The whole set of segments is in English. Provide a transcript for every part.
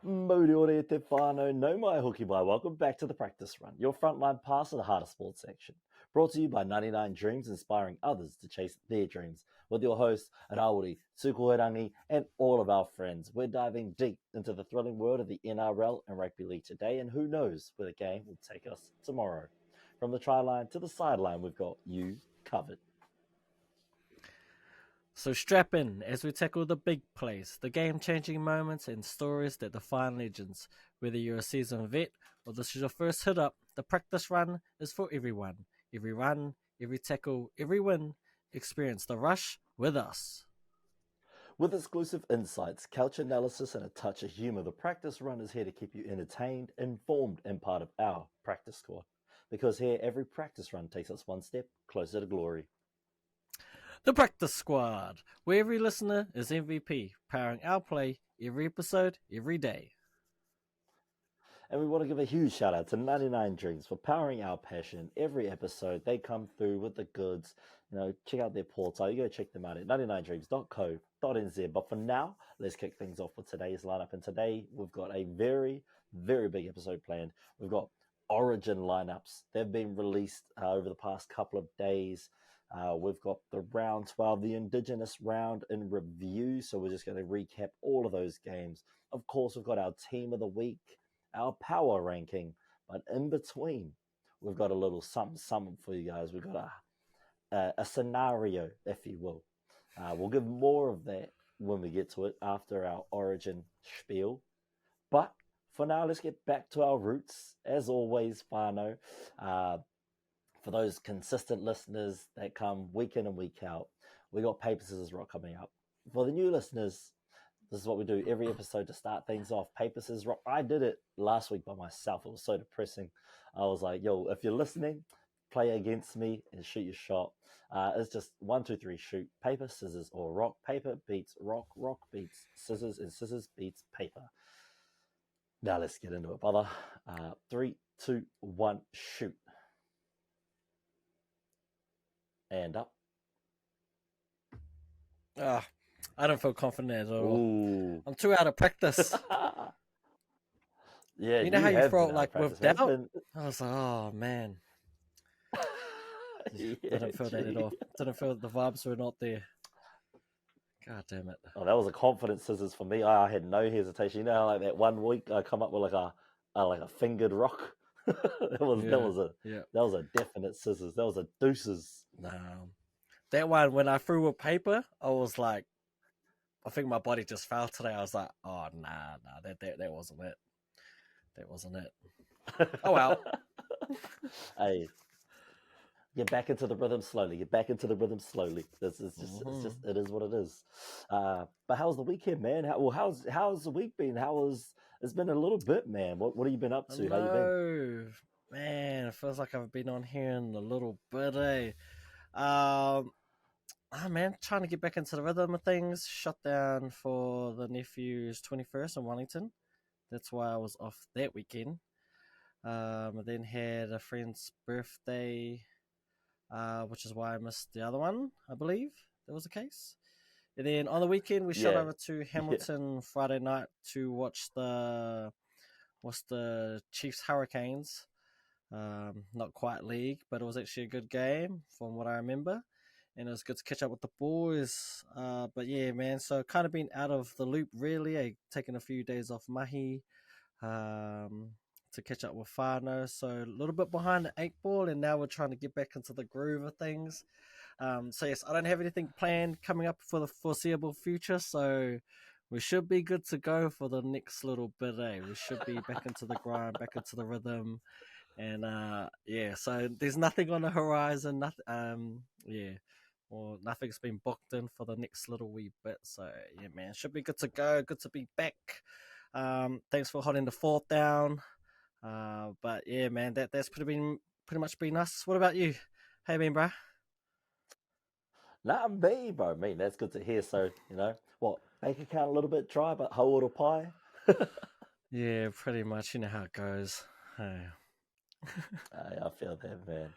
Mori ore te whānau, no mai hoki mai. Welcome back to the Practice Run, your frontline pass of the harder sports section. Brought to you by 99 Dreams, inspiring others to chase their dreams. With your hosts, Rauri, Tsukuherangi, and all of our friends. We're diving deep into the thrilling world of the NRL and rugby league today, and who knows where the game will take us tomorrow. From the try line to the sideline, we've got you covered. So strap in as we tackle the big plays, the game-changing moments and stories that define legends. Whether you're a seasoned vet or this is your first hit up, the Practice Run is for everyone. Every run, every tackle, every win, experience the rush with us. With exclusive insights, couch analysis, and a touch of humour, the Practice Run is here to keep you entertained, informed, and part of our practice squad. Because here, every practice run takes us one step closer to glory. The Practice Squad, where every listener is MVP, powering our play every episode, every day. And we want to give a huge shout out to 99 Dreams for powering our passion. Every episode, they come through with the goods. Check out their portal. You go check them out at 99dreams.co.nz. But for now, let's kick things off with today's lineup. And today, we've got a very, very big episode planned. We've got Origin lineups. They've been released over the past couple of days. We've got the round 12, the Indigenous round in review. So we're just going to recap all of those games. Of course, we've got our team of the week, our power ranking, but in between, we've got a little something for you guys. We've got a scenario, if you will. We'll give more of that when we get to it after our Origin spiel. But for now, let's get back to our roots. As always, whānau, for those consistent listeners that come week in and week out, we got Paper, Scissors, Rock coming up. For the new listeners, this is what we do every episode to start things off. Paper, Scissors, Rock. I did it last week by myself. It was so depressing. I was like, yo, if you're listening, play against me and shoot your shot. It's just 1, 2, 3, shoot. Paper, scissors, or rock. Paper beats rock. Rock beats scissors, and scissors beats paper. Now let's get into it, brother. 3, 2, 1, shoot. And up. I don't feel confident at all. Ooh. I'm too out of practice. Yeah, you know how you felt like with doubt? Been... I was like, oh man. Yeah, didn't feel that at all. Didn't feel the vibes were not there. God damn it. Oh, that was a confident scissors for me. I had no hesitation. You know how like that one week I come up with like a fingered rock? that was a definite scissors. That was a deuces. No. That one, when I threw a paper, I was like, I think my body just fell today. I was like, oh, nah, that wasn't it. That wasn't it. Oh, well. Hey, get back into the rhythm slowly. It is what it is. But how's the weekend, man? How's the week been? It's been a little bit, man. What have you been up to? Hello. How you been? Man, it feels like I've been on here in a little bit, eh? Man, trying to get back into the rhythm of things. Shut down for the nephew's 21st in Wellington. That's why I was off that weekend. I then had a friend's birthday, which is why I missed the other one, I believe that was the case. And then on the weekend, we shot over to Hamilton Friday night to watch the Chiefs Hurricanes. Not quite league, but it was actually a good game from what I remember. And it was good to catch up with the boys. But yeah, man, so kind of been out of the loop, really. Taking a few days off mahi to catch up with whānau. So a little bit behind the 8 ball, and now we're trying to get back into the groove of things. So yes, I don't have anything planned coming up for the foreseeable future. So we should be good to go for the next little bit, eh? We should be back into the grind, back into the rhythm. And so there's nothing on the horizon. Nothing. Or nothing's been booked in for the next little wee bit. So yeah, man, should be good to go. Good to be back. Thanks for holding the fort down. But yeah, man, that's pretty much been us. What about you? How you been, bro? Nah, me, bro. Me, that's good to hear. So what? Bank account a little bit dry, but whole pie. Yeah, pretty much. You know how it goes. Hey. I feel that, man.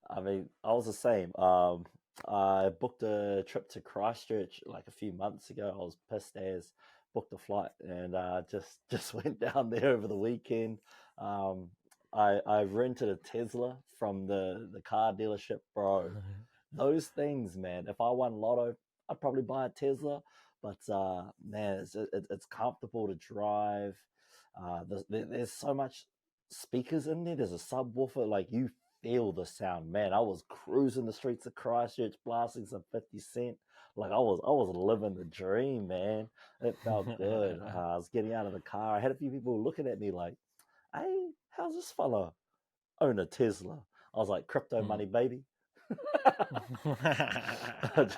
I mean, I was the same. I booked a trip to Christchurch like a few months ago. I was pissed as, booked a flight and just went down there over the weekend. I rented a Tesla from the car dealership, bro. Those things, man. If I won lotto, I'd probably buy a Tesla. But man, it's comfortable to drive. There's so much speakers in there. There's a subwoofer, like you feel the sound, man. I was cruising the streets of Christchurch, blasting some 50 Cent. Like I was living the dream, man. It felt good. I was getting out of the car. I had a few people looking at me like, "Hey, how's this fella own a Tesla?" I was like, "Crypto money, baby."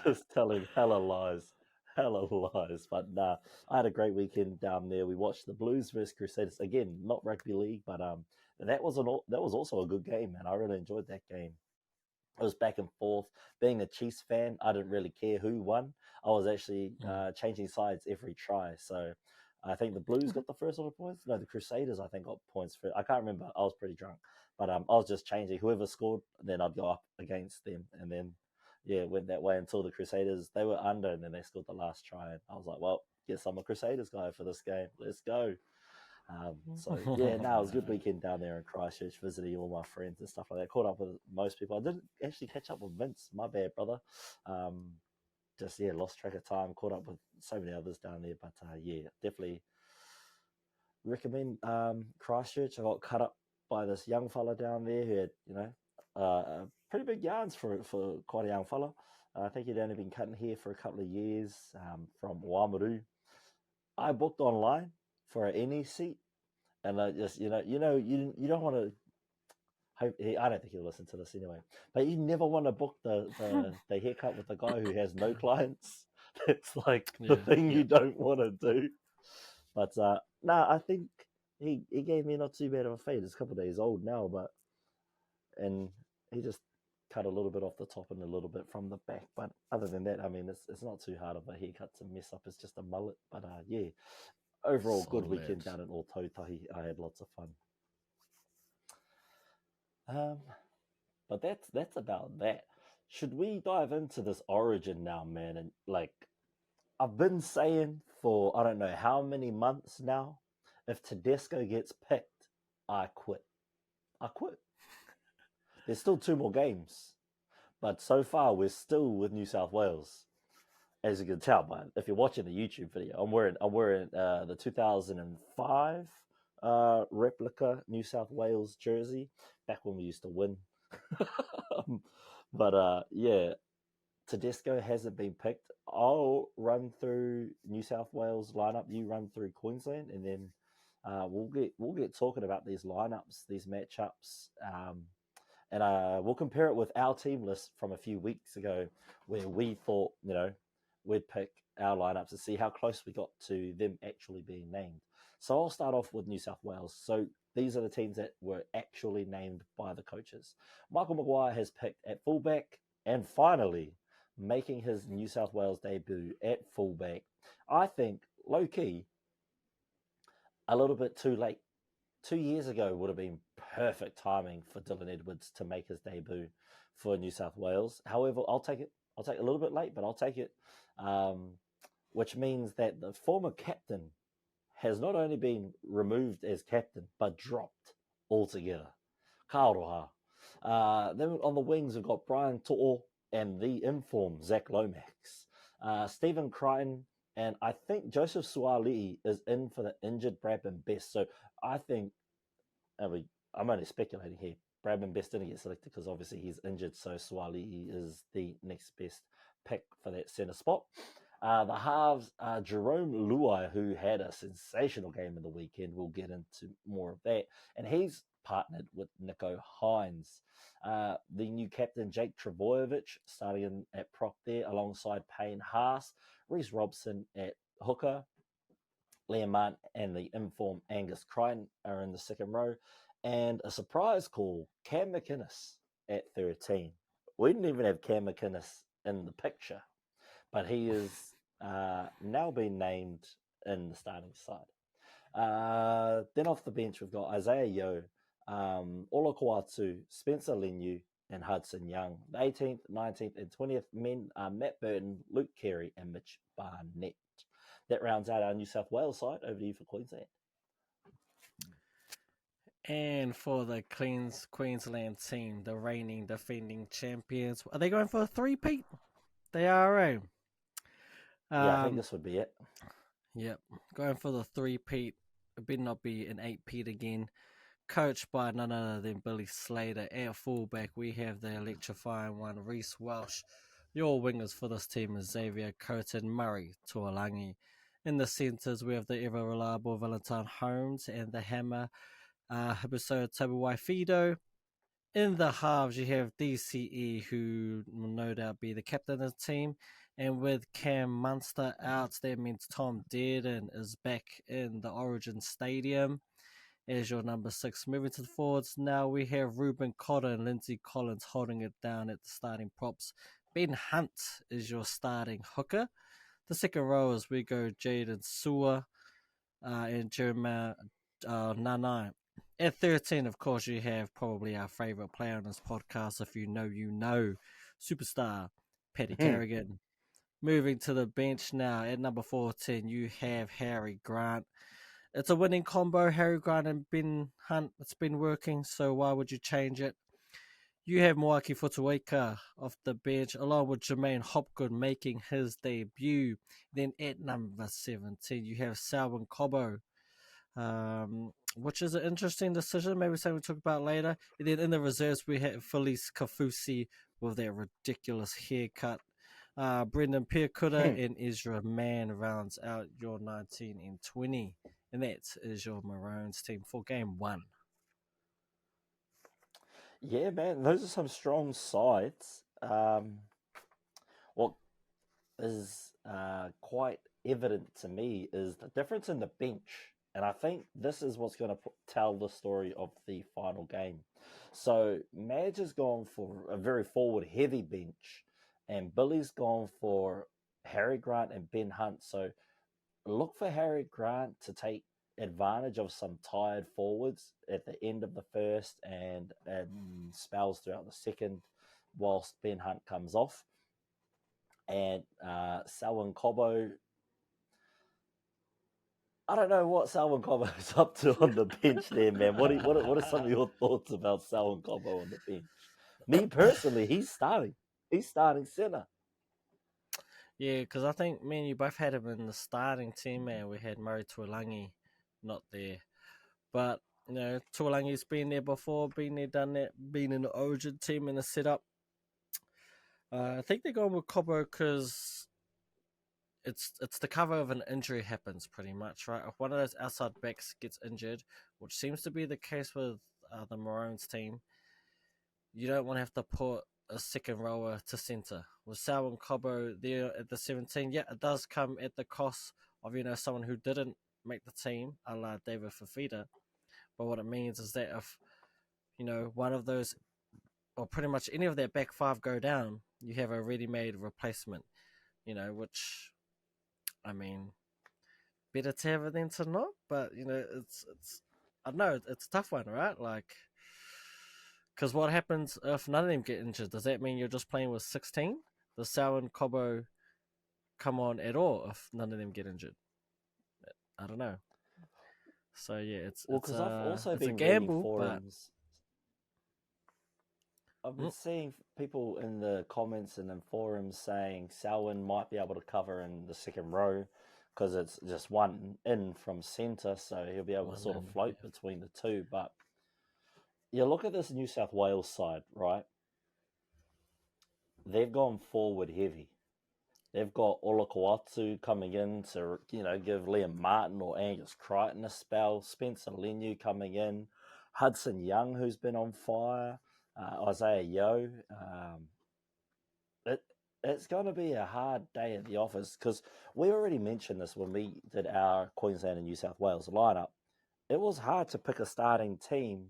Just telling hella lies. But nah, I had a great weekend down there. We watched the Blues versus Crusaders again, not rugby league, but that was also a good game, man. I really enjoyed that game. It was back and forth. Being a Chiefs fan, I didn't really care who won. I was actually changing sides every try. So I think the Blues got the first lot of points. No, the Crusaders I think got points for. I can't remember. I was pretty drunk, but I was just changing. Whoever scored, then I'd go up against them, and then it went that way until the Crusaders, they were under, and then they scored the last try. And I was like, well, guess I'm a Crusaders guy for this game. Let's go. So yeah, no, it was a good weekend down there in Christchurch, visiting all my friends and stuff like that. Caught up with most people. I didn't actually catch up with Vince. My bad, brother. Just lost track of time. Caught up with so many others down there, but definitely recommend Christchurch. I got cut up by this young fella down there who had pretty big yarns for quite a young fella. I think he'd only been cutting hair for a couple of years from Wamaru. I booked online for an NE seat, and I just you don't want to. I don't think he'll listen to this anyway. But you never want to book the haircut with the guy who has no clients. It's like the thing you don't want to do. But I think he gave me not too bad of a fade. It's a couple of days old now, and he just cut a little bit off the top and a little bit from the back. But other than that, I mean, it's not too hard of a haircut to mess up. It's just a mullet. But overall, good weekend down at Ōtautahi. I had lots of fun. But that's about that. Should we dive into this origin now, man? And like, I've been saying for I don't know how many months now, if Tedesco gets picked, I quit. There's still 2 more games, but so far we're still with New South Wales, as you can tell. But if you're watching the YouTube video, I'm wearing the 2005 replica New South Wales jersey, back when we used to win. But Tedesco hasn't been picked. I'll run through New South Wales lineup. You run through Queensland, and then we'll get talking about these lineups, these matchups, and we'll compare it with our team list from a few weeks ago, where we thought we'd pick our lineups and see how close we got to them actually being named. So I'll start off with New South Wales. So these are the teams that were actually named by the coaches. Michael Maguire has picked at fullback, and finally making his New South Wales debut at fullback. I think, low-key, a little bit too late. 2 years ago would have been perfect timing for Dylan Edwards to make his debut for New South Wales. However, I'll take it. I'll take it a little bit late, but I'll take it. Which means that the former captain has not only been removed as captain, but dropped altogether. Ka oroha. Then on the wings, we've got Brian To'o and the informed Zach Lomax. Stephen Crichton, and I think Joseph Suaalii is in for the injured Bradman Best. So I think, I'm only speculating here, Bradman Best didn't get selected because obviously he's injured, so Suaalii is the next best pick for that centre spot. The halves are Jerome Luai, who had a sensational game in the weekend. We'll get into more of that. And he's partnered with Nico Hines. The new captain, Jake Trebojevic, starting at prop there alongside Payne Haas. Reece Robson at hooker. Liam Martin and the informed Angus Crichton are in the second row. And a surprise call, Cam McInnes at 13. We didn't even have Cam McInnes in the picture, but he is now been named in the starting side. Then off the bench, we've got Isaiah Yeo, Ola Kawatu, Spencer Leniu, and Hudson Young. The 18th, 19th, and 20th men are Matt Burton, Luke Carey, and Mitch Barnett. that rounds out our New South Wales side. Over to you for Queensland. And for the Queensland team, the reigning defending champions, are they going for a three-peat? They are, eh? Yeah, I think this would be it. Yep, going for the three-peat. It better not be an eight-peat again. Coached by none other than Billy Slater. At fullback, we have the electrifying one, Reece Welsh. Your wingers for this team is Xavier Coates, Murray Tuolangi. In the centres, we have the ever-reliable Valentine Holmes and the hammer, Hibiso Tabuai-Fido. In the halves, you have DCE, who will no doubt be the captain of the team. And with Cam Munster out, that means Tom Dearden is back in the Origin Stadium as your number 6. Moving to the forwards, now we have Ruben Cotter and Lindsay Collins holding it down at the starting props. Ben Hunt is your starting hooker. The second row is we go Jaden Sewer and Jeremiah Nanai. At 13, of course, you have probably our favourite player on this podcast. If you know, you know. Superstar, Paddy Carrigan. Moving to the bench now. At number 14, you have Harry Grant. It's a winning combo, Harry Grant and Ben Hunt. It's been working, so why would you change it? You have Moaki Fotuaika off the bench, along with Jermaine Hopgood making his debut. Then at number 17, you have Selwyn Cobbo, which is an interesting decision, maybe something we'll talk about later. And then in the reserves, we have Felice Kafusi with that ridiculous haircut. Brendan Piakuta and Ezra Mann rounds out your 19 and 20. And that is your Maroons team for game 1. Yeah, man, those are some strong sides. What is quite evident to me is the difference in the bench. And I think this is what's going to tell the story of the final game. So Madge has gone for a very forward-heavy bench, and Billy's gone for Harry Grant and Ben Hunt. So look for Harry Grant to take advantage of some tired forwards at the end of the first and spells throughout the second whilst Ben Hunt comes off. And Selwyn Cobbo, I don't know what Selwyn Cobbo is up to on the bench there, man. What are some of your thoughts about Selwyn Cobbo on the bench? Me personally, he's starting. He's starting centre. Yeah, because I think me and you both had him in the starting team, and we had Murray Tuolangi not there. But, you know, Tuolangi's been there before, been there, done that, been in the Origin team in the setup. I think they're going with Cobbo because it's the cover of an injury happens pretty much, right? If one of those outside backs gets injured, which seems to be the case with the Maroons team, you don't want to have to put a second rower to centre. With Selwyn Cobbo there at the 17, yeah, it does come at the cost of, you know, someone who didn't make the team, a la David Fafita. But what it means is that if, you know, one of those, or pretty much any of their back five go down, you have a ready-made replacement, you know, which, I mean, better to have it than to not, but, you know, it's I don't know, it's a tough one, right? Like, because what happens if none of them get injured? Does that mean you're just playing with 16? Does Selwyn Cobbo come on at all if none of them get injured? I don't know. So yeah, it's because I've also it's been a gamble, reading forums. I've been seeing people in the comments and in forums saying Selwyn might be able to cover in the second row because it's just one in from centre, so he'll be able to sort of float between the two. But you look at this New South Wales side, right? They've gone forward heavy. They've got Olakau'atu coming in to, you know, give Liam Martin or Angus Crichton a spell. Spencer Leniu coming in. Hudson Young, who's been on fire. Isaiah Yeo. It's going to be a hard day at the office because we already mentioned this when we did our Queensland and New South Wales lineup. It was hard to pick a starting team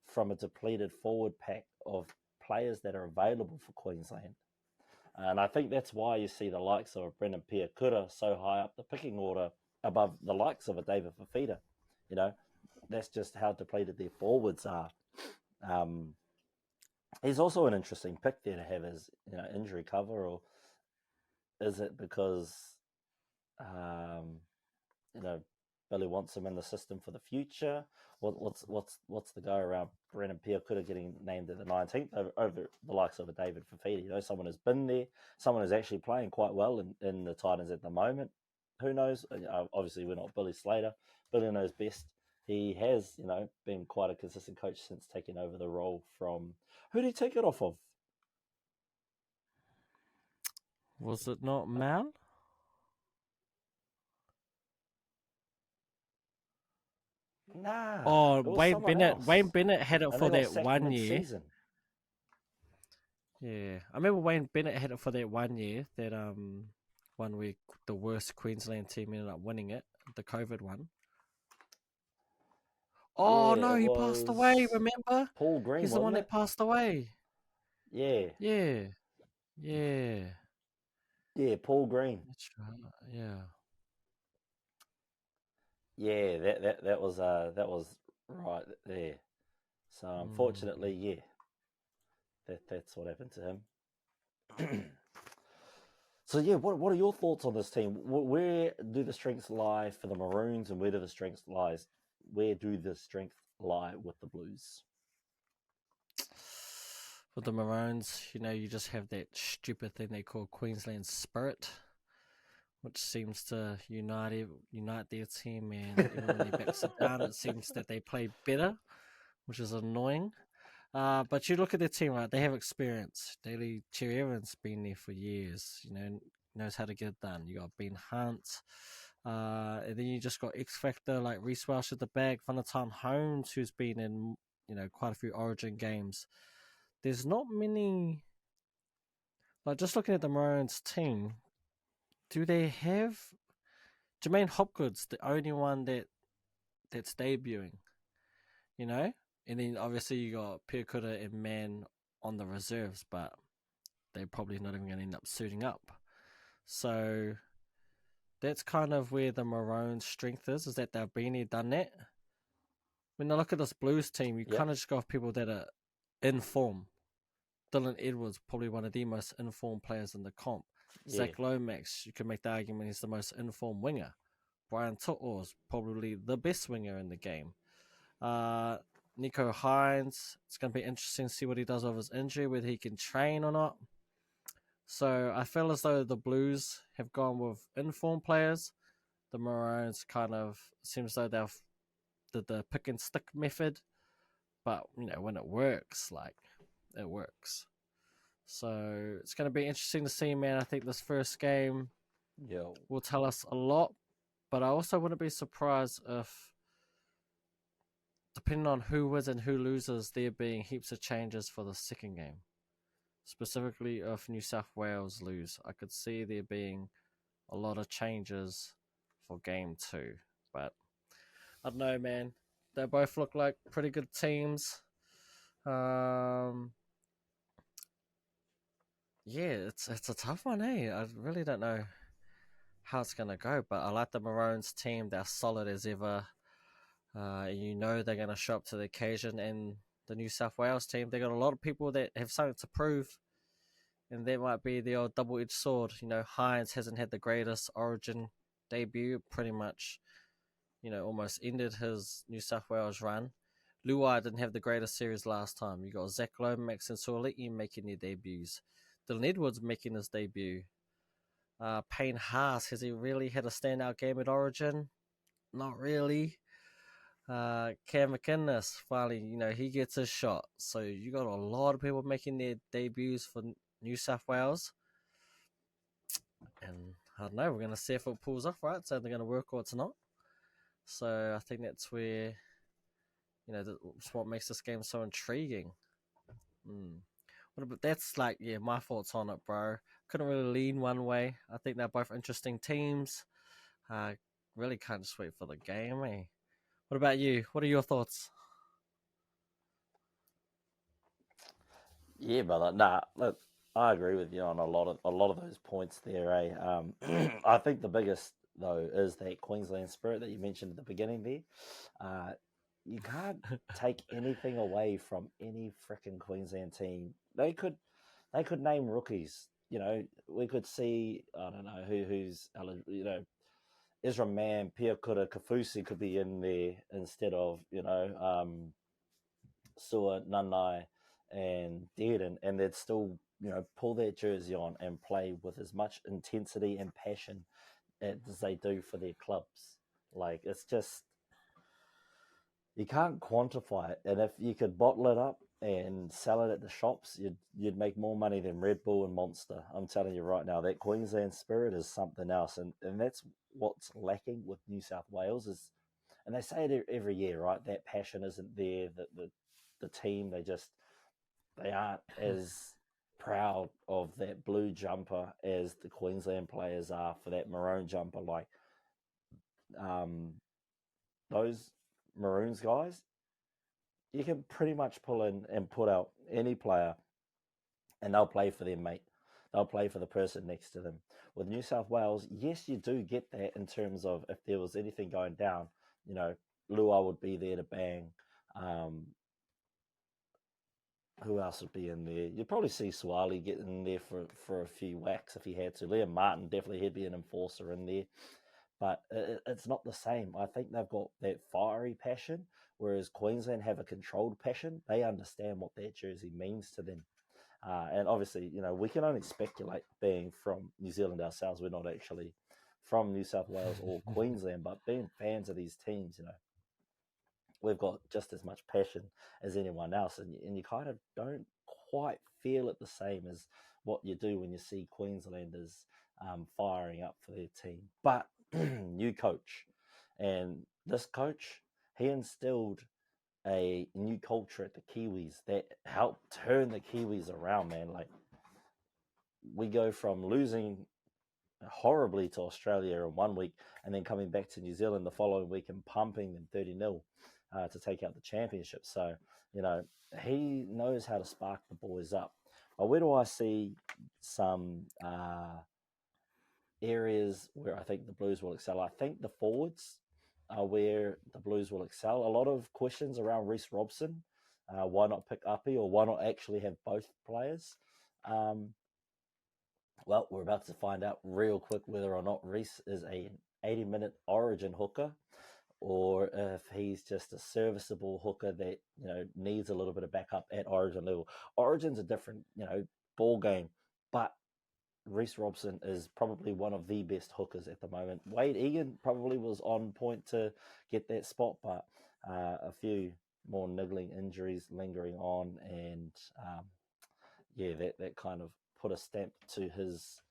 from a depleted forward pack of players that are available for Queensland. And I think that's why you see the likes of Brendan Piakuta so high up the picking order above the likes of a David Fafita. You know, that's just how depleted their forwards are. He's also an interesting pick there to have as, you know, injury cover, or is it because You know, Billy wants him in the system for the future. What's the go around Brennan Piakura getting named at the 19th over the likes of a David Fafita? You know, someone who's been there, someone who's actually playing quite well in the Titans at the moment. Who knows? Obviously, we're not Billy Slater. Billy knows best. He has, you know, been quite a consistent coach since taking over the role from... Who did he take it off of? Was it not Mal? Nah, Oh, it was Wayne someone Bennett. Wayne else. Bennett had it And for they got that sacked 1 year. mid-season. Yeah, I remember Wayne Bennett had it for that 1 year. That 1 week, the worst Queensland team ended up winning it, the COVID one. Oh Yeah, no, it he passed away. was Remember? Paul Green, He's the one wasn't it? that passed away. Yeah, Yeah, yeah, yeah, Paul Green. that's right. Yeah. Yeah, that was right there. So unfortunately, yeah, that's what happened to him. So yeah, what are your thoughts on this team? Where do the strengths lie for the Maroons, and where do the strengths lies? Where do the strengths lie with the Blues? With the Maroons, you know, you just have that stupid thing they call Queensland spirit, which seems to unite their team, and even when they backs it down, it seems that they play better, which is annoying. But you look at their team, right? They have experience. Daly Cherry Evans been there for years. You know, knows how to get it done. You got Ben Hunt, and then you just got X Factor like Reece Welsh at the back, Vanatan Holmes, who's been in quite a few Origin games. There's not many. Like just looking at the Maroons team, do they have Jermaine Hopgood's the only one that's debuting? You know, and then obviously you got Piakura and Mann on the reserves, but they're probably not even going to end up suiting up. So that's kind of where the Maroons' strength is that they've been there, done that. When I look at this Blues team, you kind of just go off people that are in form. Dylan Edwards, probably one of the most informed players in the comp. Yeah. Zach Lomax, you can make the argument he's the most informed winger. Brian To'o's probably the best winger in the game. Nico Hines, it's going to be interesting to see what he does with his injury, whether he can train or not. So I feel as though the Blues have gone with informed players. The Maroons kind of seems though they've did the pick and stick method, but when it works, it works. So it's going to be interesting to see, man. I think this first game will tell us a lot, but I also wouldn't be surprised if, depending on who wins and who loses, there being heaps of changes for the second game. Specifically, if New South Wales lose, I could see there being a lot of changes for game 2. But I don't know, man. They both look like pretty good teams. Yeah, it's a tough one, eh? I really don't know how it's going to go, but I like the Maroons team. They're solid as ever. They're going to show up to the occasion. And the New South Wales team, they got a lot of people that have something to prove. And that might be the old double-edged sword. Hines hasn't had the greatest Origin debut. Pretty much, almost ended his New South Wales run. Luai didn't have the greatest series last time. You got Zach Lomax and Suoliti making their debuts. Dylan Edwards making his debut. Payne Haas, has he really had a standout game at Origin? Not really. Cam McInnes, finally, he gets his shot. So you got a lot of people making their debuts for New South Wales. And I don't know, we're going to see if it pulls off, right? So they're going to work or it's not. So I think that's where, that's what makes this game so intriguing. But that's my thoughts on it, bro. Couldn't really lean one way. I think they're both interesting teams. Really can't just wait for the game, eh? What about you? What are your thoughts? Yeah, brother. Nah, look, I agree with you on a lot of those points there, eh? I think the biggest though is that Queensland spirit that you mentioned at the beginning there. You can't take anything away from any freaking Queensland team. They could name rookies. We could see, I don't know who's Ezra Mann, Piakura, Kafusi could be in there instead of, Sua, Nanai, and Dearden, and they'd still, pull their jersey on and play with as much intensity and passion as they do for their clubs. Like, it's just, you can't quantify it. And if you could bottle it up and sell it at the shops, you'd make more money than Red Bull and Monster. I'm telling you right now, that Queensland spirit is something else, and that's what's lacking with New South Wales is, and they say it every year, right? That passion isn't there. The team, they aren't as proud of that blue jumper as the Queensland players are for that maroon jumper. Like, those Maroons guys, you can pretty much pull in and put out any player and they'll play for them, mate. They'll play for the person next to them. With New South Wales, yes, you do get that in terms of if there was anything going down, Lua would be there to bang. Who else would be in there? You'd probably see Swali get in there for a few whacks if he had to. Liam Martin, definitely he'd be an enforcer in there. But it's not the same. I think they've got that fiery passion, whereas Queensland have a controlled passion. They understand what that jersey means to them. And obviously, we can only speculate being from New Zealand ourselves. We're not actually from New South Wales or Queensland, but being fans of these teams, we've got just as much passion as anyone else. And you kind of don't quite feel it the same as what you do when you see Queenslanders firing up for their team. But new coach. And this coach, he instilled a new culture at the Kiwis that helped turn the Kiwis around, man. Like, we go from losing horribly to Australia in 1 week and then coming back to New Zealand the following week and pumping them 30-0 to take out the championship. So, he knows how to spark the boys up. But where do I see some areas where I think the Blues will excel? I think the forwards are where the Blues will excel. A lot of questions around Reece Robson. Why not pick Uppy, or why not actually have both players? Well, we're about to find out real quick whether or not Reece is an 80-minute origin hooker or if he's just a serviceable hooker that, needs a little bit of backup at origin level. Origin's a different, ball game, but Reece Robson is probably one of the best hookers at the moment. Wade Egan probably was on point to get that spot, but a few more niggling injuries lingering on, and that kind of put a stamp to his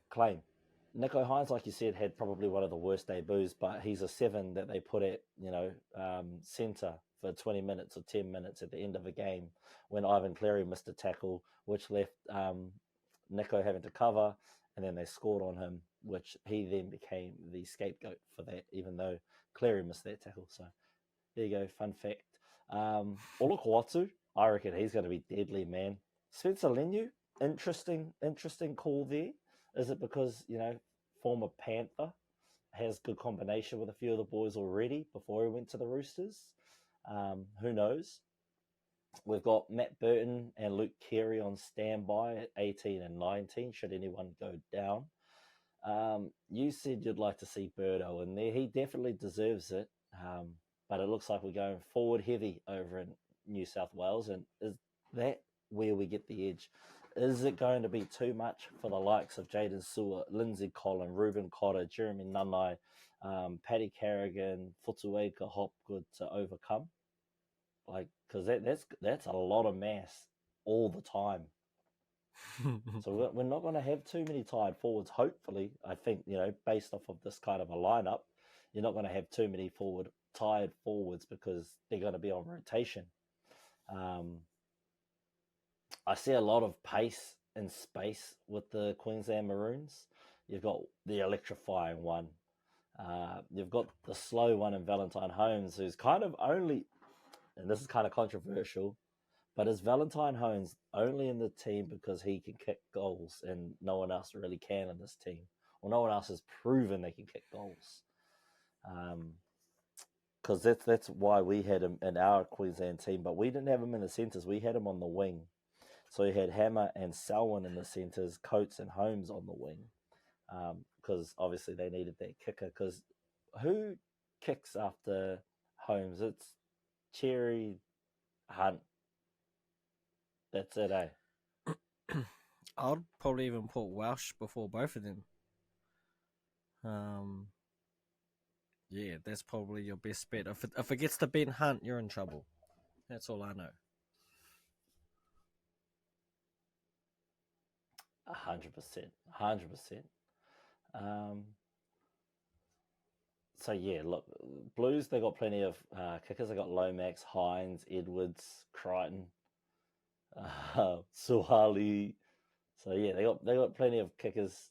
claim. Nico Hines, like you said, had probably one of the worst debuts, but he's a 7 that they put at, centre for 20 minutes or 10 minutes at the end of a game when Ivan Cleary missed a tackle, which left Nico having to cover, and then they scored on him, which he then became the scapegoat for that, even though Cleary missed that tackle. So there you go, fun fact. Olukwatu, I reckon he's going to be deadly, man. Spencer Leniu, interesting call there. Is it because, former Panther has good combination with a few of the boys already before he went to the Roosters? Who knows? We've got Matt Burton and Luke Keary on standby at 18 and 19, should anyone go down. You said you'd like to see Birdo in there. He definitely deserves it, but it looks like we're going forward heavy over in New South Wales, and is that where we get the edge? Is it going to be too much for the likes of Jaden Sewer, Lindsay Collin, Ruben Cotter, Jeremy Nunai, Paddy Carrigan, Futueka Hopgood to overcome? Like, because that's a lot of mass all the time. So we're not going to have too many tired forwards. Hopefully, I think, based off of this kind of a lineup, you're not going to have too many tired forwards because they're going to be on rotation. I see a lot of pace and space with the Queensland Maroons. You've got the electrifying one. You've got the slow one in Valentine Holmes, who's kind of only, and this is kind of controversial, but is Valentine Holmes only in the team because he can kick goals and no one else really can in this team? Or no one else has proven they can kick goals? Because that's why we had him in our Queensland team, but we didn't have him in the centres. We had him on the wing. So he had Hammer and Selwyn in the centres, Coates and Holmes on the wing. because obviously they needed that kicker. Because who kicks after Holmes? It's Cherry, Hunt. That's it, eh? I'd probably even put Welsh before both of them. Yeah, that's probably your best bet. If it gets to Ben Hunt, you're in trouble. That's all I know. 100%. 100%. So yeah, look, Blues, they got plenty of kickers. They got Lomax, Hines, Edwards, Crichton, Suhali. So yeah, they got plenty of kickers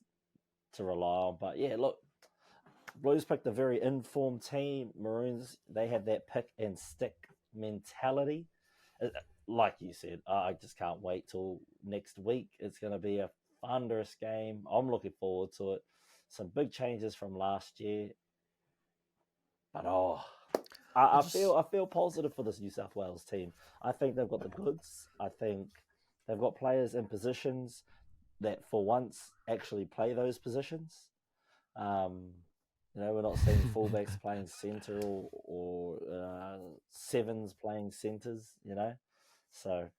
to rely on. But yeah, look, Blues picked a very informed team. Maroons, they have that pick and stick mentality. Like you said, I just can't wait till next week. It's going to be a thunderous game. I'm looking forward to it. Some big changes from last year. But I feel positive for this New South Wales team. I think they've got the goods. I think they've got players in positions that, for once, actually play those positions. We're not seeing fullbacks playing centre or sevens playing centres. So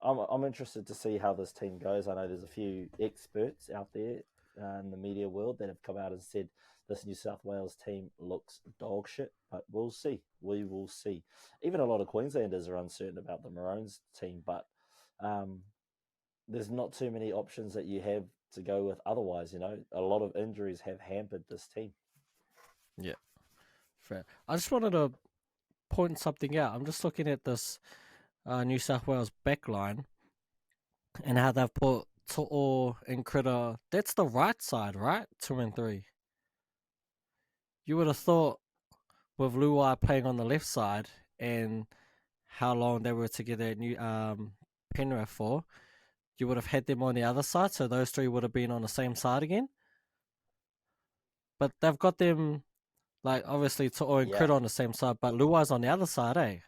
I'm interested to see how this team goes. I know there's a few experts out there in the media world that have come out and said this New South Wales team looks dog shit, but we'll see. We will see. Even a lot of Queenslanders are uncertain about the Maroons team, but there's not too many options that you have to go with otherwise. A lot of injuries have hampered this team. Yeah, fair. I just wanted to point something out. I'm just looking at this New South Wales backline and how they've put To'o and Critter. That's the right side, right? 2 and 3. You would have thought with Luai playing on the left side and how long they were together at New Penrith for, you would have had them on the other side, so those three would have been on the same side again. But they've got them, like, obviously To'o and Critter on the same side, but Luai's on the other side, eh?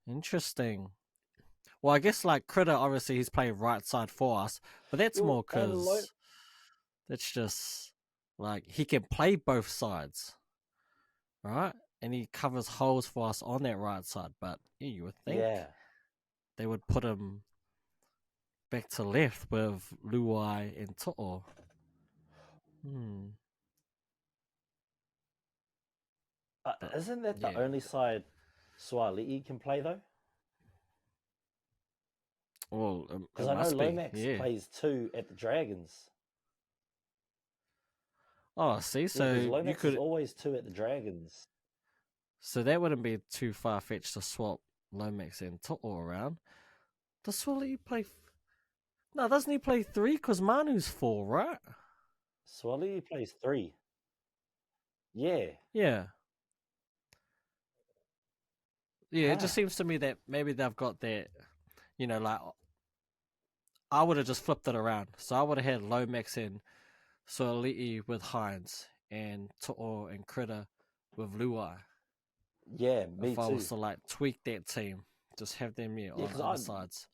Interesting. Well, I guess, like, Critter, obviously he's playing right side for us, but that's more because that's just, like, he can play both sides, right? And he covers holes for us on that right side, but yeah, you would think they would put him back to left with Luai and To'o. Isn't that the only side Suali'i can play, though? Well, because I know Lomax plays 2 at the Dragons. Oh, see, so Lomax you could is always 2 at the Dragons. So that wouldn't be too far fetched to swap Lomax and To'o around. Does Suali'i play? No, doesn't he play 3? Because Manu's 4, right? Suali'i plays 3. Yeah. Yeah. It just seems to me that maybe they've got that, like, I would have just flipped it around. So I would have had Lomax and Suali'i with Hines and To'o and Critter with Luai. Yeah, me too. If I was to, like, tweak that team, just have them on other sides.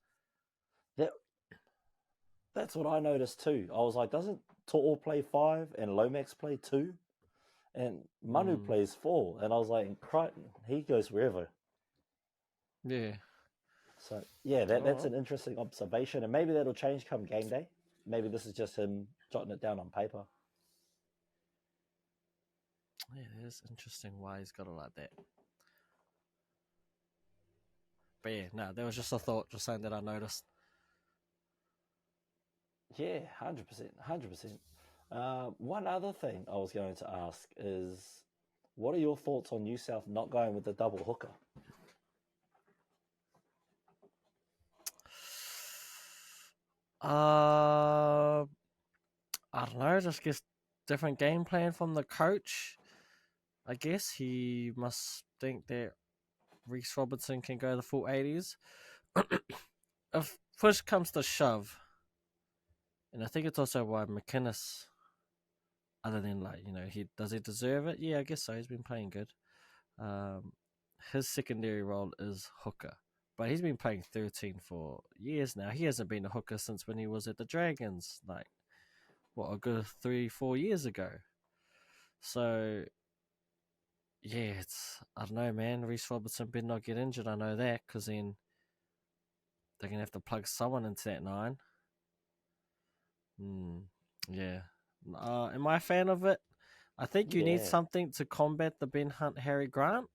That's what I noticed too. I was like, doesn't To'o play 5 and Lomax play 2? And Manu plays 4. And I was like, Crichton, he goes wherever. Yeah. So, yeah, that's an interesting observation. And maybe that'll change come game day. Maybe this is just him jotting it down on paper. Yeah, it is interesting why he's got it like that. But yeah, no, that was just a thought, just saying that I noticed. Yeah, 100%, 100%. One other thing I was going to ask is, what are your thoughts on New South not going with the double hooker? I don't know, just guess different game plan from the coach. I guess he must think that Reece Robertson can go the full 80s. If push comes to shove, and I think it's also why McInnes, other than, like, does he deserve it? Yeah, I guess so. He's been playing good. His secondary role is hooker, but he's been playing 13 for years now. He hasn't been a hooker since when he was at the Dragons. Like, a good 3-4 years ago. So yeah, I don't know, man. Reece Robertson better not get injured. I know that, because then they're gonna have to plug someone into that 9. Yeah. Am I a fan of it? I think you need Yeah. something to combat the Ben Hunt, Harry Grant,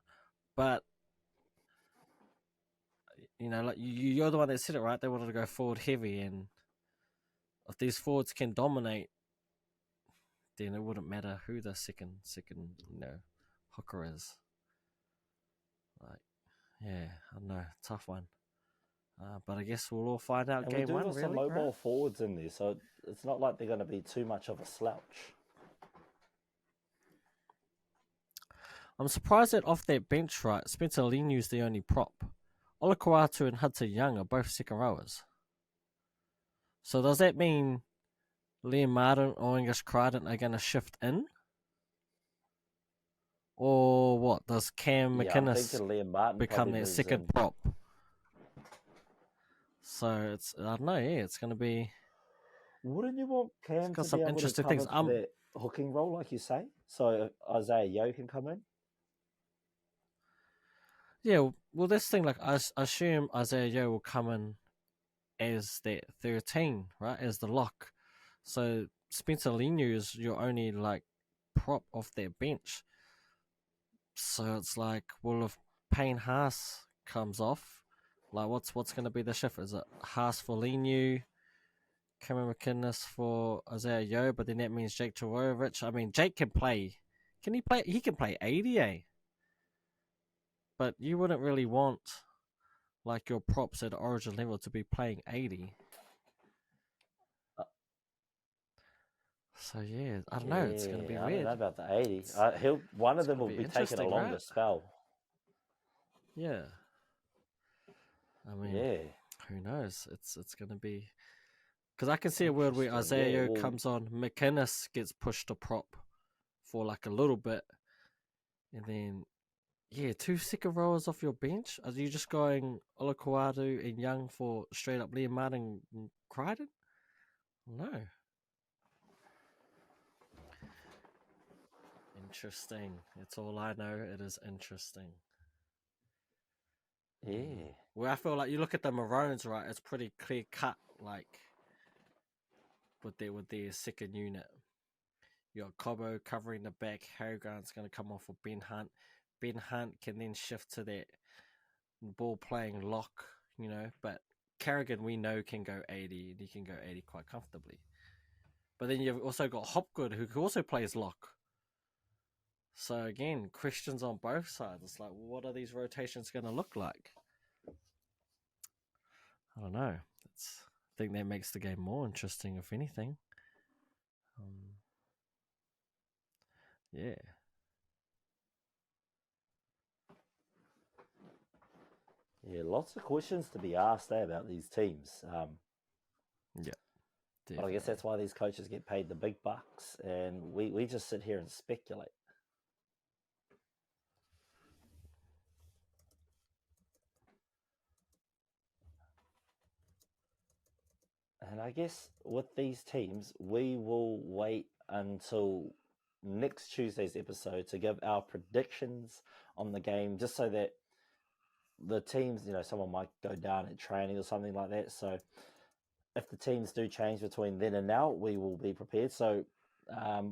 but like you're the one that said it, right? They wanted to go forward heavy, and if these forwards can dominate, then it wouldn't matter who the second hooker is. Like, yeah, I don't know, tough one. But I guess we'll all find out And game we do 1, have some really, mobile right? forwards in there, so it's not like they're going to be too much of a slouch. I'm surprised that off that bench, right, Spencer Linu's the only prop. Olakau'atu and Hudson Young are both second rowers. So does that mean Liam Martin or Angus Crichton are going to shift in? Or what? Does Cam Yeah, I'm thinking McInnes Liam Martin become probably their moves second in. prop? So I don't know, yeah, it's going to be... Wouldn't you want Cam got to be some able to interesting cover things. for that hooking role, like you say? So Isaiah Yeo can come in? Yeah, well, this thing, like, I assume Isaiah Yeo will come in as that 13, right, as the lock. So Spencer Linu is your only, like, prop off their bench. So it's like, well, if Payne Haas comes off, like, what's going to be the shift? Is it Haas for Linu, Cameron McInnes for Isaiah Yeo, but then that means Jake Tavorovich? I mean, Jake can play. Can he play? He can play 80, eh? But you wouldn't really want, like, your props at origin level to be playing 80. So yeah, I don't know. It's gonna be I don't weird. know about the 80. One of It's them gonna will be be taking a interesting, longer right? spell. Yeah. I mean, Yeah. who knows? It's gonna be, because I can see a world where Interesting. Isaiah Yeah, Yeo well, comes on, McInnes gets pushed to prop for like a little bit, and then yeah, 2 second rowers off your bench. Are you just going Olakau'atu and Young for straight up Liam Martin and Crichton? No. Interesting. That's all I know. It is interesting. yeah. Where I feel like you look at the Maroons, right? It's pretty clear cut, like with their second unit. You got Cobbo covering the back. Harry Grant's going to come off for Ben Hunt. Ben Hunt can then shift to that ball playing lock, But Carrigan, we know, can go 80, and he can go 80 quite comfortably. But then you've also got Hopgood, who also plays lock. So again, questions on both sides. It's like, what are these rotations going to look like? I don't know. I think that makes the game more interesting, if anything. Yeah. Yeah, lots of questions to be asked about these teams. Yeah. But I guess that's why these coaches get paid the big bucks, and we just sit here and speculate. And I guess with these teams, we will wait until next Tuesday's episode to give our predictions on the game, just so that the teams, someone might go down at training or something like that. So if the teams do change between then and now, we will be prepared. So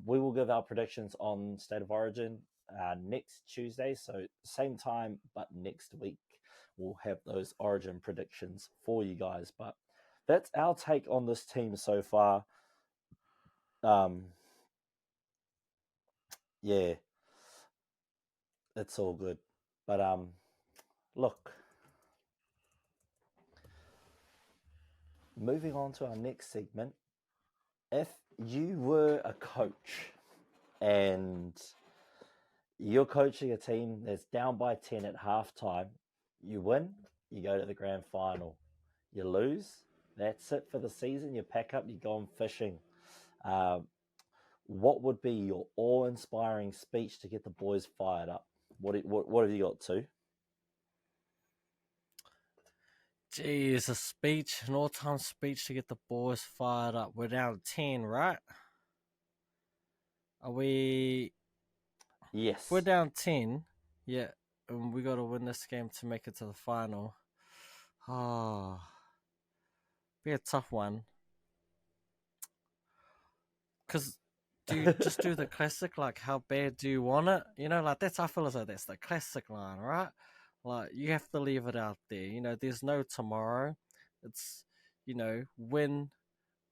we will give our predictions on State of Origin next Tuesday. So same time, but next week we'll have those Origin predictions for you guys. But that's our take on this team so far. Yeah, it's all good. But look, moving on to our next segment. If you were a coach and you're coaching a team that's down by 10 at halftime, you win, you go to the grand final. You lose, that's it for the season. You pack up, you're going fishing. What would be your awe-inspiring speech to get the boys fired up? What have you got to? Geez, an all-time speech to get the boys fired up. We're down 10, right? Are we? Yes. We're down 10. Yeah, and we got to win this game to make it to the final. Oh, be a tough one. Because do you just do the classic, like, how bad do you want it? You know, like, I feel as though that's the classic line, right? Like, you have to leave it out there. You know, there's no tomorrow. It's, win,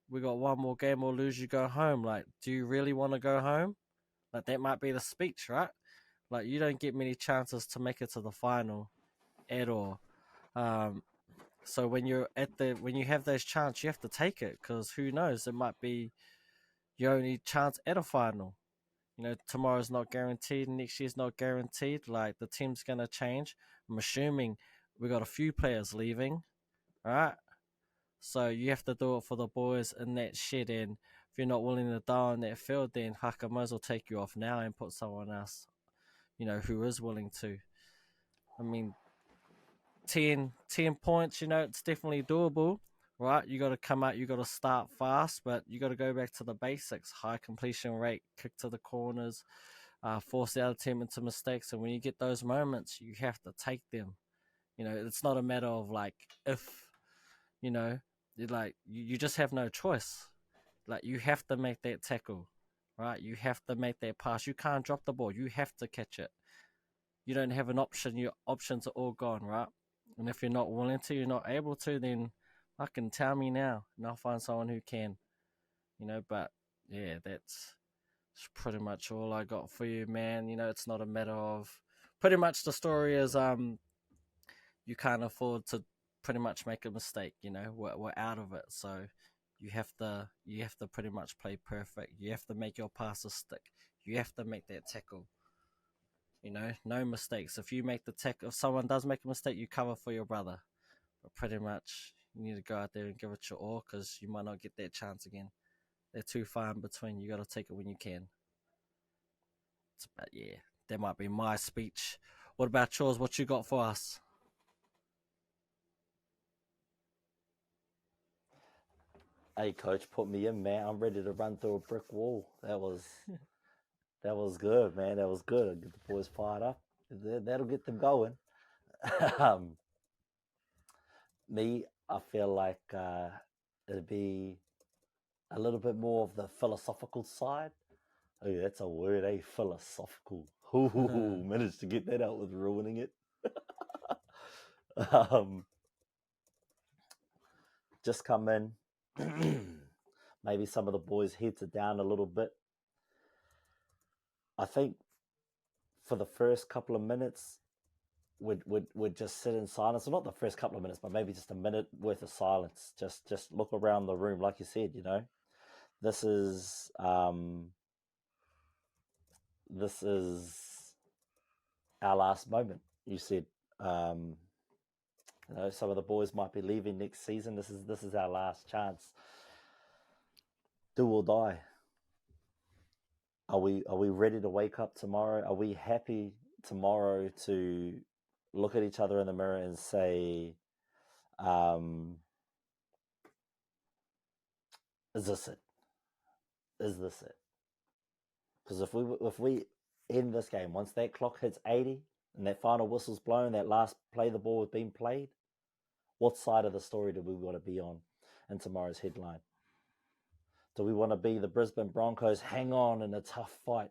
we got one more game or lose, you go home. Like, do you really want to go home? Like, that might be the speech, right? Like, you don't get many chances to make it to the final at all. So when you have those chances, you have to take it, because who knows, it might be your only chance at a final. Tomorrow's not guaranteed, next year's not guaranteed. Like, the team's gonna change. I'm assuming we got a few players leaving, right? So you have to do it for the boys in that shed. And if you're not willing to die on that field, then fuck, I might as well take you off now and put someone else, who is willing to. I mean, 10 points, it's definitely doable, right? You got to come out, you got to start fast, but you got to go back to the basics: high completion rate, kick to the corners, force the other team into mistakes. And when you get those moments, you have to take them. It's not a matter of like if, you just have no choice. Like, you have to make that tackle, right? You have to make that pass. You can't drop the ball. You have to catch it. You don't have an option. Your options are all gone, right? And if you're not willing to, you're not able to, then fucking tell me now, and I'll find someone who can. But yeah, that's pretty much all I got for you, man. It's not a matter of, pretty much the story is you can't afford to pretty much make a mistake. We're out of it, so you have to pretty much play perfect. You have to make your passes stick. You have to make that tackle. No mistakes. If someone does make a mistake, you cover for your brother. But pretty much, you need to go out there and give it your all, because you might not get that chance again. They're too far in between. You got to take it when you can. But yeah, that might be my speech. What about yours? What you got for us? Hey, coach, put me in, man. I'm ready to run through a brick wall. That was good, man. That was good. I'll get the boys fired up. That'll get them going. Me, I feel like it'd be a little bit more of the philosophical side. Oh, that's a word, eh? Philosophical. Ooh, managed to get that out with ruining it. Just come in. Maybe some of the boys' heads are down a little bit. I think for the first couple of minutes, would just sit in silence. Well, not the first couple of minutes, but maybe just a minute worth of silence. Just look around the room, like you said. This is our last moment. You said some of the boys might be leaving next season. This is our last chance. Do or die. Are we ready to wake up tomorrow? Are we happy tomorrow to look at each other in the mirror and say, is this it? Is this it? Because if we end this game, once that clock hits 80 and that final whistle's blown, that last play the ball has been played, what side of the story do we want to be on in tomorrow's headline? Do we want to be the Brisbane Broncos, hang on in a tough fight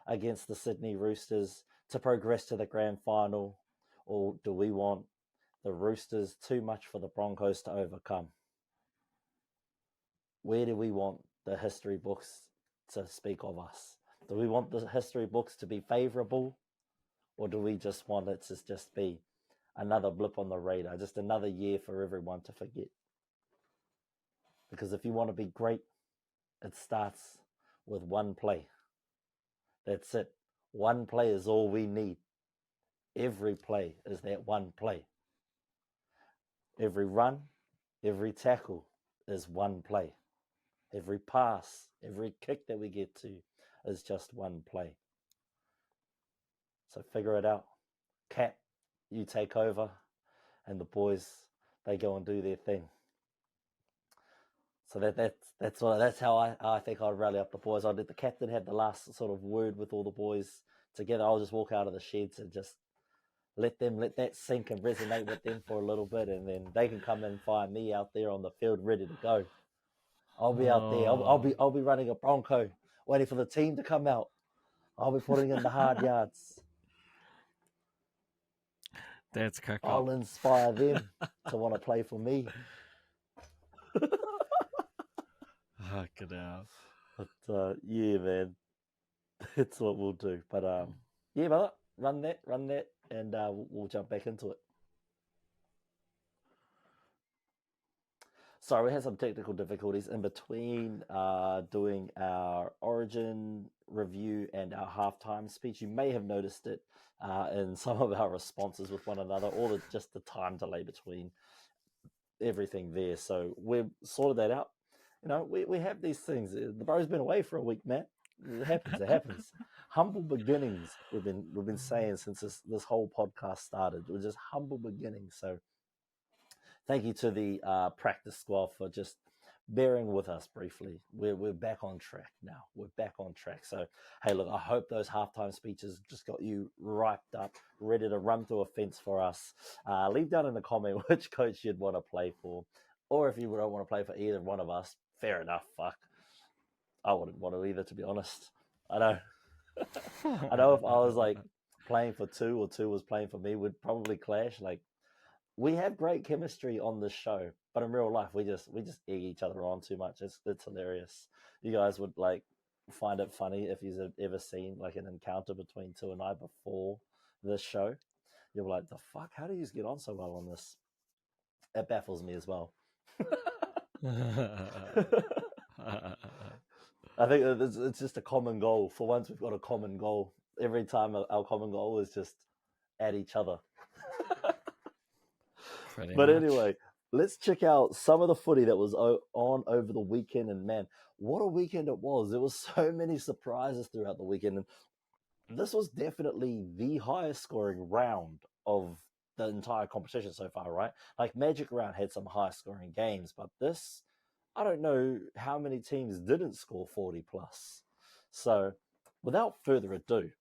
against the Sydney Roosters to progress to the grand final? Or do we want the Roosters too much for the Broncos to overcome? Where do we want the history books to speak of us? Do we want the history books to be favourable? Or do we just want it to just be another blip on the radar, just another year for everyone to forget? Because if you want to be great, it starts with one play. That's it. One play is all we need. Every play is that one play. Every run, every tackle is one play. Every pass, every kick that we get to is just one play. So figure it out. Cat, you take over, and the boys, they go and do their thing. So that's how I think I'd rally up the boys. I'd let the captain have the last sort of word with all the boys together. I'll just walk out of the sheds and just let that sink and resonate with them for a little bit, and then they can come and find me out there on the field ready to go. I'll be out there. I'll be running a Bronco, waiting for the team to come out. I'll be putting in the hard yards. That's crack up. I'll inspire them to want to play for me. Fucking hell. But yeah, man, that's what we'll do. But yeah, brother, run that, and we'll jump back into it. Sorry, we had some technical difficulties in between doing our origin review and our halftime speech. You may have noticed it in some of our responses with one another, or just the time delay between everything there. So we've sorted that out. You know, we have these things. The bro's been away for a week, man. It happens. It happens. Humble beginnings. We've been saying since this whole podcast started. It was just humble beginnings. So thank you to the practice squad for just bearing with us briefly. We're back on track now. We're back on track. So, hey, look, I hope those halftime speeches just got you hyped up, ready to run through a fence for us. Leave down in the comment which coach you'd want to play for. Or if you don't want to play for either one of us, fair enough, fuck. I wouldn't want to either, to be honest. I know. I know if I was like playing for two or two was playing for me, we'd probably clash. Like, we have great chemistry on this show, but in real life, we just egg each other on too much. It's hilarious. You guys would like find it funny if you've ever seen like an encounter between two and I before this show. You're like, the fuck? How do you get on so well on this? It baffles me as well. I think it's just a common goal. For once, we've got a common goal. Every time our common goal is just at each other. But anyway, let's check out some of the footy that was on over the weekend. And man, what a weekend it was. There was so many surprises throughout the weekend. And this was definitely the highest scoring round of the entire competition so far, right? Like Magic Round had some high scoring games, but this, I don't know how many teams didn't score 40 plus. So without further ado,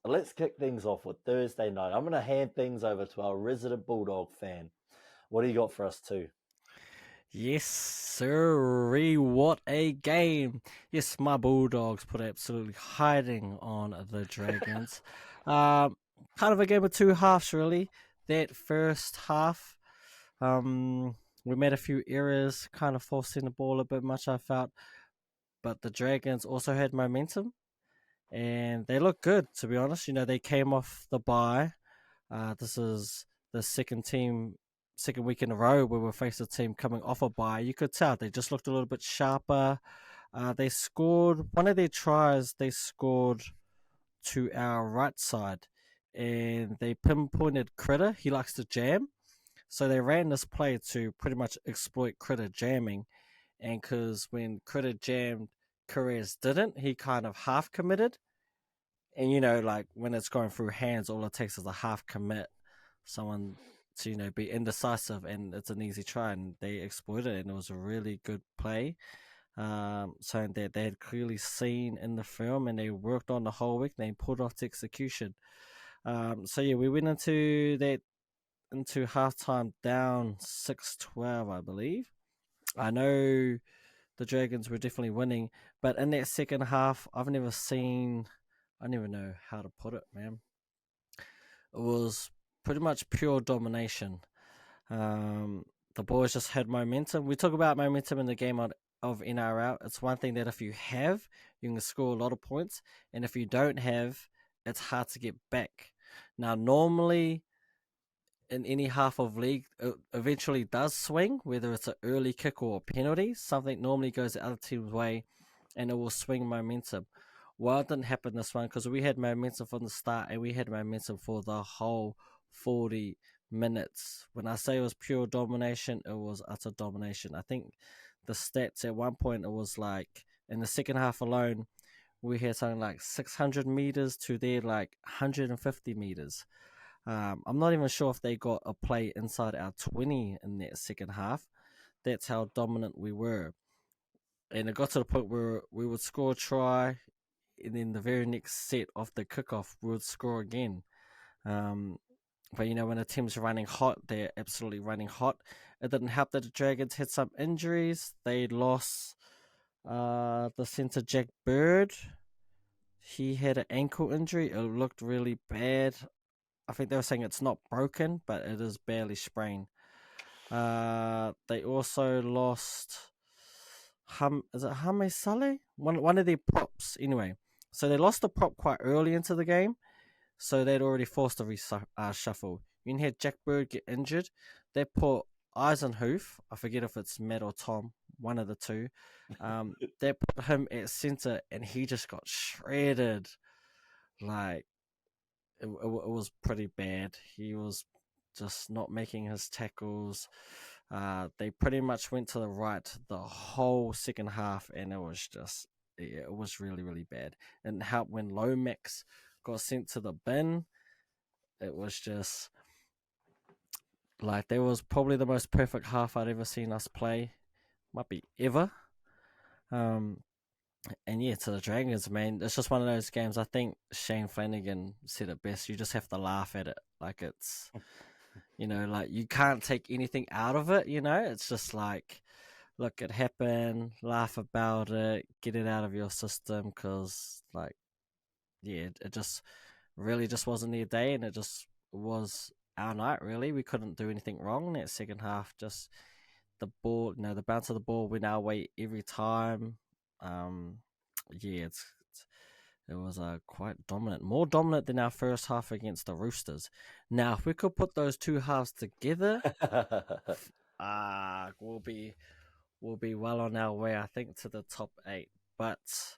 let's kick things off with Thursday night. I'm going to hand things over to our resident Bulldog fan. What do you got for us too? Yes, sir. What a game. Yes, my Bulldogs put absolutely hiding on the Dragons. Kind of a game of two halves, really. That first half, we made a few errors, kind of forcing the ball a bit much, I felt. But the Dragons also had momentum, and they looked good, to be honest. You know, they came off the bye. This is the second week in a row where we faced a team coming off a bye. You could tell they just looked a little bit sharper. They scored one of their tries. They scored to our right side, and they pinpointed Critter. He likes to jam, so they ran this play to pretty much exploit Critter jamming. And because when Critter jammed, Carrez didn't, he kind of half committed. And you know, like when it's going through hands, all it takes is a half commit. Someone to, you know, be indecisive, and it's an easy try, and they exploited it, and it was a really good play. So that they had clearly seen in the film, and they worked on the whole week, and they put off to execution. So yeah, we went into halftime down 6-12, I believe. I know the Dragons were definitely winning, but in that second half, I don't even know how to put it, man. It was pretty much pure domination. The boys just had momentum. We talk about momentum in the game of NRL. It's one thing that if you have, you can score a lot of points, and if you don't have, it's hard to get back. Now, normally in any half of league, it eventually does swing, whether it's an early kick or a penalty. Something normally goes the other team's way, and it will swing momentum. Well, it didn't happen this one because we had momentum from the start, and we had momentum for the whole 40 minutes. When I say it was pure domination, it was utter domination. I think the stats at one point, it was like in the second half alone, we had something like 600 meters to their like 150 meters. I'm not even sure if they got a play inside our 20 in that second half. That's how dominant we were. And it got to the point where we would score a try, and then the very next set of the kickoff, we would score again. But when a team's running hot, they're absolutely running hot. It didn't help that the Dragons had some injuries. They lost the centre Jack Bird. He had an ankle injury. It looked really bad. I think they were saying it's not broken, but it is barely sprained. They also lost is it Hame Saleh? One of their props, anyway. So they lost the prop quite early into the game, so they'd already forced a reshuffle. You had Jack Bird get injured. They put Eisenhoof, I forget if it's Matt or Tom, one of the two. They put him at centre, and he just got shredded. Like, it was pretty bad. He was just not making his tackles. They pretty much went to the right the whole second half, and it was really, really bad. And helped when Lomax got sent to the bin. It was just like, there was probably the most perfect half I'd ever seen us play. Might be ever. And yeah, to the Dragons, man, it's just one of those games. I think Shane Flanagan said it best. You just have to laugh at it. Like, it's, like, you can't take anything out of it, It's just like, look, it happened, laugh about it, get it out of your system, because, like, yeah, it just really just wasn't their day, and it just was our night, really. We couldn't do anything wrong in that second half. Just the ball, the bounce of the ball went our way every time. Yeah, it was quite dominant, more dominant than our first half against the Roosters. Now, if we could put those two halves together, we'll be well on our way, I think, to the top 8. But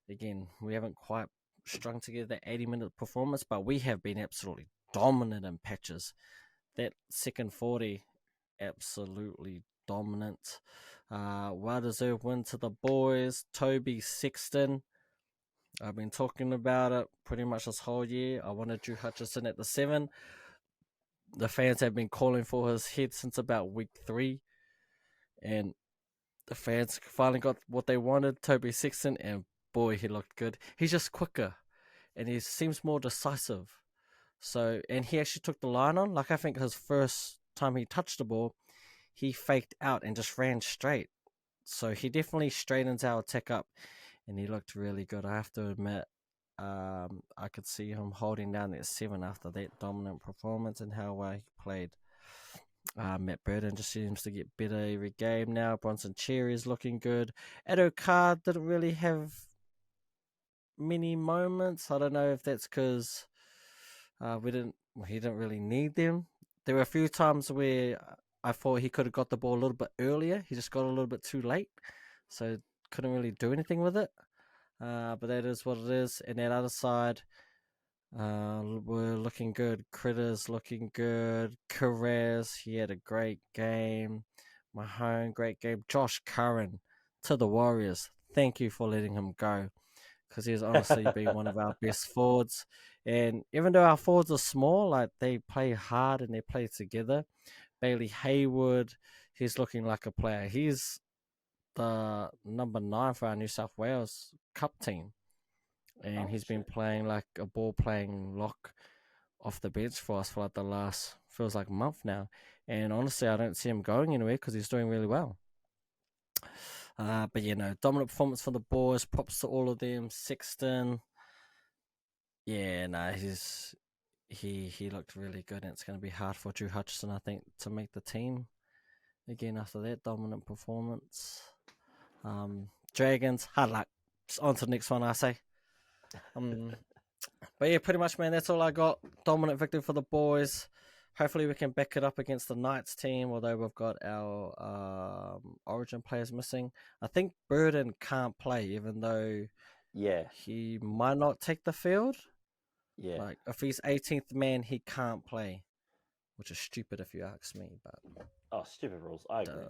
again, we haven't quite strung together that 80-minute performance, but we have been absolutely dominant in patches. That second 40, absolutely dominant. Well-deserved win to the boys. Toby Sexton, I've been talking about it pretty much this whole year. I wanted Drew Hutchison at the 7. The fans have been calling for his head since about week 3. And the fans finally got what they wanted, Toby Sexton, and boy, he looked good. He's just quicker, and he seems more decisive. So, and he actually took the line on. Like, I think his first time he touched the ball, he faked out and just ran straight. So he definitely straightens our attack up, and he looked really good. I have to admit, I could see him holding down that 7 after that dominant performance and how well he played. Matt Burden just seems to get better every game now. Bronson Cherry is looking good. Edo Carr didn't really have many moments. I don't know if that's because he didn't really need them. There were a few times where I thought he could have got the ball a little bit earlier. He just got a little bit too late, so couldn't really do anything with it. But that is what it is. And that other side, we're looking good. Critters looking good. Carrez, he had a great game. Mahone, great game. Josh Curran to the Warriors. Thank you for letting him go, because he's honestly been one of our best forwards. And even though our forwards are small, like, they play hard and they play together. Bailey Hayward, he's looking like a player. He's the number 9 for our New South Wales Cup team. And he's been playing like a ball-playing lock off the bench for us for like the last, feels like, month now. And honestly, I don't see him going anywhere because he's doing really well. But dominant performance for the boys. Props to all of them. Sexton, he looked really good, and it's going to be hard for Drew Hutchison, I think, to make the team again after that dominant performance. Dragons, hard luck. Just on to the next one, I say. But yeah, pretty much, man, that's all I got. Dominant victory for the boys. Hopefully we can back it up against the Knights team, although we've got our Origin players missing. I think Burden can't play, even though he might not take the field. Yeah. Like, if he's 18th man, he can't play, which is stupid if you ask me. But stupid rules. I agree.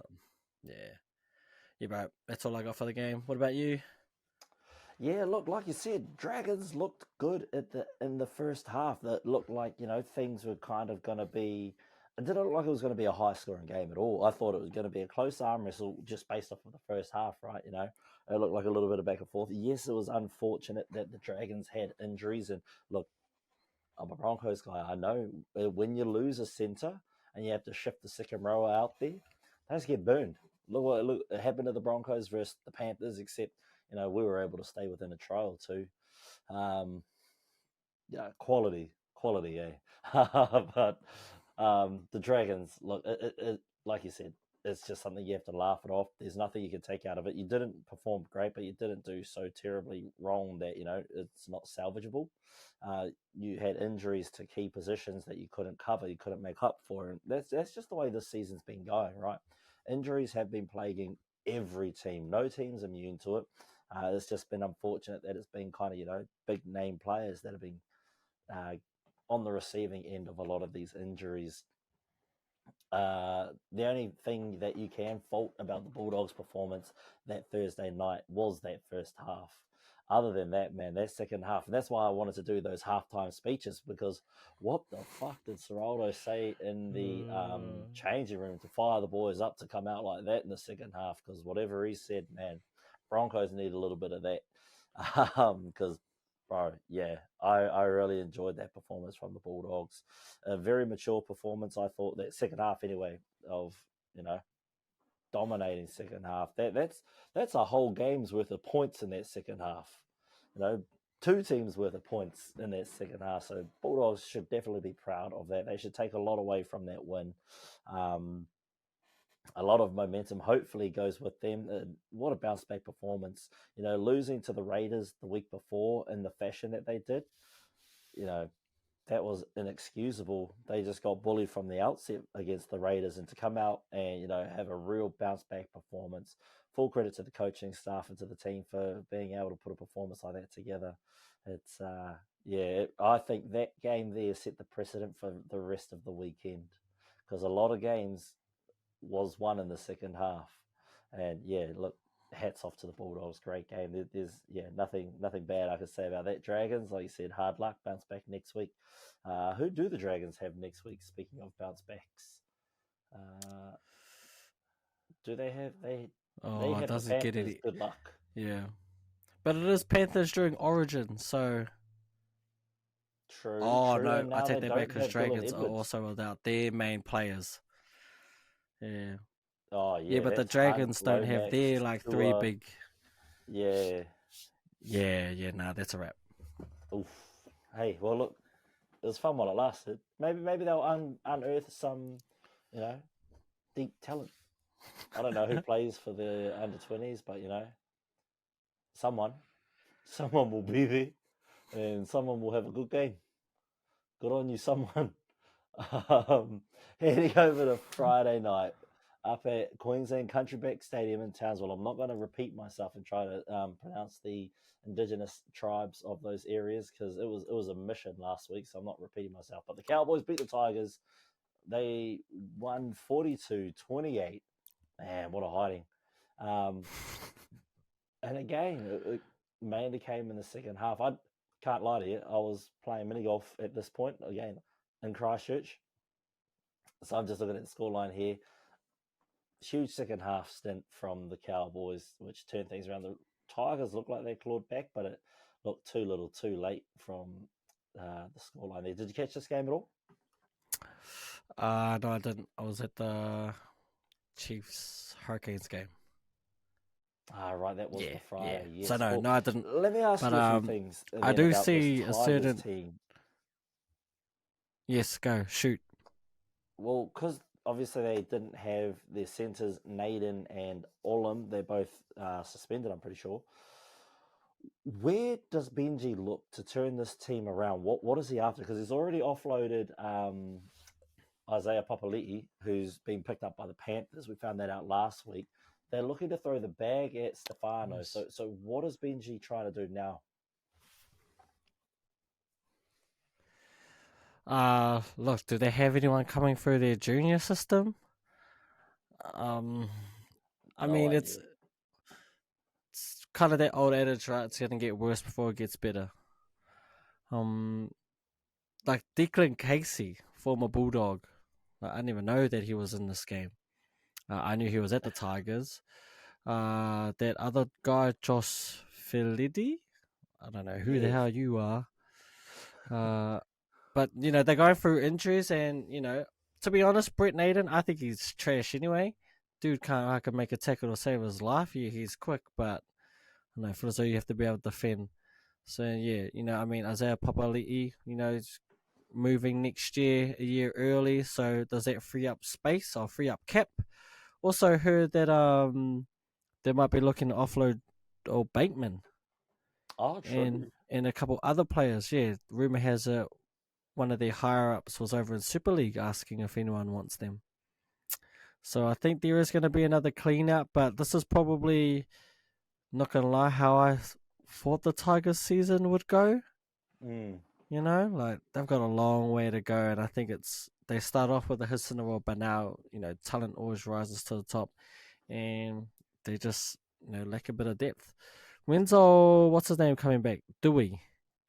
Yeah, bro. That's all I got for the game. What about you? Yeah, look, like you said, Dragons looked good in the first half. That looked like, things were kind of going to be it didn't look like it was going to be a high-scoring game at all. I thought it was going to be a close arm wrestle just based off of the first half, right? It looked like a little bit of back and forth. Yes, it was unfortunate that the Dragons had injuries. And look, I'm a Broncos guy. I know when you lose a centre and you have to shift the second rower out there, they just get burned. Look, it happened to the Broncos versus the Panthers, except, we were able to stay within a try or two. Quality, eh? But the Dragons, look, it, like you said, it's just something you have to laugh it off. There's nothing you can take out of it. You didn't perform great, but you didn't do so terribly wrong that, it's not salvageable. You had injuries to key positions that you couldn't cover, you couldn't make up for. And that's just the way this season's been going, right? Injuries have been plaguing every team. No team's immune to it. It's just been unfortunate that it's been kind of, big name players that have been on the receiving end of a lot of these injuries. The only thing that you can fault about the Bulldogs' performance that Thursday night was that first half. Other than that, man, that second half, and that's why I wanted to do those halftime speeches, because what the fuck did Ciraldo say in the changing room to fire the boys up to come out like that in the second half? Because whatever he said, man, Broncos need a little bit of that. Because bro, yeah, I really enjoyed that performance from the Bulldogs. A very mature performance, I thought, that second half anyway, of, dominating second half. That's a whole game's worth of points in that second half. 2 teams worth of points in that second half. So Bulldogs should definitely be proud of that. They should take a lot away from that win. A lot of momentum hopefully goes with them. What a bounce back performance. Losing to the Raiders the week before in the fashion that they did, that was inexcusable. They just got bullied from the outset against the Raiders, and to come out and, have a real bounce back performance. Full credit to the coaching staff and to the team for being able to put a performance like that together. It's, I think that game there set the precedent for the rest of the weekend, because a lot of games was won in the second half. And look, hats off to the Bulldogs. Great game. There's nothing bad I could say about that. Dragons, like you said, hard luck. Bounce back next week. Who do the Dragons have next week? Speaking of bounce backs, do they have they have the doesn't get Panthers? any. Good luck. Yeah, but it is Panthers during Origin, so. True. Oh And no, I now take they that back don't because have Dylan Dragons are Edwards. also without their main players. Yeah. Oh Yeah, but the that's Hunt, Dragons don't have Lomax, their like 3 Tua. big. Yeah. Nah, that's a wrap. Oof. Hey, well look, it was fun while it lasted. Maybe they'll unearth some, deep talent. I don't know who plays for the under-20s, but someone will be there, and someone will have a good game. Good on you, someone. Heading over to Friday night up at Queensland Country Bank Stadium in Townsville. I'm not going to repeat myself and try to pronounce the indigenous tribes of those areas, because it was a mission last week, so I'm not repeating myself. But the Cowboys beat the Tigers. They won 42-28. Man, what a hiding. And again, it mainly came in the second half. I can't lie to you, I was playing mini golf at this point, again, in Christchurch. So I'm just looking at the scoreline here. Huge second half stint from the Cowboys, which turned things around. The Tigers looked like they clawed back, but it looked too little too late from the scoreline there. Did you catch this game at all? No, I didn't. I was at the Chiefs Hurricanes game. Right, that was the Friday. Yeah. Yes. So no, I didn't. Let me ask you a few things. I do about see this a certain team. Yes, go shoot. Well, because obviously they didn't have their centres, Naden and Olam. They're both suspended, I'm pretty sure. Where does Benji look to turn this team around? What is he after? Because he's already offloaded Isaiah Papali'i, who's been picked up by the Panthers. We found that out last week. They're looking to throw the bag at Stefano. Yes. So what is Benji trying to do now? Look, do they have anyone coming through their junior system? I mean, it's kind of that old adage, right? It's gonna get worse before it gets better. Like Declan Casey, former Bulldog, Like, I didn't even know that he was in this game. I knew he was at the Tigers. That other guy, Josh Felidi, I don't know who the Yes. hell you are. But they're going through injuries, and to be honest, Brett Naden, I think he's trash anyway. Dude can't make a tackle or save his life. Yeah, he's quick, but for the you have to be able to defend. So yeah, Isaiah Papali'i, is moving next year, a year early. So does that free up space or free up cap? Also heard that they might be looking to offload Bateman Oh, true. and a couple other players. Yeah, rumor has it one of their higher ups was over in Super League asking if anyone wants them. So I think there is going to be another clean-up, but this is probably, not going to lie, how I thought the Tigers season would go. Mm. Like they've got a long way to go, and I think they start off with a hiss in the world, but now talent always rises to the top, and they just lack a bit of depth. When's what's his name coming back? Dewey,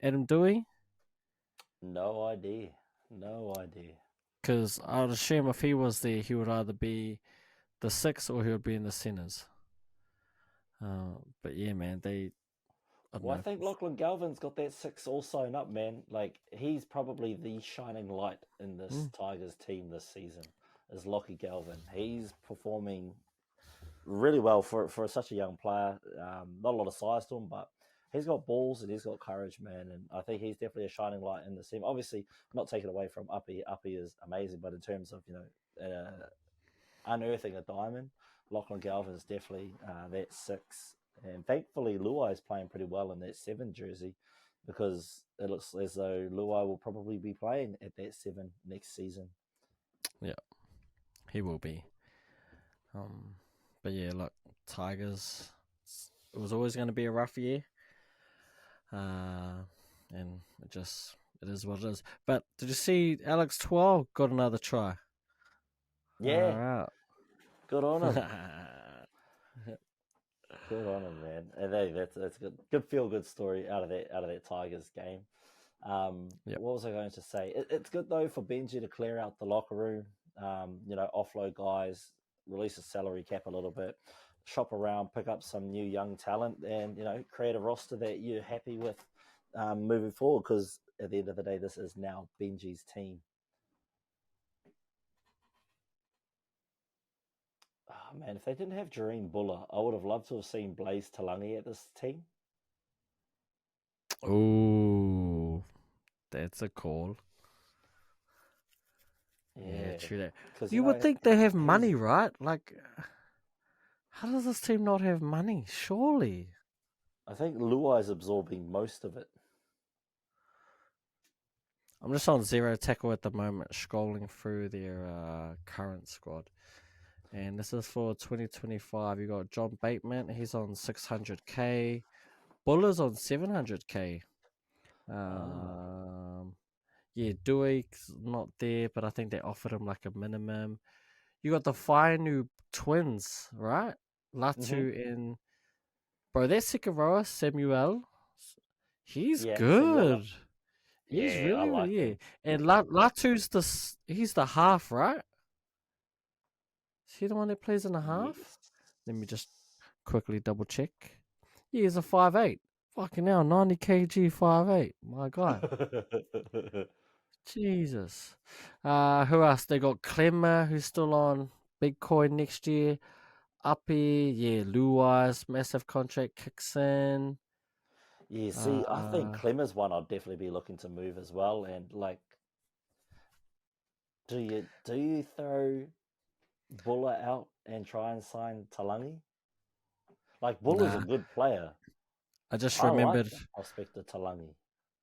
Adam Dewey. No idea. No idea. Because I would assume if he was there, he would either be the six or he would be in the centers. But yeah, man, I think Lachlan Galvin's got that 6 all sewn up, man. Like, he's probably the shining light in this Tigers team this season, is Lockie Galvin. He's performing really well for such a young player. Not a lot of size to him, but he's got balls and he's got courage, man. And I think he's definitely a shining light in the team. Obviously, not taken away from Uppy. Uppy is amazing, but in terms of, unearthing a diamond, Lachlan Galvin is definitely that 6. And thankfully, Luai is playing pretty well in that 7 jersey, because it looks as though Luai will probably be playing at that 7 next season. Yeah, he will be. But yeah, look, Tigers, it was always going to be a rough year. And it is what it is. But did you see Alex Twal got another try? Yeah. Good on him. Good on him, man. And that's good feel good story out of that Tigers game. What was I going to say? It's good though for Benji to clear out the locker room. Offload guys, release the salary cap a little bit, shop around, pick up some new young talent, and create a roster that you're happy with moving forward. Because at the end of the day, this is now Benji's team. Oh, man, if they didn't have Jareen Buller, I would have loved to have seen Blaze Talangi at this team. Oh, that's a call. Yeah, true that. Because You would think they have money, right? Like, how does this team not have money? Surely. I think Luai's absorbing most of it. I'm just on zero tackle at the moment, scrolling through their current squad. And this is for 2025. You got John Bateman, he's on 600k. Buller's on 700k. Yeah, Dewey's not there, but I think they offered him like a minimum. You got the Fainu twins, right? Latu and bro, that Sikaroa Samuel, he's good. He's really, really, him. And Latu's he's the half, right? Is he the one that plays in the half? Yes. Let me just quickly double check. Yeah, he's a 5'8". Fucking hell, 90 kg 5'8". My God. Jesus. Who else? They got Clemmer, who's still on big coin next year. Uppy, yeah, Luai's massive contract kicks in. Yeah, see, I think Clemmer's one I'd definitely be looking to move as well. And like, do you throw Buller out and try and sign Talangi? Like, Buller's a good player. I remembered like the prospect of Talangi.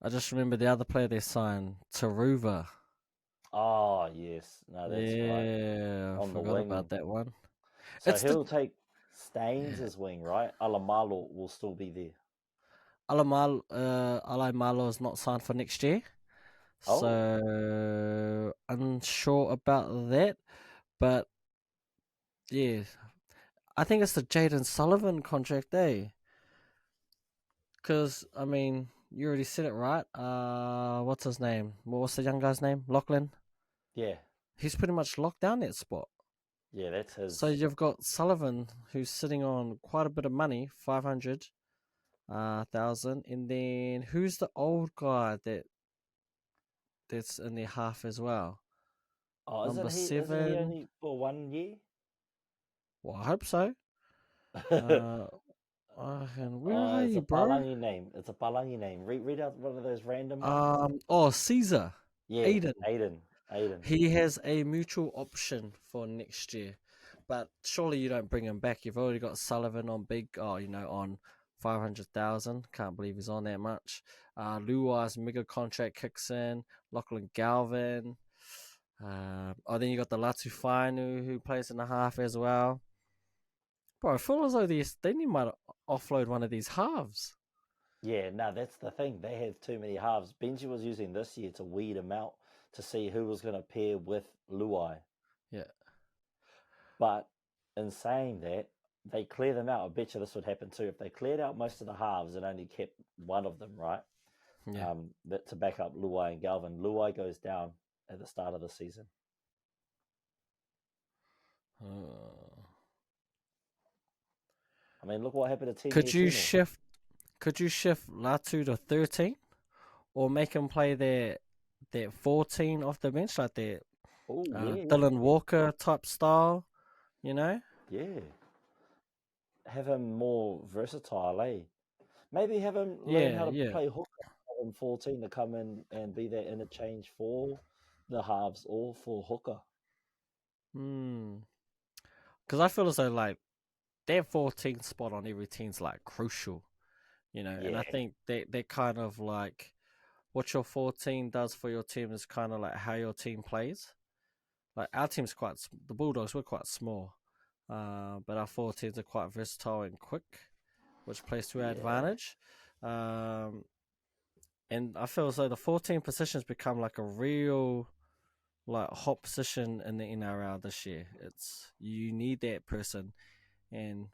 I just remember the other player they signed, Taruva. Oh yes, no, that's right. Yeah, I forgot about that one. So he'll take Staines as wing, right? Alamalo will still be there. Alamalo is not signed for next year. So unsure about that. But yeah, I think it's the Jaden Sullivan contract, Because, I mean, you already said it, right? What's his name? What's the young guy's name? Lachlan? Yeah. he's pretty much locked down that spot. Yeah, that's his. So you've got Sullivan, who's sitting on quite a bit of money, 500,000, and then who's the old guy that's in their half as well? Oh, Number isn't he 7. only for 1 year? Well, I hope so. And where are It's a you, bro? Palangi name. It's a Palangi name. Read out one of those random ones. Caesar, Yeah, Aiden. Aiden. He has a mutual option for next year, but surely you don't bring him back. You've already got Sullivan on on 500,000. Can't believe he's on that much. Luai's mega contract kicks in. Lachlan Galvin. Then you got the Latu Fainu who plays in the half as well. Bro, I feel as though they might offload one of these halves. Yeah, no, that's the thing. They have too many halves. Benji was using this year to weed him out to see who was going to pair with Luai. Yeah. But in saying that, they clear them out. I bet you this would happen too. If they cleared out most of the halves and only kept one of them, right? Yeah. That to back up Luai and Galvin. Luai goes down at the start of the season. I mean, look what happened to Team Could you shift Latu to 13? Or make him play that 14 off the bench, like that Dylan Walker type style, you know? Yeah. Have him more versatile, eh? Maybe have him learn how to play hooker. Have him 14 to come in and be that interchange for the halves or for hooker. Because I feel as though, like, that 14 spot on every team's, like, crucial, you know? Yeah. And I think they're kind of like, what your 14 does for your team is kind of like how your team plays. Like, our team's the Bulldogs, we're quite small. But our 14s are quite versatile and quick, which plays to our advantage. And I feel as though the 14 positions become like a real like hot position in the NRL this year. You need that person, and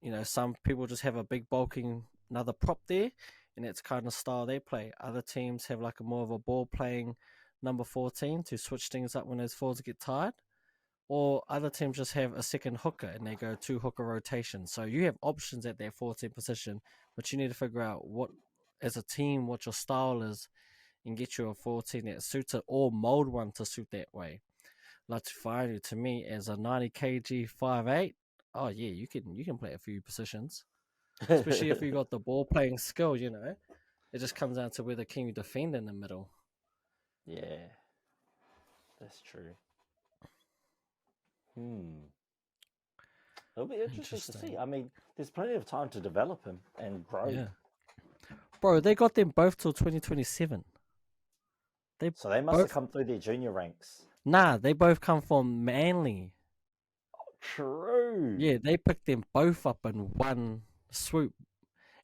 you know some people just have a big bulking another prop there, and it's kind of style they play. Other teams have like a more of a ball playing number 14 to switch things up when those forwards get tired. Or other teams just have a second hooker and they go 2 hooker rotations. So you have options at that 14 position, but you need to figure out as a team, what your style is and get you a 14 that suits it or mold one to suit that way. Latu to me as a 90 kg 5'8". Oh yeah, you can play a few positions, especially if you got the ball playing skill. You know, it just comes down to whether can you defend in the middle. Yeah, that's true. It'll be interesting to see. I mean, there's plenty of time to develop him and grow. Yeah. Bro, they got them both till 2027. So they must have come through their junior ranks. Nah, they both come from Manly. Oh, true. Yeah, they picked them both up in one swoop.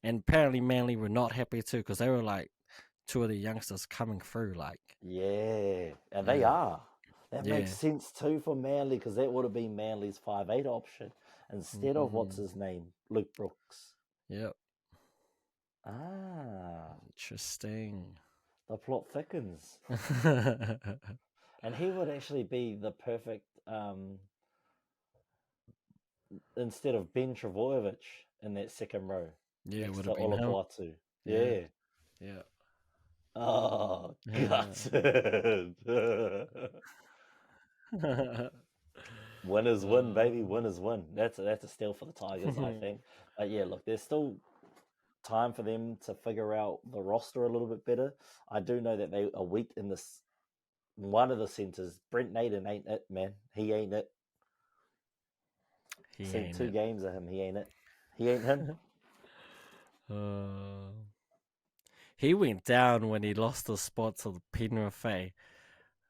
And apparently Manly were not happy too because they were like 2 of the youngsters coming through. Like, yeah, and they are. That makes sense too for Manly because that would have been Manly's 5'8" option instead of what's his name, Luke Brooks. Yep. Ah, interesting. The plot thickens. And he would actually be the perfect instead of Ben Travojevic in that second row. Yeah, would have been Olawatu. Yeah. Oh, gutted. Winners win, baby. Winners win. That's a steal for the Tigers, I think. But yeah, look, there's still time for them to figure out the roster a little bit better. I do know that they are weak in this. One of the centers, Brent Naden ain't it, man. He ain't it. Seen 2 games of him. He ain't it. He ain't him. He went down when he lost the spot to the Penrith.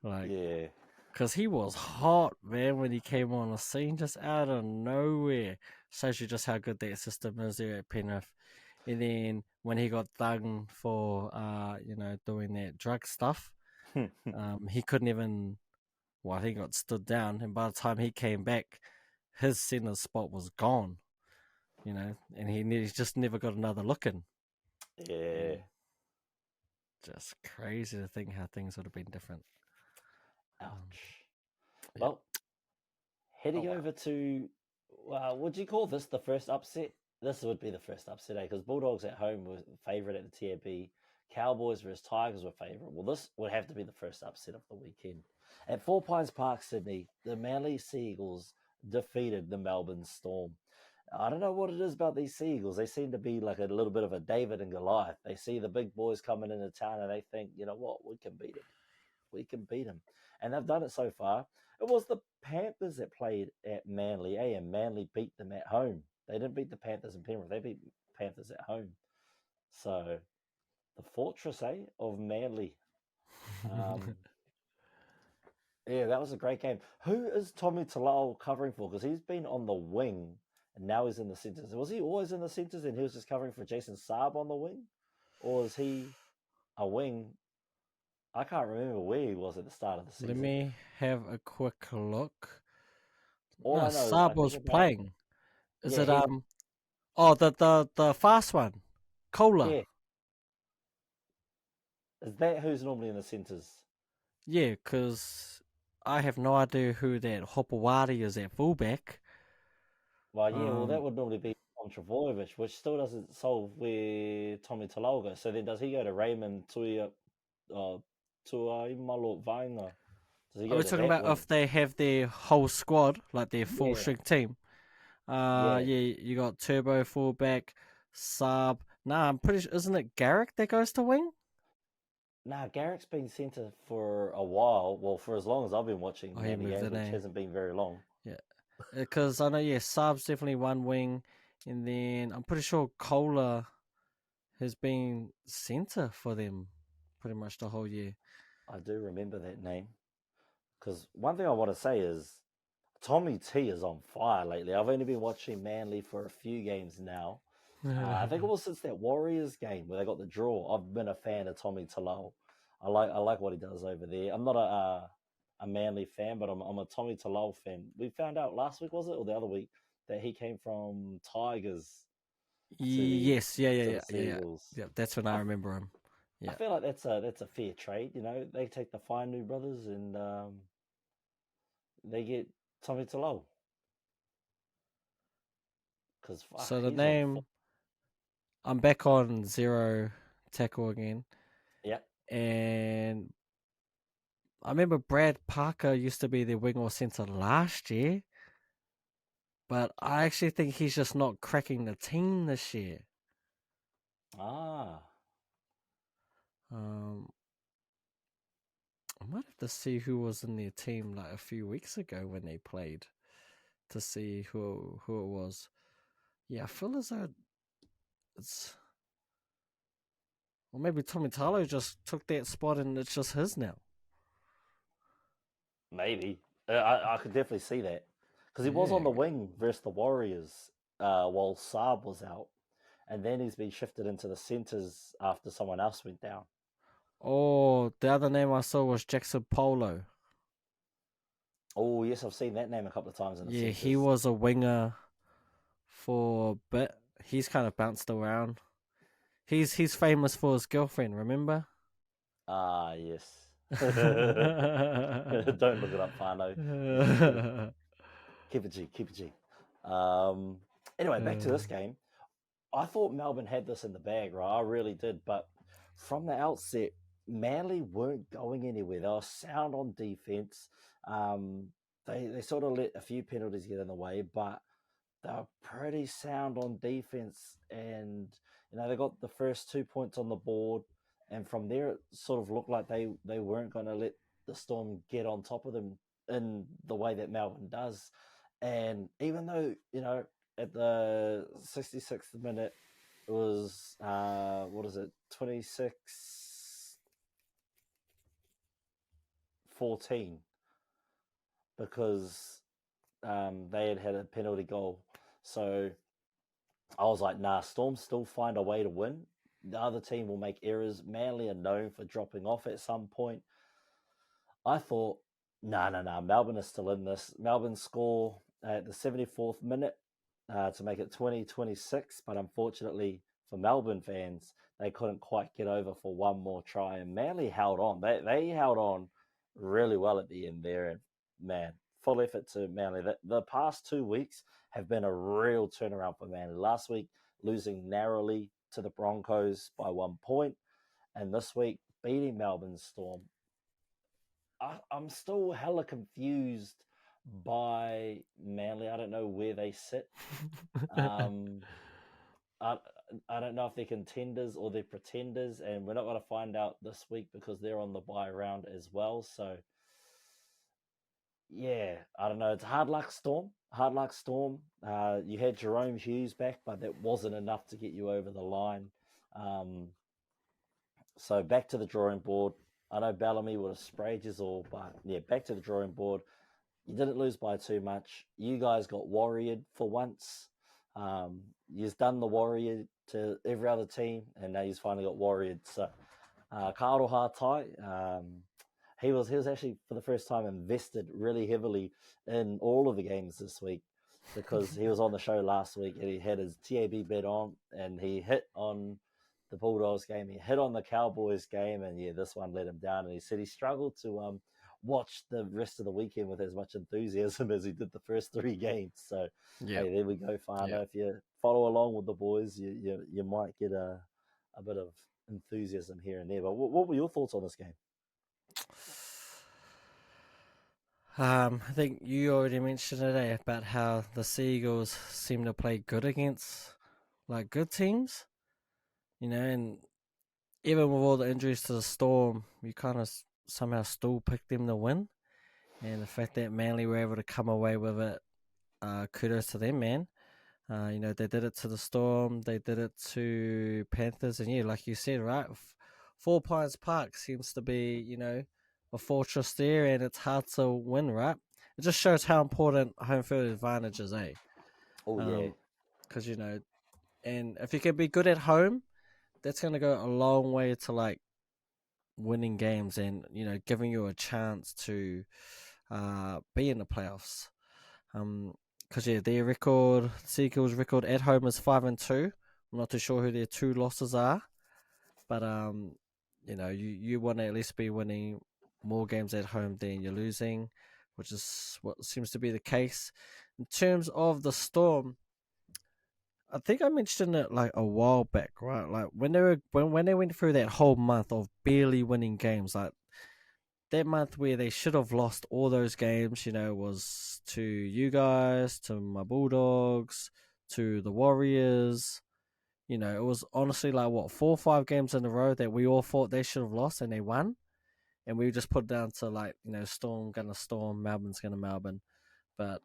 Like, yeah. Because he was hot, man, when he came on the scene, just out of nowhere. Shows you just how good that system is there at Penrith. And then when he got done for, doing that drug stuff, he couldn't even, I think he got stood down. And by the time he came back, his centre spot was gone, and he just never got another look in. Yeah. Just crazy to think how things would have been different. Ouch. Well, heading wow. over to, would you call this the first upset? This would be the first upset, because Bulldogs at home were favourite at the TAB. Cowboys versus Tigers were favourite. Well, this would have to be the first upset of the weekend. At Four Pines Park, Sydney, the Manly Seagulls defeated the Melbourne Storm. I don't know what it is about these Seagulls. They seem to be like a little bit of a David and Goliath. They see the big boys coming into town and they think, you know what, we can beat them. We can beat them. And they've done it so far. It was the Panthers that played at Manly, and Manly beat them at home. They didn't beat the Panthers in Penrith. They beat Panthers at home. So the fortress, of Manly. Yeah, that was a great game. Who is Tommy Talal covering for? Because he's been on the wing and now he's in the centres. Was he always in the centres and he was just covering for Jason Saab on the wing? Or is he a wing? I can't remember where he was at the start of the season. Let me have a quick look. All I know is Saab was playing. Is it the fast one, Kohler? Yeah. Is that who's normally in the centres? Yeah, because I have no idea who that Hopewadi is at fullback. Well, yeah, that would normally be Tom Travojevic, which still doesn't solve where Tommy Talal goes. So then does he go to Raymond Tuimalot Vainga? Are we talking about if they have their whole squad, like their full string team? Yeah, you got Turbo fullback, Saab. Nah, I'm pretty sure, isn't it Garrick that goes to wing? Nah, Garrick's been centre for a while. Well, for as long as I've been watching Manly games, which hasn't been very long. Yeah, because I know, Saab's definitely one wing, and then I'm pretty sure Kohler has been centre for them pretty much the whole year. I do remember that name. Because one thing I want to say is Tommy T is on fire lately. I've only been watching Manly for a few games now. I think it was since that Warriors game where they got the draw. I've been a fan of Tommy Talal. I like what he does over there. I'm not a Manly fan, but I'm a Tommy Talal fan. We found out last week, was it, or the other week, that he came from Tigers. Yes, yeah. Eels. Yeah, that's when I remember him. Yeah. I feel like that's a fair trade. You know, they take the fine new brothers and they get Tommy Talal. So the name, I'm back on zero tackle again. Yeah. And I remember Brad Parker used to be their wing or centre last year. But I actually think he's just not cracking the team this year. I might have to see who was in their team like a few weeks ago when they played to see who it was. Yeah, I feel as though it's... Or maybe Tommy Talo just took that spot and it's just his now. Maybe. I could definitely see that. Because he was on the wing versus the Warriors while Saab was out. And then he's been shifted into the centres after someone else went down. Oh, the other name I saw was Jackson Polo. Oh, yes, I've seen that name a couple of times in the centres. He was a winger for a bit. He's kind of bounced around. He's famous for his girlfriend, remember? Ah, yes. Don't look it up, Fano. Keep it G. Anyway, back to this game. I thought Melbourne had this in the bag, right? I really did. But from the outset, Manly weren't going anywhere. They were sound on defence. They sort of let a few penalties get in the way, but they were pretty sound on defence. And, they got the first 2 points on the board. And from there, it sort of looked like they weren't going to let the Storm get on top of them in the way that Melbourne does. And even though, at the 66th minute, it was, 26-14, because they had a penalty goal. So I was like, nah, Storm still find a way to win. The other team will make errors. Manly are known for dropping off at some point. I thought, nah, Melbourne is still in this. Melbourne score at the 74th minute to make it 20-26, but unfortunately for Melbourne fans, they couldn't quite get over for one more try, and Manly held on. They held on really well at the end there, and man, full effort to Manly. The past 2 weeks have been a real turnaround for Manly. Last week, losing narrowly to the Broncos by 1 point, and this week, beating Melbourne Storm. I'm still hella confused by Manly. I don't know where they sit. I, I don't know if they're contenders or they're pretenders, and we're not going to find out this week because they're on the bye round as well. So, yeah, I don't know. It's hard luck Storm. Hard luck Storm. You had Jerome Hughes back, but that wasn't enough to get you over the line. So back to the drawing board. I know Bellamy would have sprayed you all, but yeah, back to the drawing board. You didn't lose by too much. You guys got warriored for once. You've done the warrior to every other team, and now you've finally got warriored. So, Karoha Tai, he was actually for the first time invested really heavily in all of the games this week because he was on the show last week and he had his TAB bet on and he hit on the Bulldogs game, he hit on the Cowboys game, and yeah, this one let him down. And he said he struggled to watch the rest of the weekend with as much enthusiasm as he did the first 3 games. So, hey, there we go, Fano. If you follow along with the boys, you might get a bit of enthusiasm here and there. But what were your thoughts on this game? I think you already mentioned today about how the Seagulls seem to play good against like good teams, and even with all the injuries to the Storm, you kind of somehow still picked them to win. And the fact that Manly were able to come away with it, kudos to them, man. They did it to the Storm, they did it to Panthers, and yeah, like you said, right, 4 Pines Park seems to be, a fortress there, and it's hard to win, right? It just shows how important home field advantage is, eh? Oh, yeah. Because, and if you can be good at home, that's going to go a long way to, like, winning games and, giving you a chance to be in the playoffs. Because their record, Seagulls' record at home is 5-2. I'm not too sure who their 2 losses are, but you want to at least be winning more games at home than you're losing, which is what seems to be the case. In terms of the Storm, I think I mentioned it like a while back, right? Like when they went through that whole month of barely winning games, like that month where they should have lost all those games, was to you guys, to my Bulldogs, to the Warriors. It was honestly like 4 or 5 games in a row that we all thought they should have lost and they won. And we just put it down to like, Storm gonna Storm, Melbourne's gonna Melbourne. But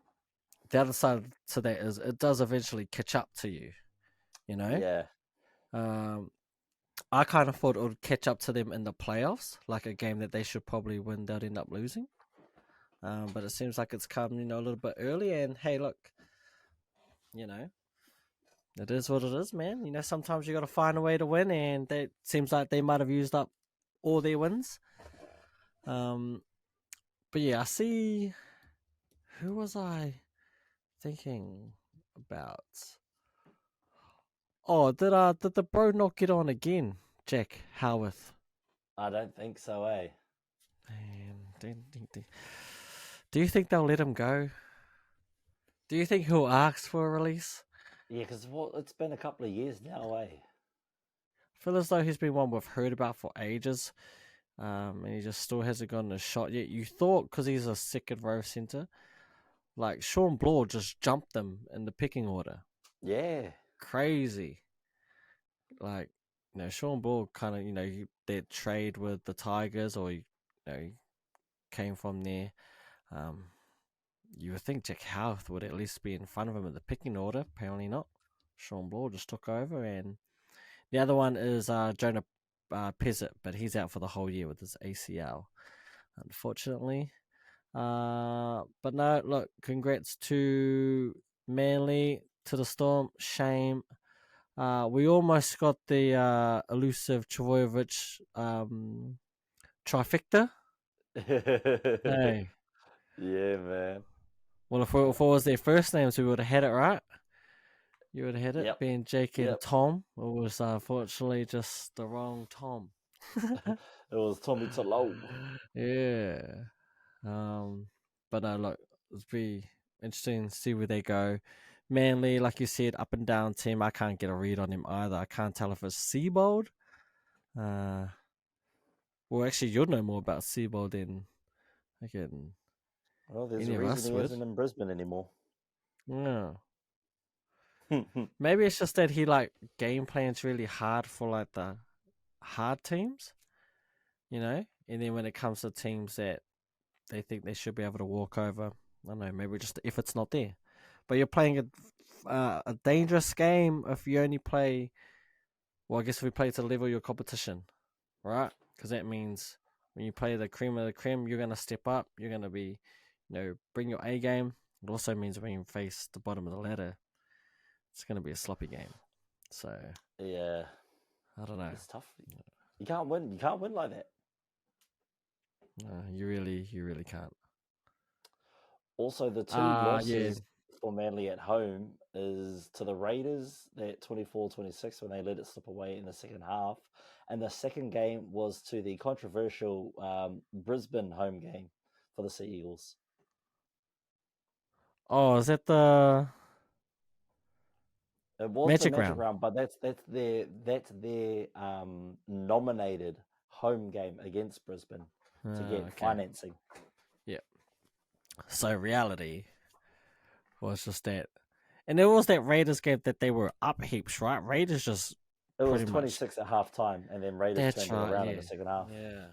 the other side to that is it does eventually catch up to you, Yeah. I kind of thought it would catch up to them in the playoffs, like a game that they should probably win, they'd end up losing. But it seems like it's come, a little bit early. And hey, look, it is what it is, man. Sometimes you got to find a way to win, and it seems like they might have used up all their wins. But yeah, I see. Who was I thinking about? Oh, did the bro not get on again, Jack Howarth? I don't think so, eh? Do you think they'll let him go? Do you think he'll ask for a release? Yeah, because it's been a couple of years now, eh? I feel as though he's been one we've heard about for ages, and he just still hasn't gotten a shot yet. You thought because he's a second row centre, like Sean Bloor just jumped him in the picking order. Yeah. Crazy. Like, Sean Bloor kind of, that trade with the Tigers, or, he came from there. You would think Jack Howarth would at least be in front of him in the picking order. Apparently not. Sean Bloor just took over. And the other one is Jonah Pezzett, but he's out for the whole year with his ACL, unfortunately. But no, look, congrats to Manly, to the Storm. Shame. We almost got the elusive Travojevic trifecta. Hey. Yeah, man. Well, if it was their first names, we would have had it, right? You would have had it, Yep. being Jake and Tom. It was unfortunately just the wrong Tom. It was Tommy Tolo. Yeah. But look, it'll be interesting to see where they go. Manly, like you said, up and down team. I can't get a read on him either. I can't tell if it's Seabold. Well, actually, you'll know more about Seabold than again Well, there's any a of reason us he would. isn't in Brisbane anymore. No. Maybe it's just that he like game plans really hard for like the hard teams, and then when it comes to teams that they think they should be able to walk over, I don't know, maybe just the effort's not there. But you're playing a dangerous game if you only play. Well, I guess if we play to level your competition, right? Because that means when you play the cream of the cream, you're gonna step up. You're gonna be, bring your A game. It also means when you face the bottom of the ladder, it's gonna be a sloppy game. So Yeah, I don't know. it's tough. You can't win. You can't win like that. No, you really can't. Also, the two Yeah. losses for Manly at home is to the Raiders, that 24-26 when they let it slip away in the second half. And the second game was to the controversial Brisbane home game for the Sea Eagles. Oh, is that the It was Magic the Magic Round? Round, but that's their nominated home game against Brisbane to get Okay. financing. Yeah. So reality was just that, and it was that Raiders game that they were up heaps, right? Raiders just It was pretty 26 at half time, and then Raiders That's turned it right. around Yeah. in the second half. Yeah.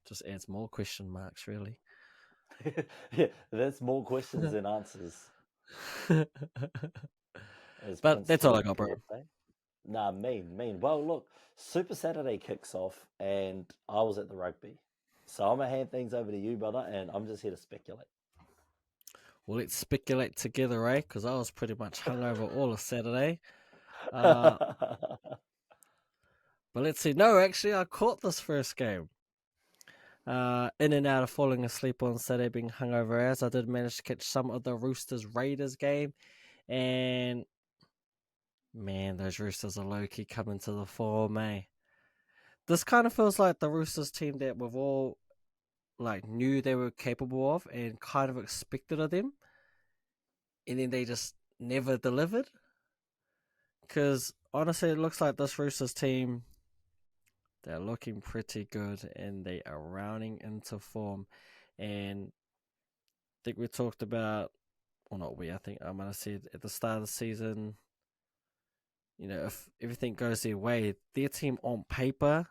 Just adds more question marks, really. Yeah, there's more questions than answers. But that's all I got, bro. Nah, mean. Well, look, Super Saturday kicks off, and I was at the rugby. So I'm going to hand things over to you, brother, and I'm just here to speculate. Well, let's speculate together, eh? Because I was pretty much hungover all of Saturday. But let's see. No, actually, I caught this first game. In and out of falling asleep on Saturday, being hungover as I did manage to catch some of the Roosters Raiders game. And man, those Roosters are low-key coming to the form, eh? This kind of feels like the Roosters team that we've all knew they were capable of and kind of expected of them, and then they just never delivered. Because honestly, it looks like this Roosters team, they're looking pretty good and they are rounding into form. And I think we talked about, well, not we, I think I might have said at the start of the season, if everything goes their way, their team on paper,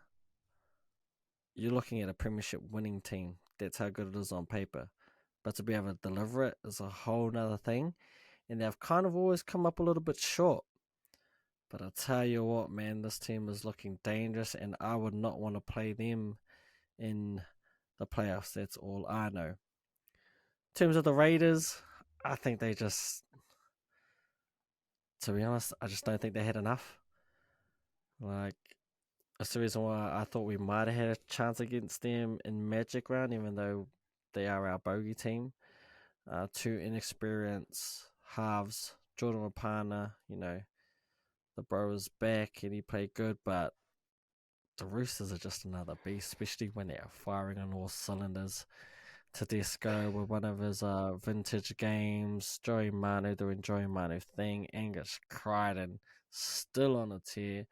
you're looking at a premiership winning team. That's how good it is on paper. But to be able to deliver it is a whole nother thing. And they've kind of always come up a little bit short. But I'll tell you what, man, this team is looking dangerous, and I would not want to play them in the playoffs. That's all I know. In terms of the Raiders, I think they just, to be honest, I just don't think they had enough. That's the reason why I thought we might have had a chance against them in Magic Round, even though they are our bogey team. Two inexperienced halves, Jordan Rapana, the bro is back and he played good, but the Roosters are just another beast, especially when they are firing on all cylinders. Tedesco with one of his vintage games, Joey Manu doing Joey Manu thing, Angus Crichton still on a tear.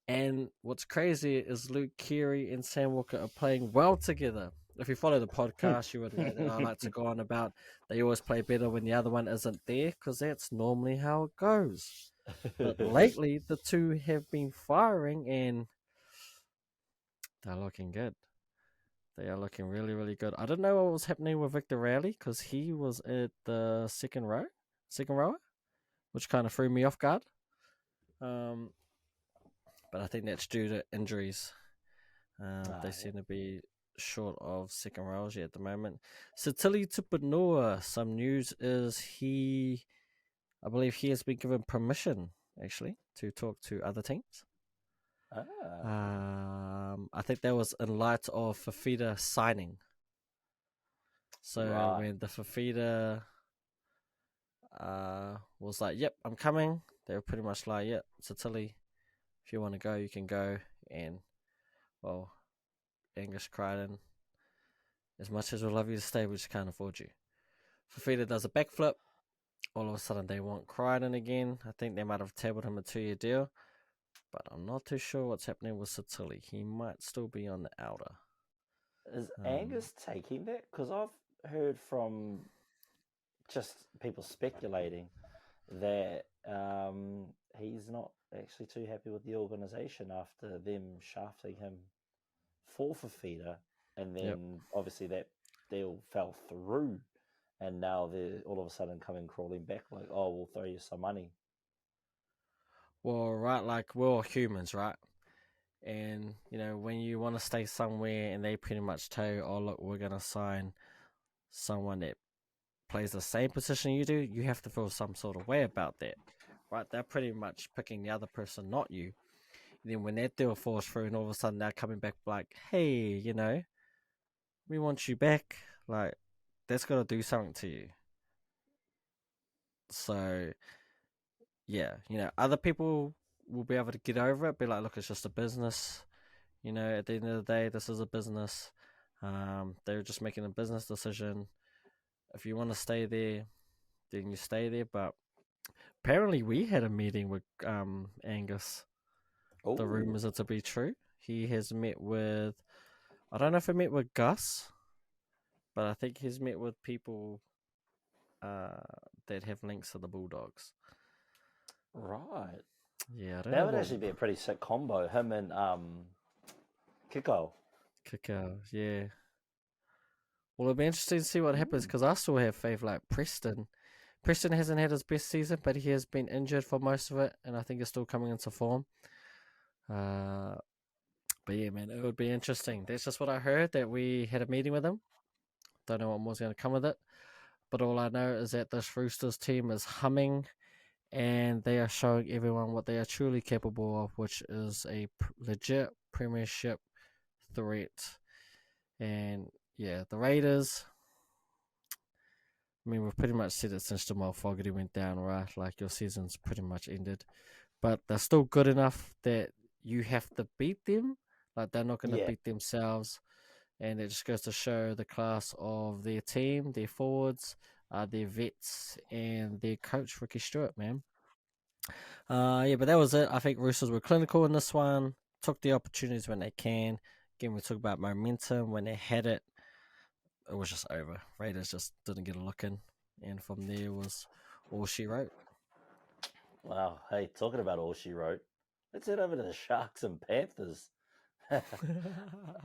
And what's crazy is Luke Keary and Sam Walker are playing well together. If you follow the podcast, you would know that I like to go on about they always play better when the other one isn't there, because that's normally how it goes. But lately, the two have been firing, and they're looking good. They are looking really, really good. I don't know what was happening with Victor Rowley, because he was at the second rower, which kind of threw me off guard. But I think that's due to injuries. They seem to be short of second rows at the moment. Satili Tupanua, some news is I believe he has been given permission, actually, to talk to other teams. I think that was in light of Fafita signing. So when the Fafita was like, yep, I'm coming, they were pretty much like, yep, Satili, if you want to go, you can go. And, well, Angus Crichton as much as we love you to stay, we just can't afford you. Fafita does a backflip. All of a sudden, they want Crichton again. I think they might have tabled him a 2-year deal. But I'm not too sure what's happening with Satili. He might still be on the outer. Is Angus taking that? Because I've heard from just people speculating that he's not actually too happy with the organisation after them shafting him for Fafita, and then obviously that deal fell through, and now they're all of a sudden coming crawling back like, oh, we'll throw you some money. Well, right, like we're all humans, right? And, you know, when you want to stay somewhere and they pretty much tell you, oh, look, we're going to sign someone that plays the same position you do, you have to feel some sort of way about that, right? They're pretty much picking the other person, not you. And then when that deal falls through and all of a sudden they're coming back like, hey, you know, we want you back, like, that's got to do something to you. So, yeah, you know, other people will be able to get over it, be like, look, it's just a business. You know, at the end of the day, this is a business. They're just making a business decision. If you want to stay there, then you stay there. But apparently, we had a meeting with Angus. Ooh. The rumors are to be true. He has met with, I don't know if he met with Gus, but I think he's met with people that have links to the Bulldogs. Right. Yeah, I don't That know would what... actually be a pretty sick combo. Him and Kiko. Kiko, yeah. Well, it'll be interesting to see what happens because I still have faith like Preston. Preston hasn't had his best season, but he has been injured for most of it, and I think he's still coming into form. But yeah, man, it would be interesting. That's just what I heard, that we had a meeting with him. Don't know what more's going to come with it. But all I know is that this Roosters team is humming, and they are showing everyone what they are truly capable of, which is a legit premiership threat. And yeah, the Raiders, I mean, we've pretty much said it since Jamal Fogarty went down, right? Like, your season's pretty much ended. But they're still good enough that you have to beat them. Like, they're not going to beat themselves. And it just goes to show the class of their team, their forwards, their vets, and their coach, Ricky Stewart, man. Yeah, but that was it. I think Roosters were clinical in this one. Took the opportunities when they can. Again, we talk about momentum. When they had it, it was just over. Raiders just didn't get a look in. And from there was all she wrote. Wow. Hey, talking about all she wrote, let's head over to the Sharks and Panthers.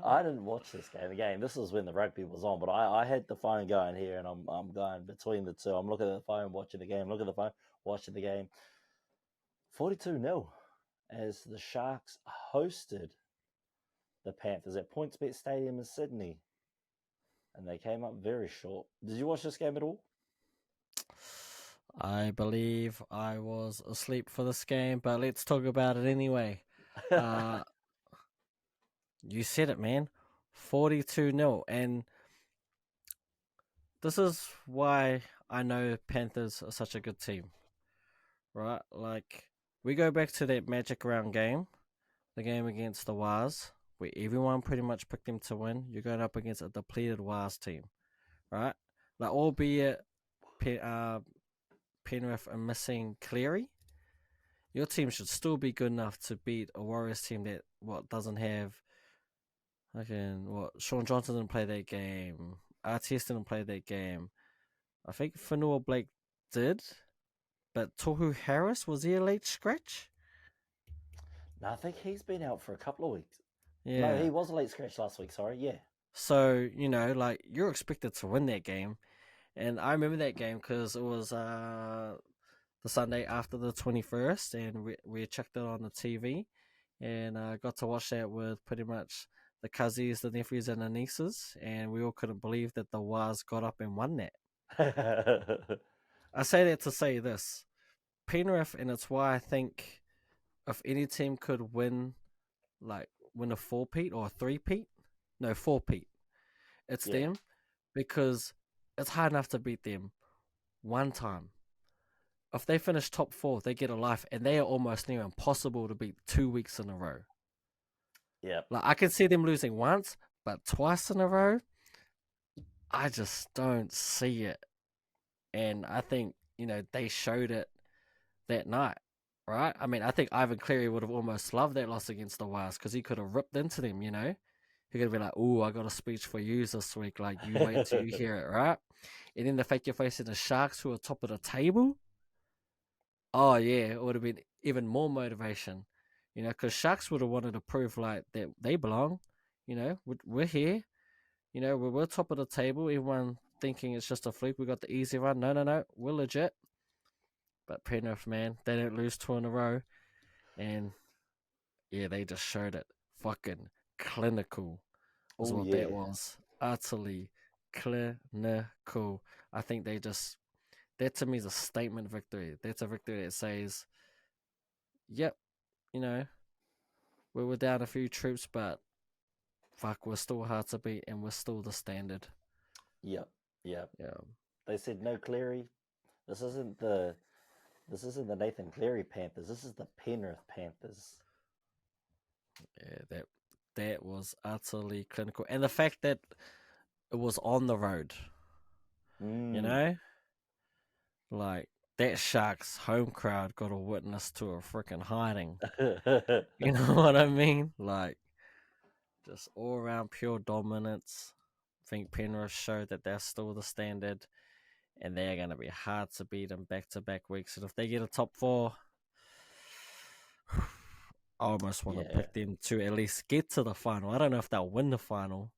I didn't watch this game. Again, this is when the rugby was on, but I had the phone going here, and I'm going between the two. I'm looking at the phone, watching the game. Look at the phone, watching the game. 42-0 as the Sharks hosted the Panthers at PointsBet Stadium in Sydney, and they came up very short. Did you watch this game at all? I believe I was asleep for this game, but let's talk about it anyway. You said it, man. 42-0. And this is why I know Panthers are such a good team. Right? Like, we go back to that Magic Round game, the game against the Waz, where everyone pretty much picked them to win. You're going up against a depleted Waz team. Right? Like, albeit Penrith are missing Cleary, your team should still be good enough to beat a Warriors team that doesn't have Sean Johnson didn't play that game. RTS didn't play that game. I think Fanua Blake did, but Tohu Harris, was he a late scratch? No, I think he's been out for a couple of weeks. Yeah. No, he was a late scratch last week, sorry, yeah. So, you know, like, you're expected to win that game. And I remember that game because it was the Sunday after the 21st, and we checked it on the TV, and got to watch that with pretty much the cousins, the nephews, and the nieces, and we all couldn't believe that the Waz got up and won that. I say that to say this. Penrith, and it's why I think if any team could win a four-peat or a three-peat, no, four-peat, it's them, because it's hard enough to beat them one time. If they finish top 4, they get a life, and they are almost near impossible to beat 2 weeks in a row. Yeah. Like, I can see them losing once, but twice in a row, I just don't see it. And I think, they showed it that night, right? I mean, I think Ivan Cleary would have almost loved that loss against the Wires because he could have ripped into them, He could have been like, "Oh, I got a speech for you this week. Like, you wait till you hear it, right?" And then the fact you're facing the Sharks who are top of the table, oh, yeah, it would have been even more motivation, because Sharks would have wanted to prove, like, that they belong. We're here. We're top of the table. Everyone thinking it's just a fluke. We got the easy run. No. We're legit. But Penrith, man, they don't lose 2 in a row. And, yeah, they just showed it. Fucking clinical was Oh what that yeah, was. Utterly clinical. I think that to me is a statement victory. That's a victory that says, yep, you know, we were down a few troops, but fuck, we're still hard to beat and we're still the standard. yep. Yeah. They said no Cleary. This isn't the Nathan Cleary Panthers. This is the Penrith Panthers. Yeah, that was utterly clinical. And the fact that it was on the road, like that Sharks home crowd got a witness to a freaking hiding. You know what I mean? Like, just all around pure dominance. I think Penrith showed that they're still the standard and they're going to be hard to beat in back-to-back weeks. And if they get a top 4, I almost want to pick them to at least get to the final. I don't know if they'll win the final,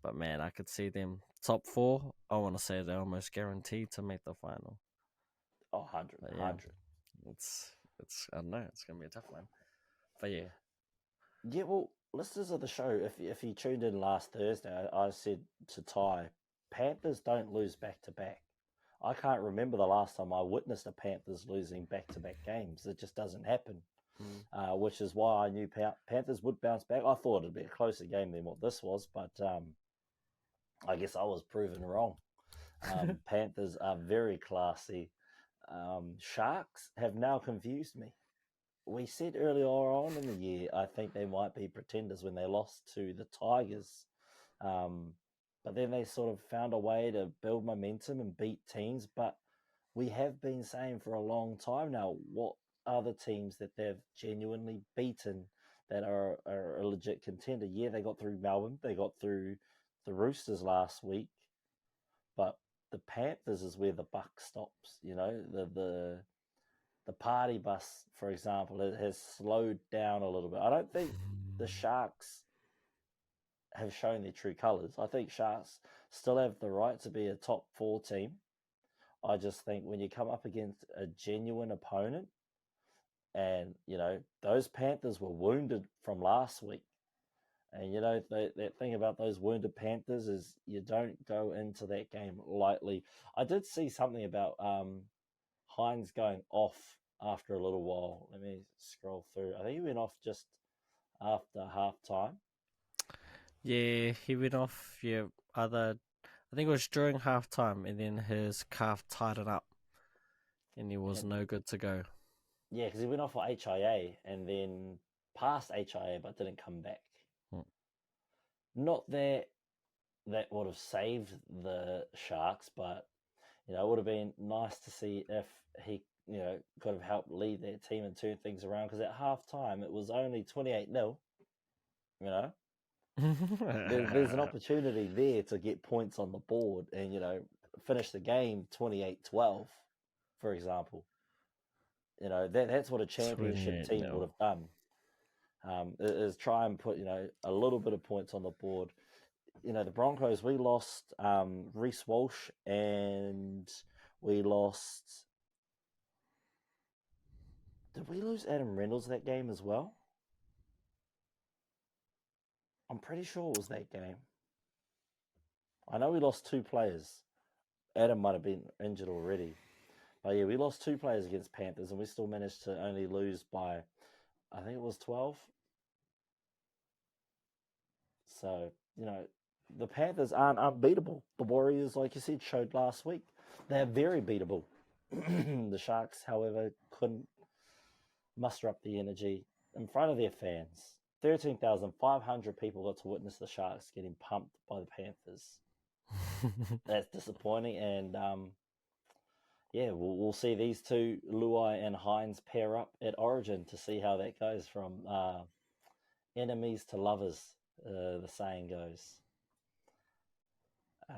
but man, I could see them top 4. I want to say they're almost guaranteed to make the final. Oh, 100. It's I don't know. It's going to be a tough one. But yeah. Yeah, well, listeners of the show, if you tuned in last Thursday, I said to Ty, Panthers don't lose back-to-back. I can't remember the last time I witnessed the Panthers losing back-to-back games. It just doesn't happen, which is why I knew Panthers would bounce back. I thought it'd be a closer game than what this was, but I guess I was proven wrong. Panthers are very classy. Sharks have now confused me. We said earlier on in the year, I think they might be pretenders when they lost to the Tigers. But then they sort of found a way to build momentum and beat teams. But we have been saying for a long time now, what are the teams that they've genuinely beaten that are a legit contender? Yeah, they got through Melbourne. They got through the Roosters last week. But the Panthers is where the buck stops. The party bus, for example, has slowed down a little bit. I don't think the Sharks have shown their true colours. I think Sharks still have the right to be a top 4 team. I just think when you come up against a genuine opponent, and, those Panthers were wounded from last week. And, that thing about those wounded Panthers is you don't go into that game lightly. I did see something about Hines going off after a little while. Let me scroll through. I think he went off just after halftime. Yeah, he went off. Yeah, I think it was during halftime, and then his calf tightened up, and he was no good to go. Yeah, because he went off for HIA and then passed HIA, but didn't come back. Not that would have saved the Sharks, but it would have been nice to see if he could have helped lead their team and turn things around. Because at halftime it was only 28-0. There's an opportunity there to get points on the board and finish the game 28-12, for example. That's what a championship team would have done. Is try and put a little bit of points on the board. The Broncos, we lost Reece Walsh and we lost. Did we lose Adam Reynolds that game as well? I'm pretty sure it was that game. I know we lost 2 players. Adam might have been injured already. But yeah, we lost 2 players against Panthers and we still managed to only lose by, I think it was 12. So, the Panthers aren't unbeatable. The Warriors, like you said, showed last week. They're very beatable. The Sharks, however, couldn't muster up the energy in front of their fans. 13,500 people got to witness the Sharks getting pumped by the Panthers. That's disappointing. And yeah, we'll see these two, Luai and Hines, pair up at Origin to see how that goes from enemies to lovers, the saying goes.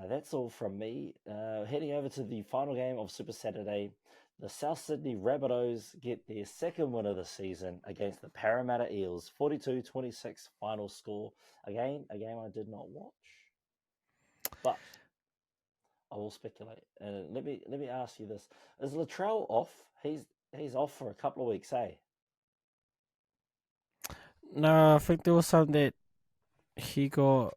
That's all from me. Heading over to the final game of Super Saturday, the South Sydney Rabbitohs get their second win of the season against the Parramatta Eels, 42-26 final score. Again, a game I did not watch, but I will speculate. And let me ask you this: is Latrell off? He's off for a couple of weeks, eh? No, I think there was something that he got.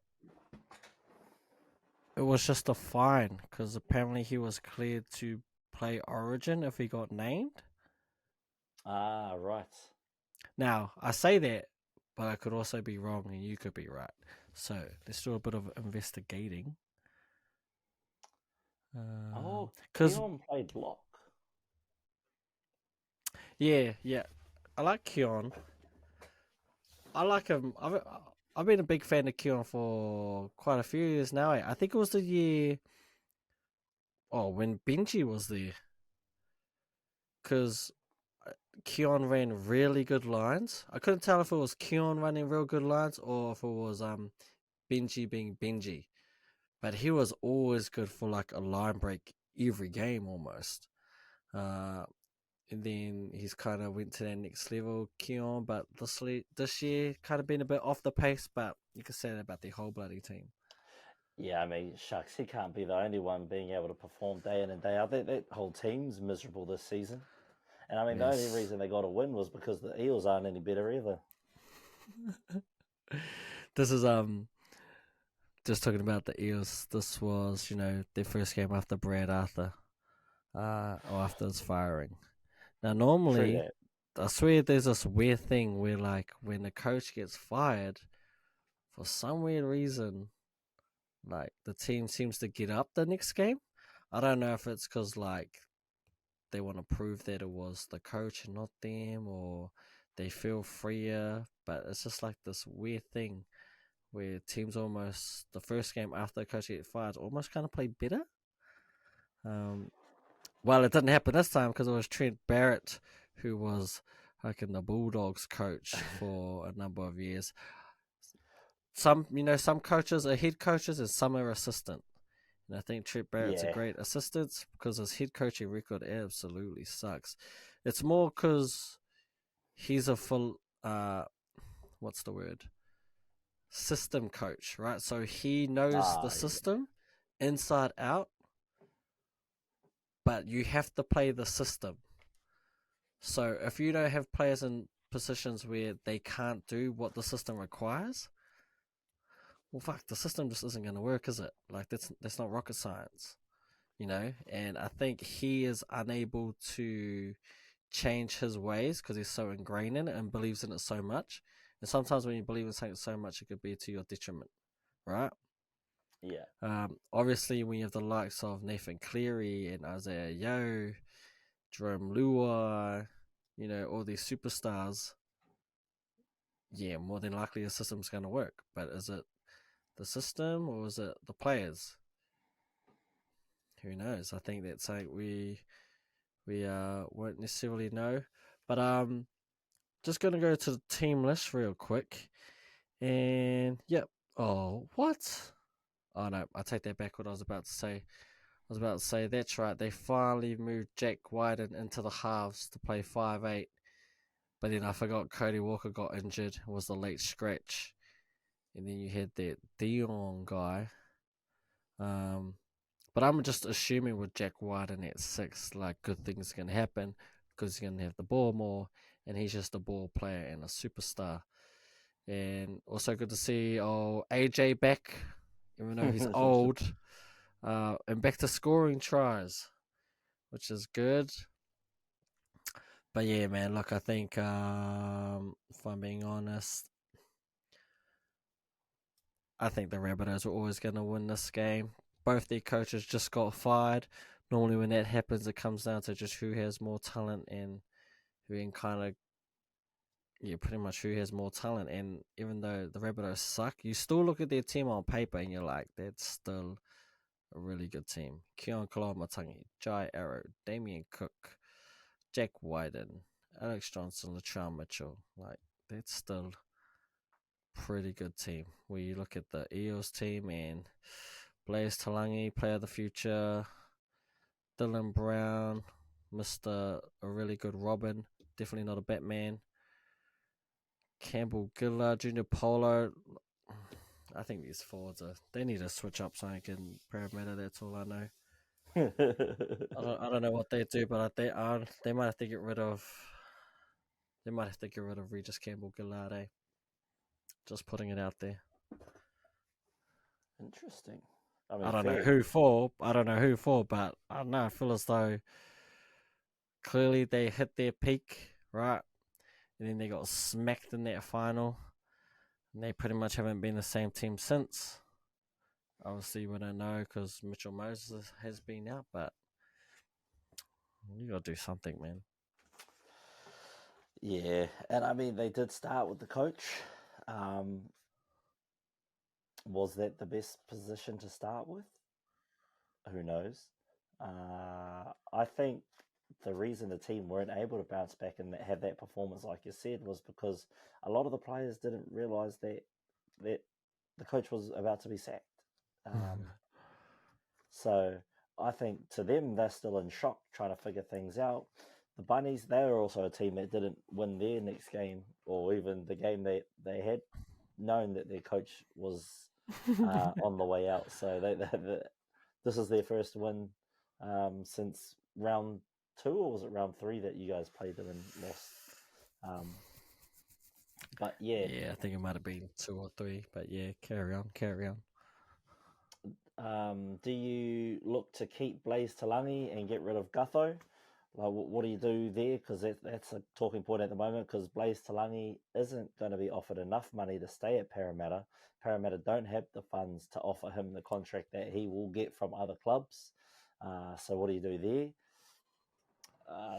It was just a fine because apparently he was cleared to play Origin if he got named. Ah, right. Now, I say that, but I could also be wrong and you could be right. So let's do a bit of investigating. Oh, Because, Keon played lock. yeah, I like Keon. I like him. I've been a big fan of Keon for quite a few years now. I think it was the year, when Benji was there. Because Keon ran really good lines. I couldn't tell if it was Keon running real good lines or if it was Benji being Benji. But he was always good for like a line break every game almost. And then he's kind of went to that next level, Keon. But this year kind of been a bit off the pace. But you can say that about the whole bloody team. Yeah, I mean, shucks, he can't be the only one being able to perform day in and day out. That whole team's miserable this season. And I mean, the only Yes. reason they got a win was because the Eels aren't any better either. This is just talking about the Eels. This was their first game after Brad Arthur, or after his firing. Now True normally, that. I swear there's this weird thing where like when the coach gets fired, for some weird reason, like the team seems to get up the next game. I don't know if it's because like they want to prove that it was the coach and not them, or they feel freer. But it's just like this weird thing where teams almost the first game after the coach gets fired almost kind of play better. Well, it didn't happen this time because it was Trent Barrett who was like in the Bulldogs coach for a number of years. Some coaches are head coaches and some are assistant. And I think Trent Barrett's a Yeah. great assistant because his head coaching record absolutely sucks. It's more because he's a full, what's the word? System coach, right? So he knows the Yeah. system inside out, but you have to play the system. So if you don't have players in positions where they can't do what the system requires, well, fuck, the system just isn't going to work, is it? Like that's not rocket science, And I think he is unable to change his ways because he's so ingrained in it and believes in it so much. And sometimes when you believe in something so much, it could be to your detriment, right? Yeah. Obviously, when you have the likes of Nathan Cleary and Isaiah Yeo, Jerome Luai, all these superstars, yeah, more than likely the system's going to work. But is it the system or is it the players? Who knows? I think that's like we won't necessarily know. But just gonna go to the team list real quick, and yep. Oh, what? Oh no, I take that back. What I was about to say. I was about to say that's right. They finally moved Jack Wyden into the halves to play 5'8". But then I forgot Cody Walker got injured. Was the late scratch, and then you had that Dion guy. But I'm just assuming with Jack Wyden at 6, like good things can happen because he's gonna have the ball more, and he's just a ball player and a superstar. And also good to see AJ back, even though he's old, and back to scoring tries, which is good. But yeah, man, look, I think if I'm being honest, I think the Rabbitohs are always going to win this game. Both their coaches just got fired. Normally, when that happens, it comes down to just who has more talent and who can kind of, yeah, pretty much who has more talent. And even though the Rabbitohs suck, you still look at their team on paper and you're like, that's still a really good team. Keoni Kalamatangi, Jai Arrow, Damien Cook, Jack Wyden, Alex Johnson, Latrell Mitchell. Like, that's still pretty good team. Where you look at the Eels team and Blaze Talangi, player of the future, Dylan Brown, Mr. a really good Robin, definitely not a Batman. Campbell Gillard, Junior Polo. I think these forwards they need to switch up something in Parramatta. That's all I know. I don't know what they do, but they might have to get rid of. They might have to get rid of Regis Campbell Gillard. Just putting it out there. Interesting. I mean, I don't fair. know who for. I don't know who for, but I don't know. I feel as though clearly they hit their peak, right? And then they got smacked in that final. And they pretty much haven't been the same team since. Obviously, we don't know because Mitchell Moses has been out, but you got to do something, man. Yeah, and I mean, they did start with the coach. Was that the best position to start with? Who knows? I think the reason the team weren't able to bounce back and have that performance, like you said, was because a lot of the players didn't realise that the coach was about to be sacked. So I think to them, they're still in shock, trying to figure things out. The Bunnies, they were also a team that didn't win their next game, or even the game they had known that their coach was on the way out. So this is their first win since round 2, or was it round 3 that you guys played them and lost? But yeah. Yeah, I think it might have been 2 or 3, but yeah, carry on. Do you look to keep Blaze Talangi and get rid of Gutho? Like, what do you do there? Because that's a talking point at the moment, because Blaze Talangi isn't going to be offered enough money to stay at Parramatta. Parramatta don't have the funds to offer him the contract that he will get from other clubs. So what do you do there?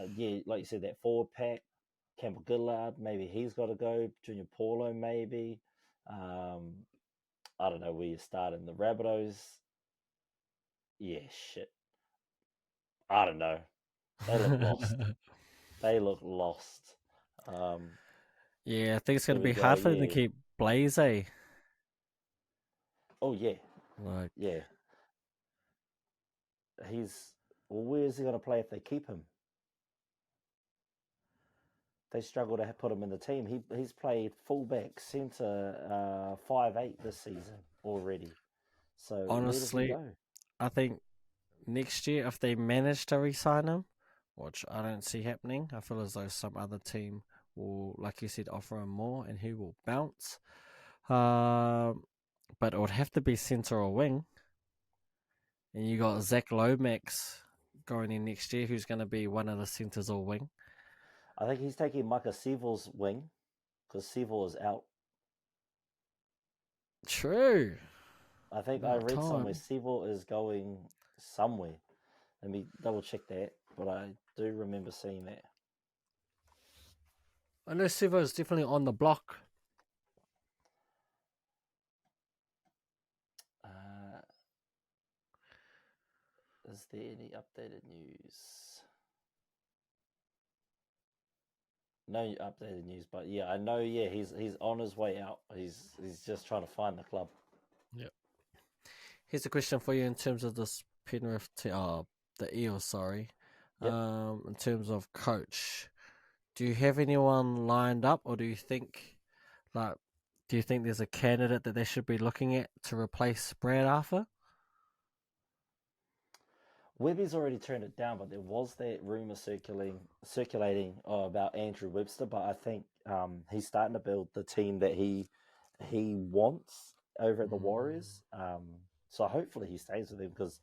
Yeah, like you said, that forward pack, Campbell Gillard, maybe he's got to go. Junior Paulo, maybe. I don't know where you start in the Rabbitohs. Yeah, shit. I don't know. They look lost. They look lost. Yeah, I think it's going to Here we be go. hard for them to Yeah. keep Blaze, eh? Oh yeah. Like, Yeah. Well, where is he going to play if they keep him? They struggle to put him in the team. He's played fullback, centre, 5'8" this season already. So honestly, where does he go? I think next year, if they manage to re-sign him, which I don't see happening, I feel as though some other team will, like you said, offer him more and he will bounce. But it would have to be centre or wing. And you got Zach Lomax going in next year, who's going to be one of the centres or wing. I think he's taking Micah Seville's wing, because Seville is out. True. I think I About read somewhere time. Seville is going somewhere. Let me double check that, but I do remember seeing that. I know Sivo is definitely on the block. Is there any updated news? No updated news, but yeah, I know. Yeah, he's on his way out. He's just trying to find the club. Yep. Here's a question for you in terms of this Penrith, the Eels. Sorry. Yep. In terms of coach, do you have anyone lined up, or do you think there's a candidate that they should be looking at to replace Brad Arthur? Webby's already turned it down, but there was that rumor circulating about Andrew Webster. But I think he's starting to build the team that he wants over at the Warriors. So hopefully he stays with them, because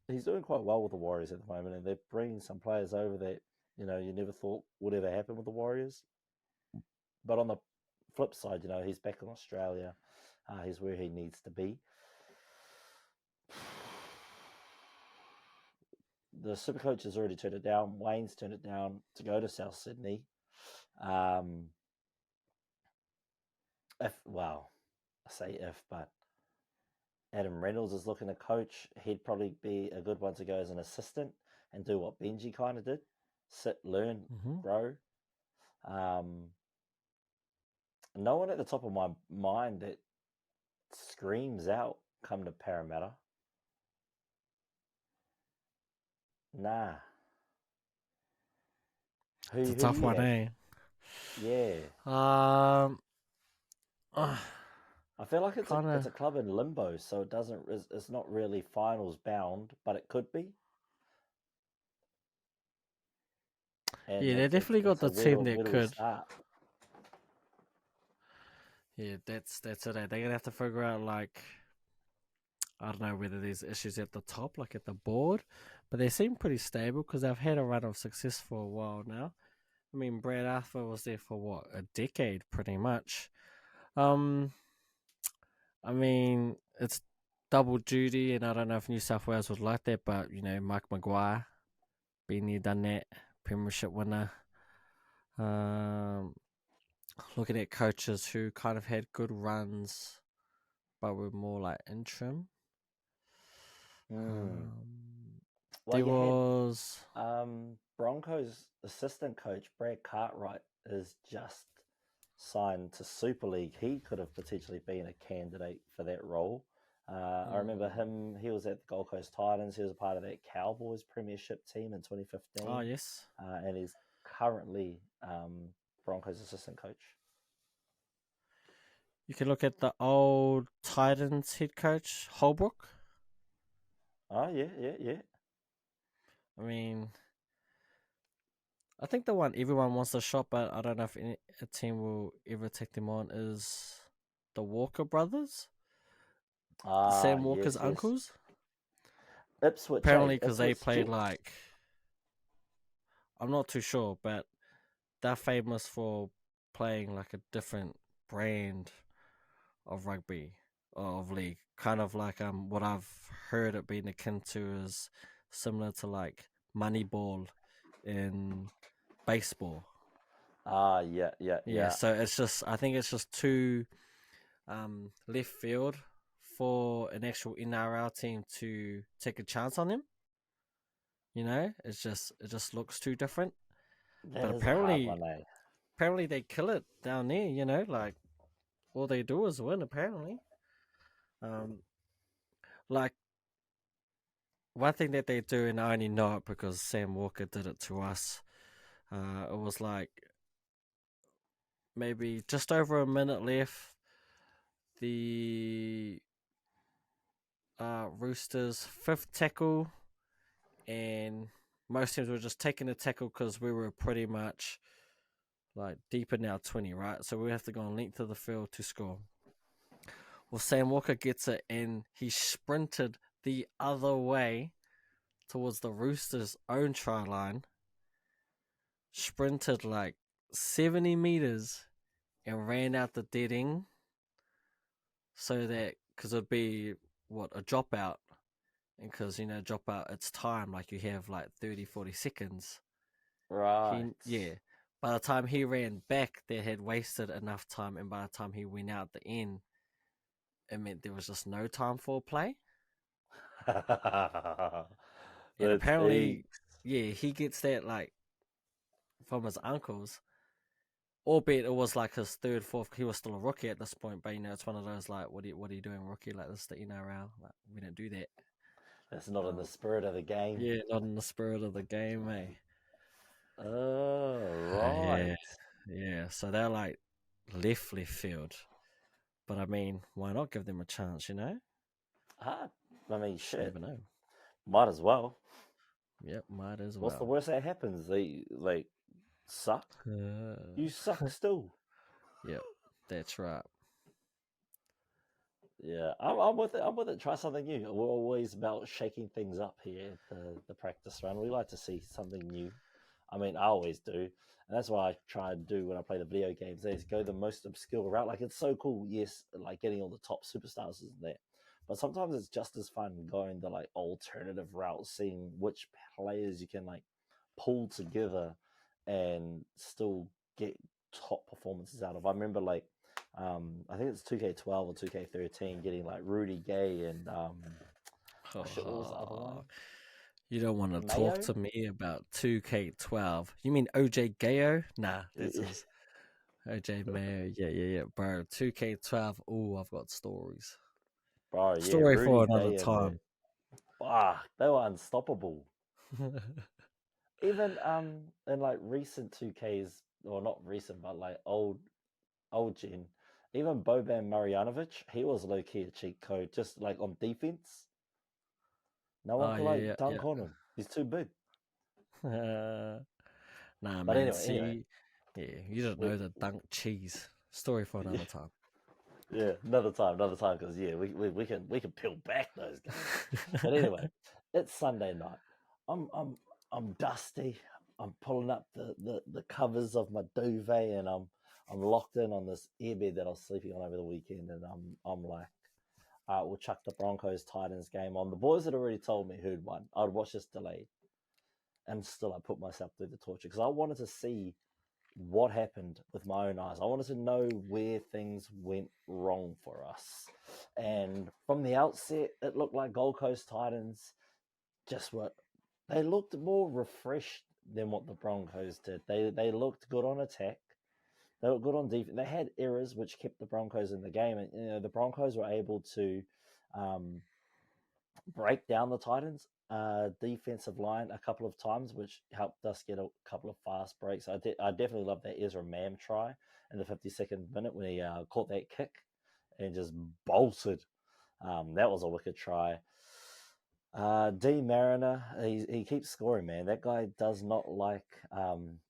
he's doing quite well with the Warriors at the moment, and they're bringing some players over that you never thought would ever happen with the Warriors. But on the flip side, he's back in Australia. He's where he needs to be. The Supercoach has already turned it down. Wayne's turned it down to go to South Sydney. I say if, but Adam Reynolds is looking to coach. He'd probably be a good one to go as an assistant and do what Benji kind of did: sit, learn, grow. No one at the top of my mind that screams out, "Come to Parramatta." Nah. Who It's a do tough you one, have? eh? Yeah. I feel like it's a club in limbo, so it's not really finals bound, but it could be. And yeah, they definitely got it's a the team that whittle could. start. Yeah, that's it. They're gonna have to figure out, like, I don't know whether there's issues at the top, like at the board, but they seem pretty stable because they've had a run of success for a while now. I mean, Brad Arthur was there for what, a decade, pretty much. I mean, it's double duty, and I don't know if New South Wales would like that, but Mike Maguire, been there, done that, premiership winner. Looking at coaches who kind of had good runs, but were more like interim. Well, There you had was Broncos assistant coach Brad Cartwright is just signed to Super League. He could have potentially been a candidate for that role. I remember him. He was at the Gold Coast Titans. He was a part of that Cowboys premiership team in 2015. Oh, yes. And he's currently Broncos assistant coach. You can look at the old Titans head coach, Holbrook. Oh, yeah. I mean, I think the one everyone wants a shot, but I don't know if a team will ever take them on, is the Walker brothers. Sam Walker's uncles. Ipswich. Apparently, because they Ipswich played Jets. I'm not too sure, but they're famous for playing like a different brand of rugby or of league. Kind of like what I've heard it being akin to is similar to like Moneyball in baseball. Yeah. So I think it's just too left field for an actual NRL team to take a chance on him. It just looks too different. That is a hard one, eh? Apparently they kill it down there. Like all they do is win. Apparently, like one thing that they do, and I only know it because Sam Walker did it to us. It was like maybe just over a minute left. The Roosters' fifth tackle, and most teams were just taking the tackle because we were pretty much like deep in our 20, right? So we have to go on length of the field to score. Well, Sam Walker gets it, and he sprinted the other way towards the Roosters' own try line. Sprinted like 70 meters and ran out the dead end. So that, because it'd be, a dropout. And because, dropout, it's time. Like you have like 30, 40 seconds. Right. By the time he ran back, they had wasted enough time. And by the time he went out the end, it meant there was just no time for play. And apparently, he gets that like from his uncles. Albeit it was like his third, fourth. He was still a rookie at this point, but it's one of those like, what are you doing, rookie? Like, this is the NRL. Like, we don't do that. That's not in the spirit of the game. Yeah, not in the spirit of the game, eh? Oh, right. Yeah. So they're like left field, but I mean, why not give them a chance? I mean, shit. Never know. Might as well. Yep, might as well. What's the worst that happens? They like suck. You suck still. Yep, that's right. Yeah, I'm with it. I'm with it. Try something new. We're always about shaking things up here at the practice run. We like to see something new. I mean, I always do, and that's what I try and do when I play the video games. Is go the most obscure route. Like, it's so cool, yes, like getting all the top superstars is there, but sometimes it's just as fun going the like alternative route, seeing which players you can like pull together and still get top performances out of. I remember like I think it's 2K12 or 2K13, getting like Rudy Gay and shit, what was the other one? You don't want to talk Mayo? to me about 2K12. You mean OJ Gayo? Nah, this is OJ Mayo. Yeah. Bro, 2K12. Oh, I've got stories. Bro, yeah, Story Rudy for another Gay and time. they were unstoppable. Even in like recent 2Ks, or not recent, but like old gen, even Boban Marjanovic, he was low key a cheat code, just like on defense. No one Oh, could yeah. like dunk on him. He's too big. Nah, But man. anyway, See, yeah, you don't we, know the dunk cheese. Story for another time. yeah, another time, because yeah, we can peel back those games. But anyway, it's Sunday night. I'm dusty. I'm pulling up the covers of my duvet, and I'm locked in on this airbed that I was sleeping on over the weekend, and I'm like, all right, we'll chuck the Broncos Titans game on. The boys had already told me who'd won. I'd watch this delayed, and still I put myself through the torture because I wanted to see what happened with my own eyes. I wanted to know where things went wrong for us. And from the outset, it looked like Gold Coast Titans they looked more refreshed than what the Broncos did. They looked good on attack. They looked good on defense. They had errors which kept the Broncos in the game. And the Broncos were able to break down the Titans' defensive line a couple of times, which helped us get a couple of fast breaks. I definitely love that Ezra Mam try in the 52nd minute when he caught that kick and just bolted. That was a wicked try. D Mariner, he keeps scoring, man. That guy does not like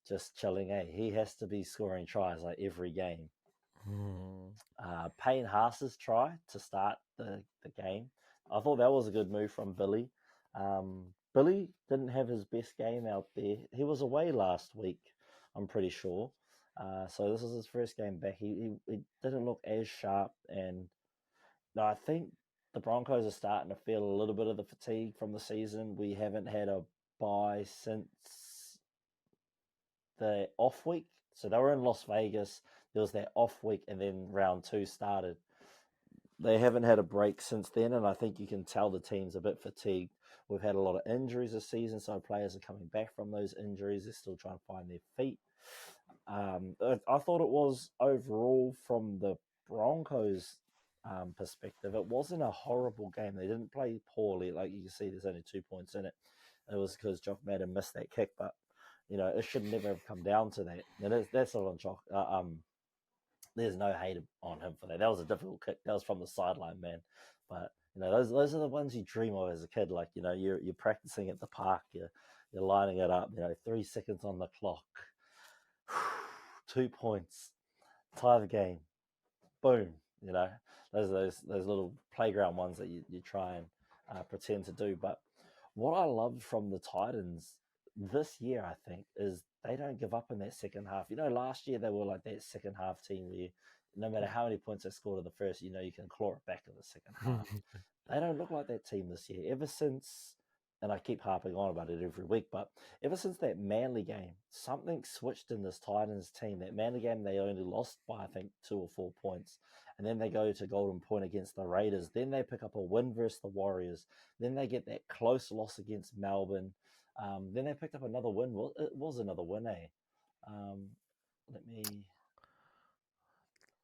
just chilling. He has to be scoring tries like every game. Payne Haas's try to start the game, I thought that was a good move from Billy. Billy didn't have his best game out there. He was away last week, I'm pretty sure. So this is his first game back. He didn't look as sharp, and no, I think the Broncos are starting to feel a little bit of the fatigue from the season. We haven't had a bye since the off week. So they were in Las Vegas. There was that off week, and then round 2 started. They haven't had a break since then, and I think you can tell the team's a bit fatigued. We've had a lot of injuries this season, so players are coming back from those injuries. They're still trying to find their feet. I thought it was overall from the Broncos' perspective, it wasn't a horrible game. They didn't play poorly. Like you can see, there's only 2 points in it. It was because Jock Madden missed that kick, but it should never have come down to that. And that's not on Jock. There's no hate on him for that. That was a difficult kick. That was from the sideline, man. But those are the ones you dream of as a kid. Like you're practicing at the park. You're lining it up. 3 seconds on the clock. 2 points. Tie the game. Boom. Those little playground ones that you try and pretend to do. But what I loved from the Titans this year, I think, is they don't give up in that second half. Last year they were like that second half team where no matter how many points they scored in the first, you can claw it back in the second half. They don't look like that team this year. Ever since, and I keep harping on about it every week, but ever since that Manly game, something switched in this Titans team. That Manly game, they only lost by, I think, 2 or 4 points. And then they go to Golden Point against the Raiders. Then they pick up a win versus the Warriors. Then they get that close loss against Melbourne. Then they picked up another win. Well, it was another win, eh?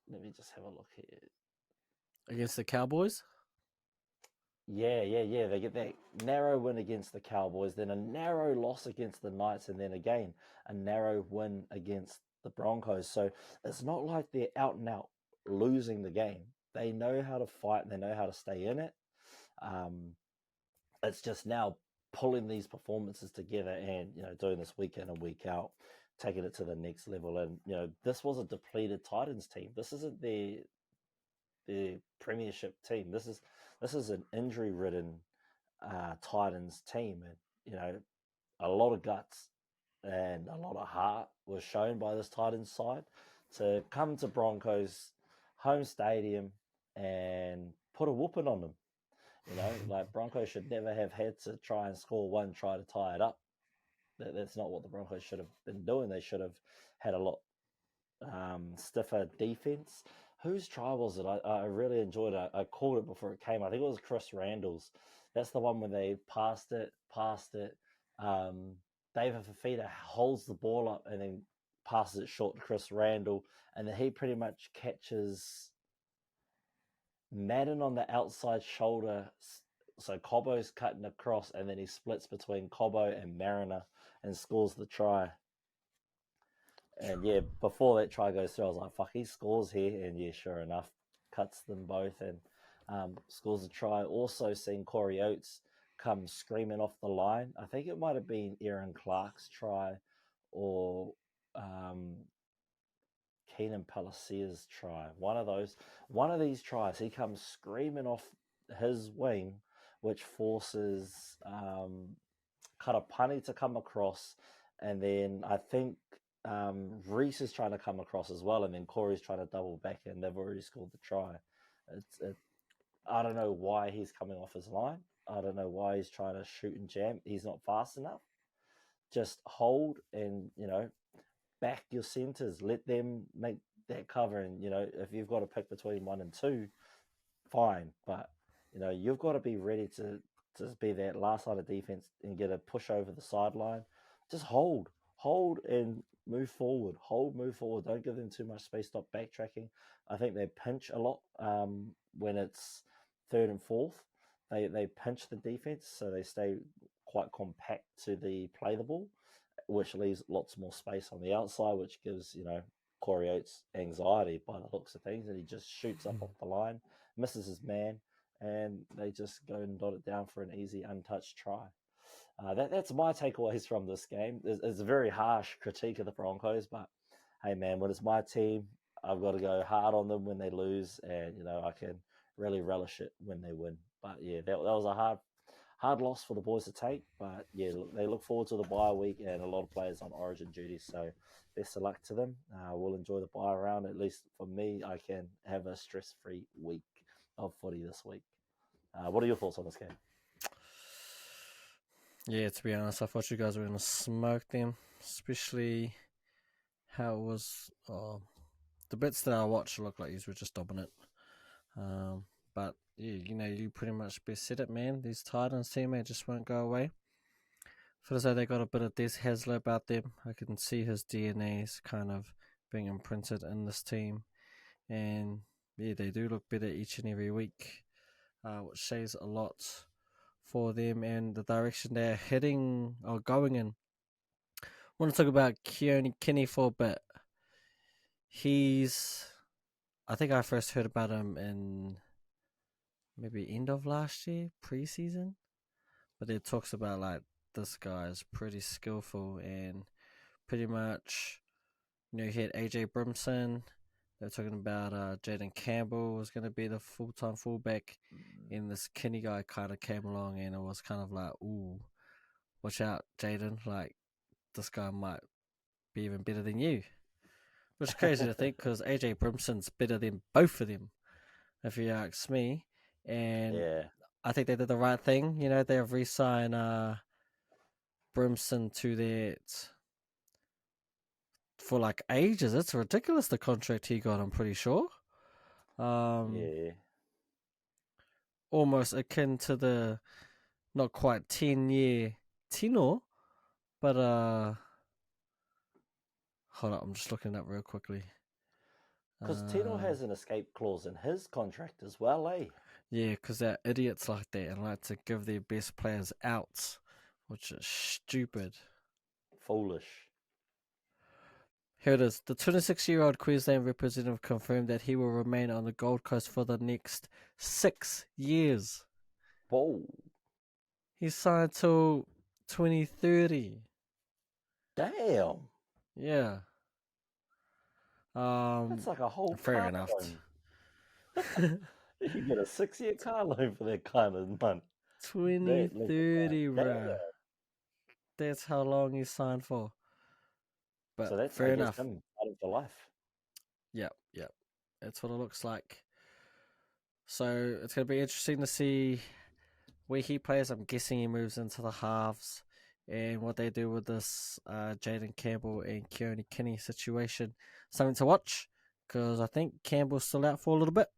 Let me just have a look here. Against the Cowboys? Yeah. They get that narrow win against the Cowboys, then a narrow loss against the Knights, and then again a narrow win against the Broncos. So it's not like they're out and out losing the game. They know how to fight and they know how to stay in it. It's just now pulling these performances together and doing this week in and week out, taking it to the next level. And this was a depleted Titans team. This isn't their premiership team. This is an injury ridden Titans team, and a lot of guts and a lot of heart was shown by this Titans side to come to Broncos home stadium and put a whooping on them. Like Broncos should never have had to try and score one try to tie it up. That's not what the Broncos should have been doing. They should have had a lot stiffer defense. Whose try was it? I really enjoyed it. I called it before it came. I think it was Chris Randall's. That's the one where they passed it. Um, David Fafita holds the ball up and then passes it short to Chris Randall, and then he pretty much catches Madden on the outside shoulder. So Cobbo's cutting across, and then he splits between Cobbo and Mariner and scores the try. And yeah, before that try goes through, I was like, fuck, he scores here. And yeah, sure enough, cuts them both and scores a try. Also seen Corey Oates come screaming off the line. I think it might have been Aaron Clark's try or Keenan Palacia's try. One of these tries, he comes screaming off his wing, which forces Karapani to come across. And then I think Reese is trying to come across as well, and then Corey's trying to double back, and they've already scored the try. I don't know why he's coming off his line. I don't know why he's trying to shoot and jam. He's not fast enough. Just hold and, back your centers. Let them make that cover. And, if you've got to pick between 1 and 2, fine. But, you've got to be ready to be that last line of defense and get a push over the sideline. Just hold and move forward. Move forward. Don't give them too much space. Stop backtracking. I think they pinch a lot when it's 3rd and 4th. They pinch the defense, so they stay quite compact to play the ball, which leaves lots more space on the outside, which gives, Corey Oates anxiety by the looks of things, and he just shoots up off the line, misses his man, and they just go and dot it down for an easy, untouched try. That's my takeaways from this game. It's a very harsh critique of the Broncos, but hey, man, when it's my team, I've got to go hard on them when they lose, and I can really relish it when they win. But yeah, that was a hard loss for the boys to take. But yeah, they look forward to the bye week, and a lot of players on Origin duty, so best of luck to them. We'll enjoy the bye round. At least for me, I can have a stress-free week of footy this week. What are your thoughts on this game? Yeah, to be honest, I thought you guys were going to smoke them, especially how it was. The bits that I watched looked like you were just dominant. But yeah, you pretty much best said it, man. These Titans team, just won't go away. Feels like they got a bit of Des Hasler about them. I can see his DNA is kind of being imprinted in this team. And yeah, they do look better each and every week, which says a lot for them and the direction they're heading or going in. I want to talk about Kini for a bit. I think I first heard about him in maybe end of last year, preseason. But it talks about like this guy is pretty skillful and pretty much, you had AJ Brimson. They're talking about Jaden Campbell was going to be the full-time fullback, and this Kini guy kind of came along, and it was kind of like, ooh, watch out, Jaden, like, this guy might be even better than you. Which is crazy to think, because AJ Brimson's better than both of them, if you ask me. And yeah. I think they did the right thing. They've re-signed Brimson to that for like ages. It's ridiculous, the contract he got, I'm pretty sure. Yeah. Almost akin to the not quite 10-year Tino, but hold up, I'm just looking it up real quickly. Because Tino has an escape clause in his contract as well, eh? Yeah, because they're idiots like that and like to give their best players outs, which is stupid. Foolish. Here it is. The 26-year-old Queensland representative confirmed that he will remain on the Gold Coast for the next 6 years. Whoa. He signed till 2030. Damn. Yeah. That's like a whole fair enough. You can get a 6-year car loan for that kind of money. 2030, bro. That's how long he signed for. But so that's fair enough. Him out of the life. Yep. That's what it looks like. So it's going to be interesting to see where he plays. I'm guessing he moves into the halves, and what they do with this Jaden Campbell and Keoni Kini situation. Something to watch. because I think Campbell's still out for a little bit,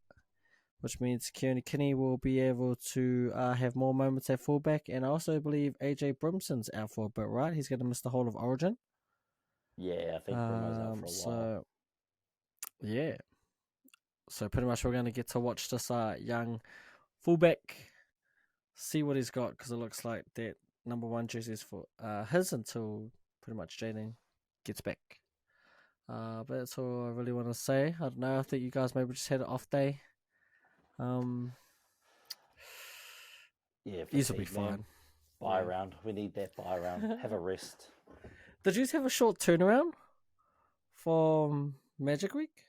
which means Kini will be able to have more moments at fullback. And I also believe AJ Brimson's out for a bit, right? He's going to miss the whole of Origin. Yeah, I think Brumo's out for a while. Yeah. So pretty much we're going to get to watch this young fullback, see what he's got, because it looks like that number 1 jersey is for his until pretty much Jaden gets back. But that's all I really want to say. I don't know. I think you guys maybe just had an off day. Yeah, These will be fine. Buy round. We need that buy round. Have a rest. Did you have a short turnaround from Magic Week?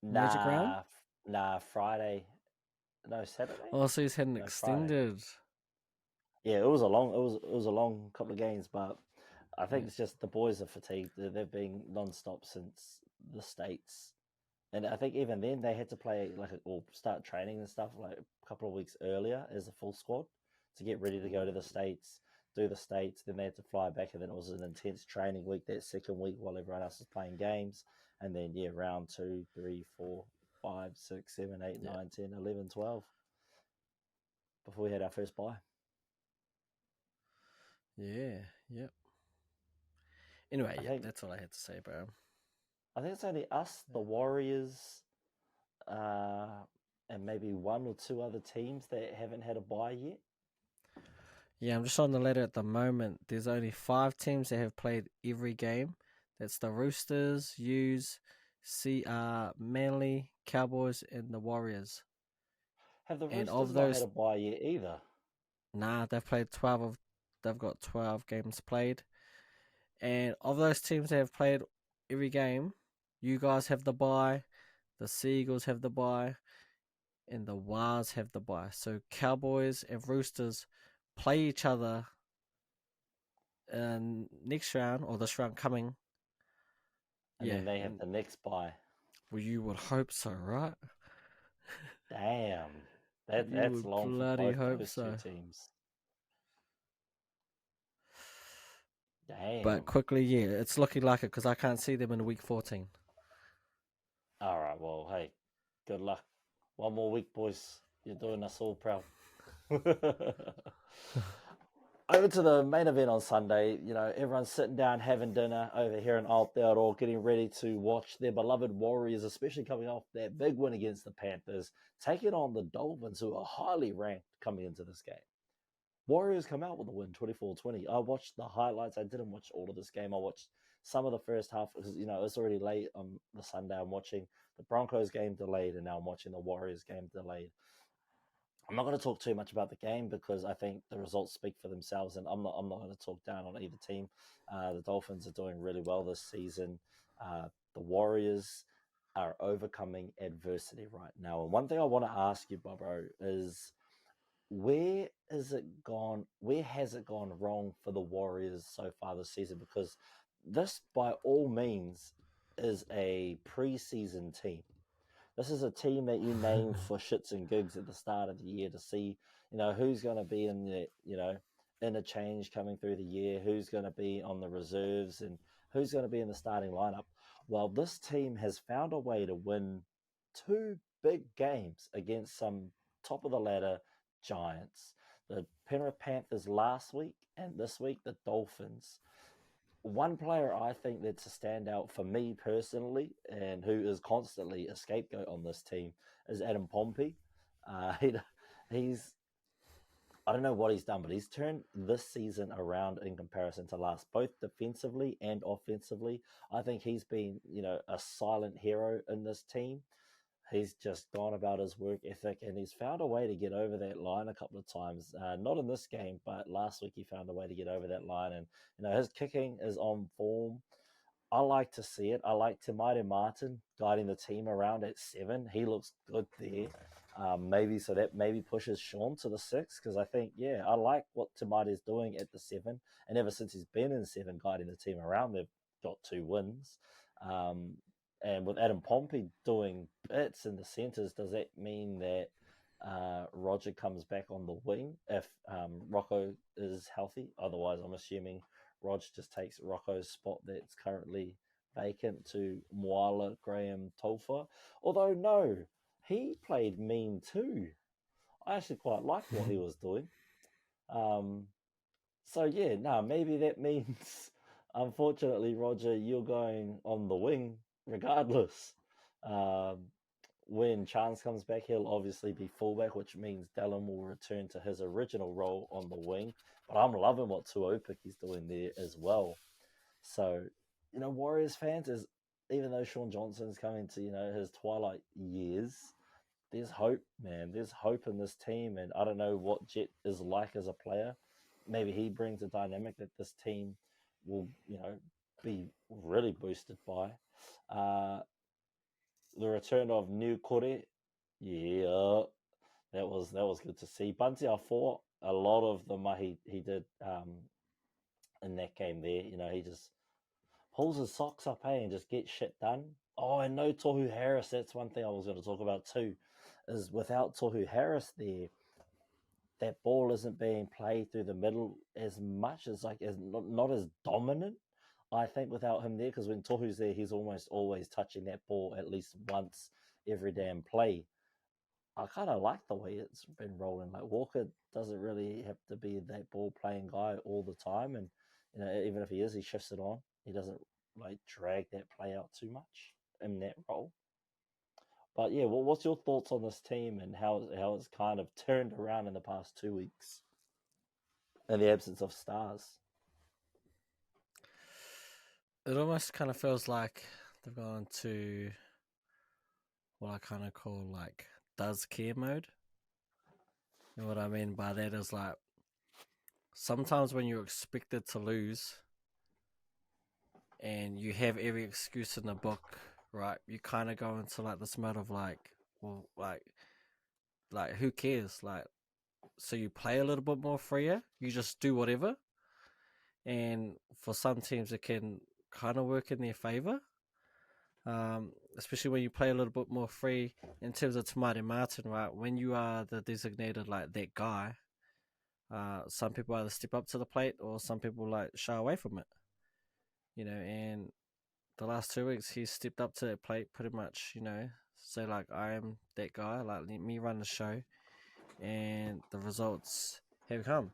Magic round? Nah, Friday. No, Saturday. Oh, so he's had an extended. Friday. Yeah, it was a long couple of games, but I think it's just the boys are fatigued. They've been non-stop since the States. And I think even then they had to play or start training and stuff like a couple of weeks earlier as a full squad to get ready to go to the States, do the States. Then they had to fly back, and then it was an intense training week that second week while everyone else was playing games. And then round 2, 3, 4, 5, 6, 7, 8, 9, 10, 11, 12 before we had our first bye. Yeah, yep. Anyway, that's all I had to say, bro. I think it's only us, the Warriors, and maybe 1 or 2 other teams that haven't had a bye yet. Yeah, I'm just on the ladder at the moment. There's only 5 teams that have played every game. That's the Roosters, Eels, Manly, Cowboys, and the Warriors. Have the Roosters not had a bye yet either? Nah, they've played 12 they've got 12 games played. And of those teams that have played every game, you guys have the bye, the Seagulls have the bye, and the Wars have the bye. So Cowboys and Roosters play each other next round, or this round coming. And then they have the next bye. Well, you would hope so, right? Damn. That's long for both those 2 teams. Damn. But quickly, it's looking like it because I can't see them in week 14. All right, well, hey, good luck. 1 more week, boys. You're doing us all proud. Over to the main event on Sunday. Everyone's sitting down having dinner over here in Aotearoa, getting ready to watch their beloved Warriors, especially coming off that big win against the Panthers, taking on the Dolphins, who are highly ranked coming into this game. Warriors come out with a win, 24-20. I watched the highlights. I didn't watch all of this game. I watched some of the first half because, it's already late on the Sunday. I'm watching the Broncos game delayed, and now I'm watching the Warriors game delayed. I'm not going to talk too much about the game because I think the results speak for themselves, and I'm not going to talk down on either team. The Dolphins are doing really well this season. The Warriors are overcoming adversity right now. And one thing I want to ask you, Bobo, is where has it gone wrong for the Warriors so far this season? Because this, by all means, is a preseason team. This is a team that you name for shits and gigs at the start of the year to see, who's going to be in the, interchange coming through the year, who's going to be on the reserves, and who's going to be in the starting lineup. Well, this team has found a way to win 2 big games against some top-of-the-ladder giants. The Penrith Panthers last week, and this week the Dolphins. One player I think that's a standout for me personally, and who is constantly a scapegoat on this team, is Adam Pompey. He's I don't know what he's done, but he's turned this season around in comparison to last, both defensively and offensively. I think he's been, a silent hero in this team. He's just gone about his work ethic, and he's found a way to get over that line a couple of times. Not in this game, but last week he found a way to get over that line. And, his kicking is on form. I like to see it. I like Te Martin guiding the team around at 7. He looks good there. Maybe pushes Sean to the 6, because I think, I like what Te is doing at the 7. And ever since he's been in 7 guiding the team around, they've got 2 wins. And with Adam Pompey doing bits in the centres, does that mean that Roger comes back on the wing if Rocco is healthy? Otherwise, I'm assuming Rog just takes Rocco's spot that's currently vacant to Moala Graham Tolfa. Although, no, he played mean too. I actually quite liked what he was doing. So, yeah, maybe that means, unfortunately, Roger, you're going on the wing regardless. When Chance comes back, he'll obviously be fullback, which means Dallin will return to his original role on the wing. But I'm loving what Tuopiki's doing there as well. So, Warriors fans, even though Sean Johnson's coming to, his twilight years, there's hope, man. There's hope in this team. And I don't know what Jet is like as a player. Maybe he brings a dynamic that this team will, be really boosted by. The return of New Kore, yeah, that was good to see. Bunty, I thought a lot of the mahi he did in that game there, he just pulls his socks up, and just gets shit done. Oh, and no Tohu Harris. That's one thing I was going to talk about too, is without Tohu Harris there, that ball isn't being played through the middle as much as not as dominant. I think without him there, because when Tohu's there, he's almost always touching that ball at least once every damn play. I kind of like the way it's been rolling. Like Walker doesn't really have to be that ball playing guy all the time, and even if he is, he shifts it on. He doesn't drag that play out too much in that role. But yeah, what's your thoughts on this team and how it's kind of turned around in the past 2 weeks in the absence of stars? It almost kind of feels like they've gone to what I kind of call does care mode. And what I mean by that is sometimes when you're expected to lose and you have every excuse in the book, right? You kind of go into this mode of who cares? So you play a little bit more freer. You just do whatever. And for some teams, it can kind of work in their favor. Especially when you play a little bit more free in terms of Tamari Martin, right? When you are the designated that guy, some people either step up to the plate or some people shy away from it. And the last 2 weeks he's stepped up to that plate pretty much, say I am that guy, let me run the show, and the results have come.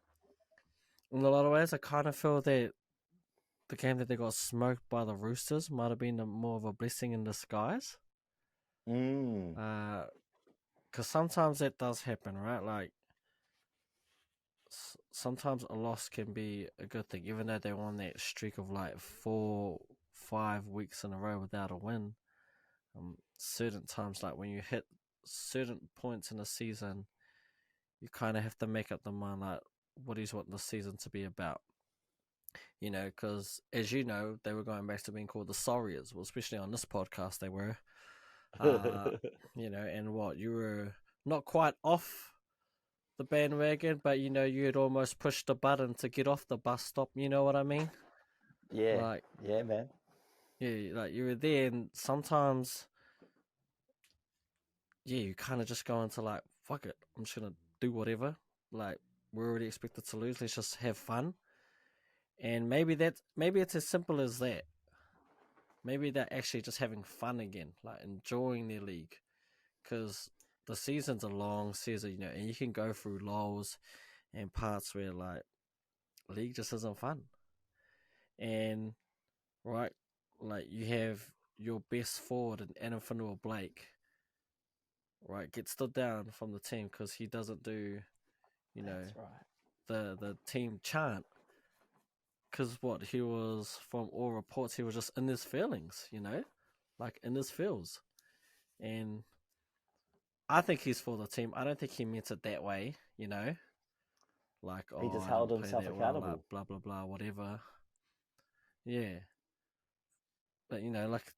In a lot of ways, I kind of feel that the game that they got smoked by the Roosters might have been more of a blessing in disguise. Because sometimes that does happen, right? Sometimes a loss can be a good thing, even though they're on that streak of 4-5 weeks in a row without a win. Certain times, when you hit certain points in the season, you kind of have to make up the mind, what do you want the season to be about? Because as you know, they were going back to being called the Sauriers. Well, especially on this podcast, they were. And what, you were not quite off the bandwagon, but you had almost pushed the button to get off the bus stop. You know what I mean? Yeah. Yeah, man. Yeah, you were there, and sometimes, you kind of just go into fuck it, I'm just gonna do whatever. We're already expected to lose. Let's just have fun. And maybe it's as simple as that. Maybe they're actually just having fun again, enjoying their league, because the season's a long season, and you can go through lulls and parts where league just isn't fun. And right, you have your best forward in Adam Blake, right, get stood down from the team because he doesn't do, That's right. the team chant. Because he was, from all reports, he was just in his feelings, in his feels. And I think he's for the team. I don't think he meant it that way, He just held himself accountable. Well, blah, blah, blah, whatever. Yeah. But, like I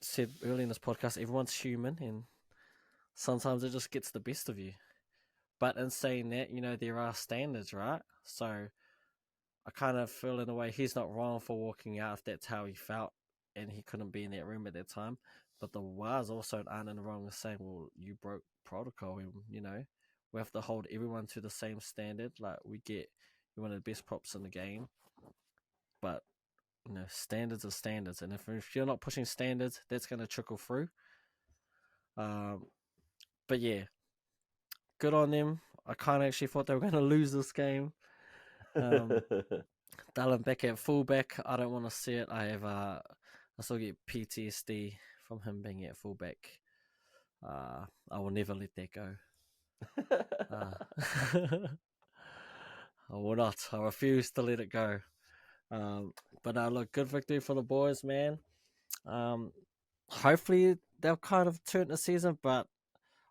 said earlier in this podcast, everyone's human, and sometimes it just gets the best of you. But in saying that, there are standards, right? So I kind of feel in a way he's not wrong for walking out if that's how he felt and he couldn't be in that room at that time. But the Wars also aren't in the wrong of saying, well, you broke protocol, and, we have to hold everyone to the same standard. We get, you're one of the best props in the game, but standards are standards, and if you're not pushing standards, that's going to trickle through. But yeah, good on them. I kind of actually thought they were going to lose this game. Dallin back at fullback, I don't want to see it. I still get PTSD from him being at fullback. I will never let that go. I will not. I refuse to let it go. But look, good victory for the boys, man. Hopefully they'll kind of turn the season, but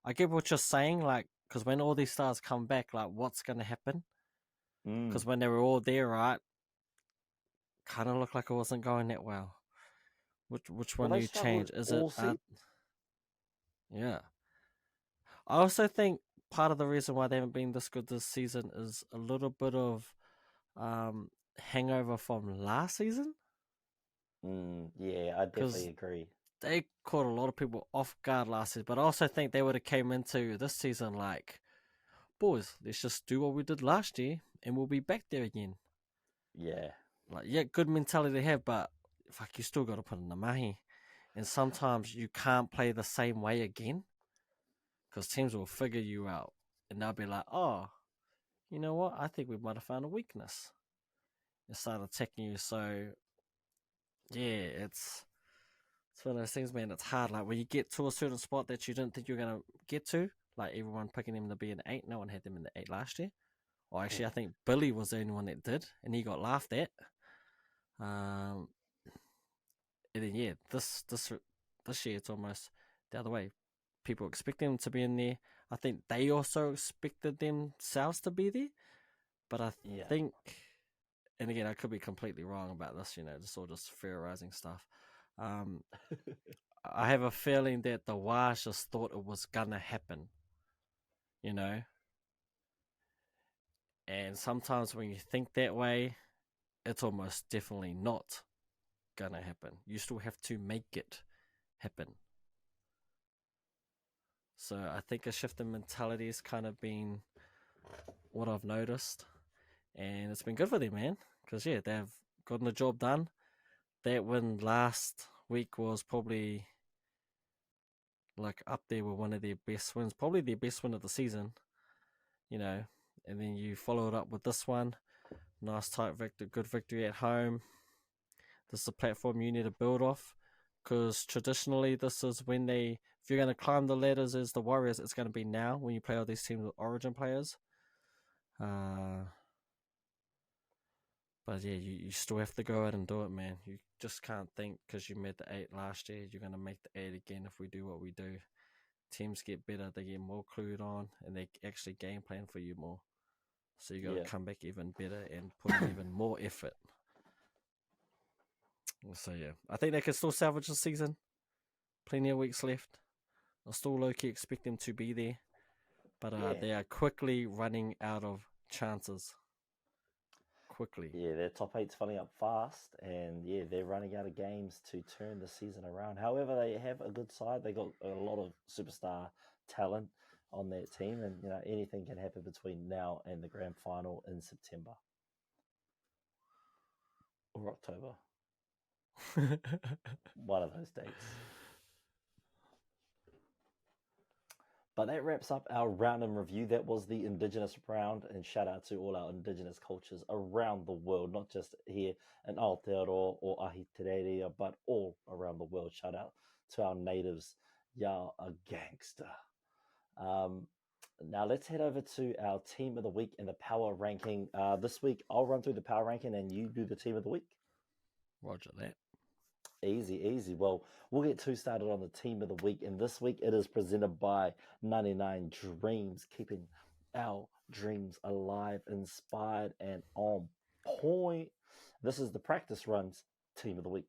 I get what you're saying, like, because when all these stars come back, like, what's going to happen? Because when they were all there, right, kind of looked like it wasn't going that well. Which one do you change? Is it? Yeah. I also think part of the reason why they haven't been this good this season is a little bit of hangover from last season. Yeah, I definitely agree. They caught a lot of people off guard last season, but I also think they would have came into this season like, boys, let's just do what we did last year and we'll be back there again. Yeah. Like, yeah, good mentality to have, but fuck, you still got to put in the mahi. And sometimes you can't play the same way again because teams will figure you out and they'll be like, oh, you know what? I think we might have found a weakness and start attacking you. So, yeah, it's one of those things, man. It's hard. Like when you get to a certain spot that you didn't think you were going to get to, like everyone picking them to be an 8. No one had them in the 8 last year. Or actually, I think Billy was the only one that did, and he got laughed at. And then yeah, this year it's almost the other way. People expect them to be in there. I think they also expected themselves to be there, but I think, and again, I could be completely wrong about this. Just all just theorizing stuff. I have a feeling that the Wash just thought it was gonna happen. And sometimes when you think that way, it's almost definitely not gonna happen. You still have to make it happen. So I think a shift in mentality has kind of been what I've noticed, and it's been good for them, man. Because yeah, they've gotten the job done. That win last week was probably like up there with one of their best wins, probably their best win of the season. And then you follow it up with this one. Nice tight victory, good victory at home. This is a platform you need to build off, because traditionally this is when if you're going to climb the ladders as the Warriors, it's going to be now when you play all these teams with Origin players. But yeah, you still have to go out and do it, man. You just can't think because you made the 8 last year, you're going to make the 8 again if we do what we do. Teams get better, they get more clued on, and they actually game plan for you more. So you got to come back even better and put in even more effort. So yeah, I think they can still salvage the season. Plenty of weeks left. I still low-key expect them to be there. But they are quickly running out of chances. Quickly. Yeah, their top 8's filling up fast, and yeah, they're running out of games to turn the season around. However, they have a good side. They got a lot of superstar talent on their team, and anything can happen between now and the grand final in September or October. One of those dates. But that wraps up our round in review. That was the Indigenous round, and shout out to all our Indigenous cultures around the world, not just here in Aotearoa or Ahitereiria, but all around the world. Shout out to our natives. Y'all are gangster. Now let's head over to our team of the week and the power ranking. This week I'll run through the power ranking and you do the team of the week. Roger that. Easy. Well, we'll get started on the team of the week. And this week it is presented by 99 Dreams, keeping our dreams alive, inspired, and on point. This is the Practice Runs team of the week.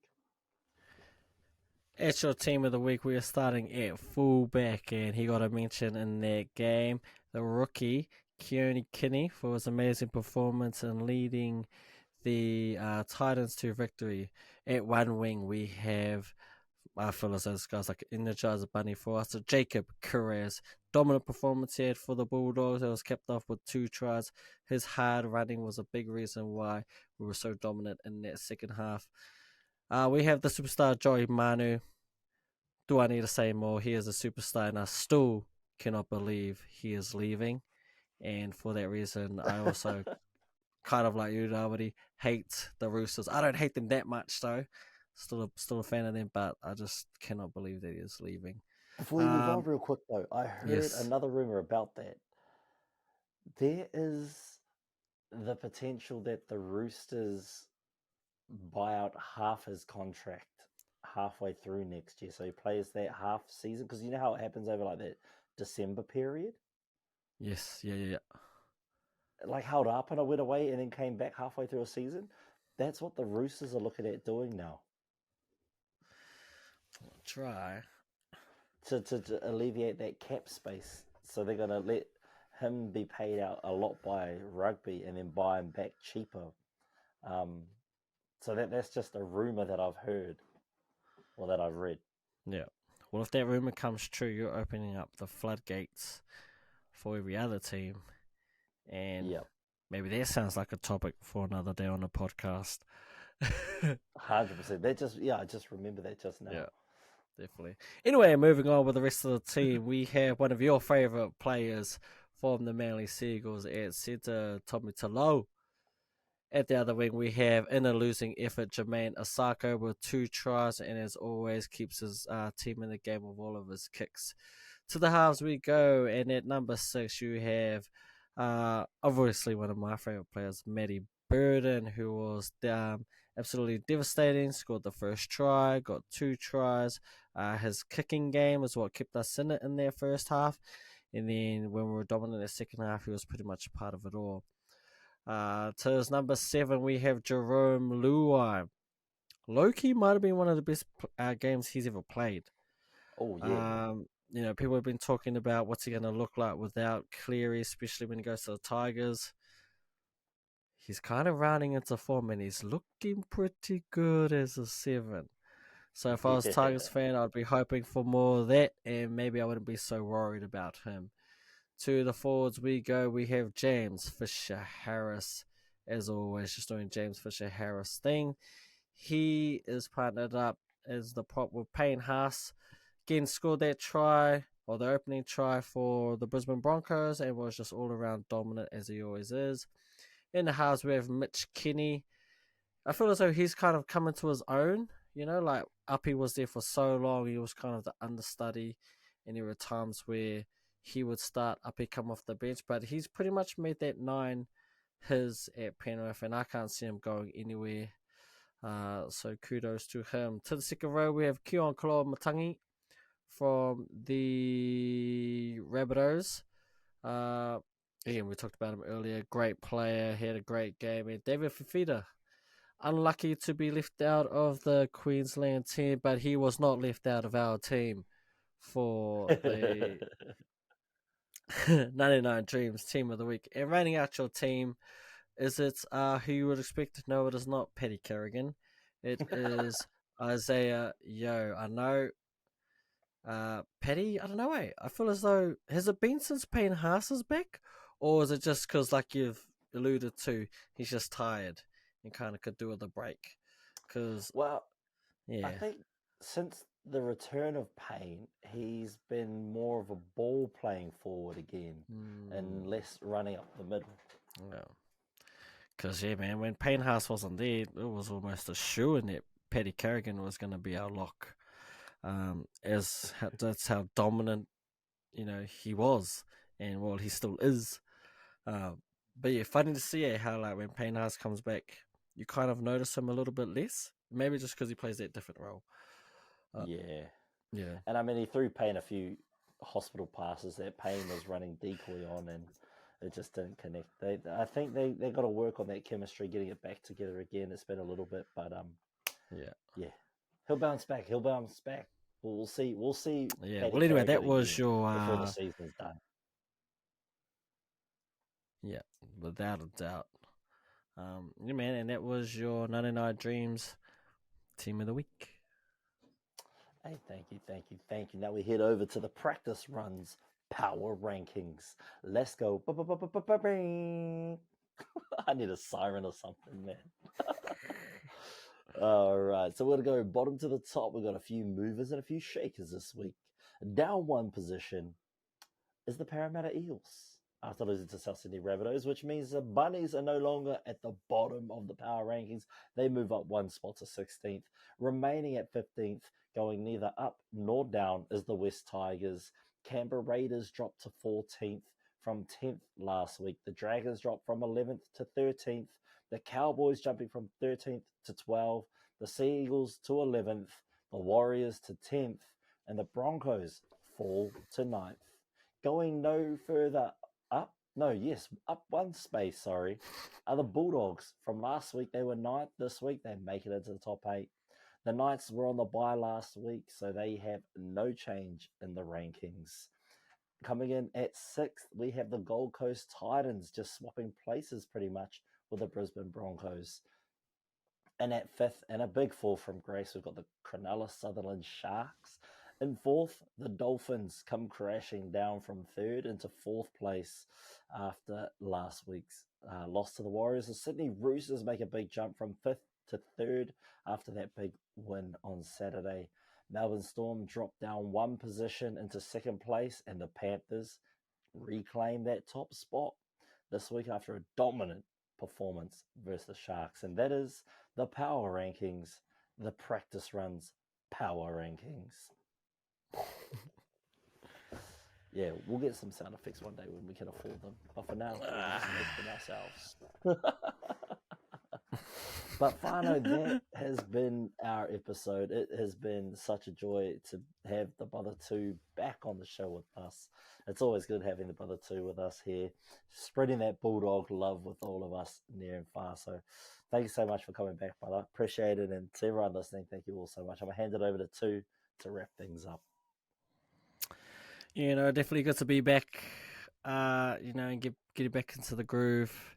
It's your team of the week. We are starting at fullback, and he got a mention in that game. The rookie, Kini, for his amazing performance and leading the Titans to victory. At one wing, we have, I feel as those guys like Energizer Bunny for us, Jacob Perez, dominant performance he had for the Bulldogs. It was kept off with 2 tries. His hard running was a big reason why we were so dominant in that second half. We have the superstar Joey Manu. Do I need to say more? He is a superstar, and I still cannot believe he is leaving. And for that reason, I also kind of like you, nobody hate the Roosters. I don't hate them that much, though. Still a fan of them, but I just cannot believe that he is leaving. Before we move on real quick, though, I heard Yes. another rumor about that. There is the potential that the Roosters buy out half his contract halfway through next year. So he plays that half season. Because you know how it happens over like that December period? Yes, yeah. Like held up and I went away and then came back halfway through a season. That's what the Roosters are looking at doing now. I'll try. To alleviate that cap space. So they're going to let him be paid out a lot by rugby and then buy him back cheaper. So that's just a rumor that I've heard or that I've read. Yeah. Well, if that rumor comes true, you're opening up the floodgates for every other team. And maybe that sounds like a topic for another day on the podcast. 100%. I just remember that just now. Yeah, definitely. Anyway, moving on with the rest of the team, we have one of your favourite players from the Manly Seagulls at centre, Tommy Talo. At the other wing, we have, in a losing effort, Jermaine Asako with 2 tries and, as always, keeps his team in the game with all of his kicks. To the halves we go, and at number 6, you have obviously one of my favourite players, Matty Burden, who was absolutely devastating, scored the first try, got 2 tries. His kicking game is what kept us in it in their first half. And then when we were dominant in the second half, he was pretty much a part of it all. To his number 7, we have Jerome Luai. Loki might have been one of the best games he's ever played. Oh, yeah. People have been talking about what's he going to look like without Cleary, especially when he goes to the Tigers. He's kind of rounding into form, and he's looking pretty good as a 7. So if I was a Tigers fan, I'd be hoping for more of that, and maybe I wouldn't be so worried about him. To the forwards we go. We have James Fisher-Harris, as always, just doing James Fisher-Harris thing. He is partnered up as the prop with Payne Haas. Again, scored that try, or the opening try for the Brisbane Broncos, and was just all around dominant as he always is. In the halves, we have Mitch Kini. I feel as though he's kind of come into his own. Like Uppy was there for so long, he was kind of the understudy, and there were times where he would start Uppy come off the bench, but he's pretty much made that 9 his at Penrith, and I can't see him going anywhere. So kudos to him. To the second row, we have Keoni Matangi from the Rabbitohs. Again, we talked about him earlier. Great player, he had a great game. And David Fifita, unlucky to be left out of the Queensland team, but he was not left out of our team for the 99 Dreams Team of the Week. And rounding out your team, is it who you would expect? No, it is not Paddy Carrigan. It is Isaiah Yeo. I know. Paddy, I don't know. I feel as though, has it been since Payne Haas is back? Or is it just because, like you've alluded to, he's just tired and kind of could do with a break? I think since the return of Payne, he's been more of a ball playing forward again and less running up the middle. Yeah. Because, man, when Payne Haas wasn't there, it was almost a shoo-in that Paddy Carrigan was going to be our lock. That's how dominant, he was. And, well, he still is. But, yeah, funny to see how, like, when Payne Haas comes back, you kind of notice him a little bit less. Maybe just because he plays that different role. Yeah. Yeah. And, I mean, he threw Payne a few hospital passes that Payne was running decoy on, and it just didn't connect. I think they got to work on that chemistry, getting it back together again. It's been a little bit, but yeah, he'll bounce back. We'll see. Yeah. Well, anyway, that was before the season's done. Yeah, without a doubt. Man, and that was your 99 Dreams Team of the Week. Hey, thank you. Now we head over to the practice runs power rankings. Let's go. I need a siren or something, man. All right, so we're going to go bottom to the top. We've got a few movers and a few shakers this week. Down one position is the Parramatta Eels after losing to South Sydney Rabbitohs, which means the Bunnies are no longer at the bottom of the power rankings. They move up one spot to 16th. Remaining at 15th, going neither up nor down, is the West Tigers. Canberra Raiders dropped to 14th from 10th last week. The Dragons dropped from 11th to 13th. The Cowboys jumping from 13th to 12th. The Sea Eagles to 11th. The Warriors to 10th. And the Broncos fall to 9th. Going no further up, up one space, are the Bulldogs. From last week, they were 9th. This week, they make it into the top 8. The Knights were on the bye last week, so they have no change in the rankings. Coming in at 6th, we have the Gold Coast Titans, just swapping places pretty much with the Brisbane Broncos. And at 5th, and a big fall from grace, we've got the Cronulla Sutherland Sharks. In 4th, the Dolphins come crashing down from 3rd into 4th place after last week's loss to the Warriors. The Sydney Roosters make a big jump from 5th to 3rd after that big win on Saturday. Melbourne Storm dropped down one position into 2nd place, and the Panthers reclaim that top spot this week after a dominant performance versus the Sharks. And that is the power rankings, the practice runs power rankings. Yeah, we'll get some sound effects one day when we can afford them. But for now, we'll just make them ourselves. But Fano, that has been our episode. It has been such a joy to have the Brother 2 back on the show with us. It's always good having the Brother 2 with us here, spreading that Bulldog love with all of us near and far. So thank you so much for coming back, brother. Appreciate it. And to everyone listening, thank you all so much. I'm going to hand it over to 2 to wrap things up. Definitely good to be back, and get back into the groove.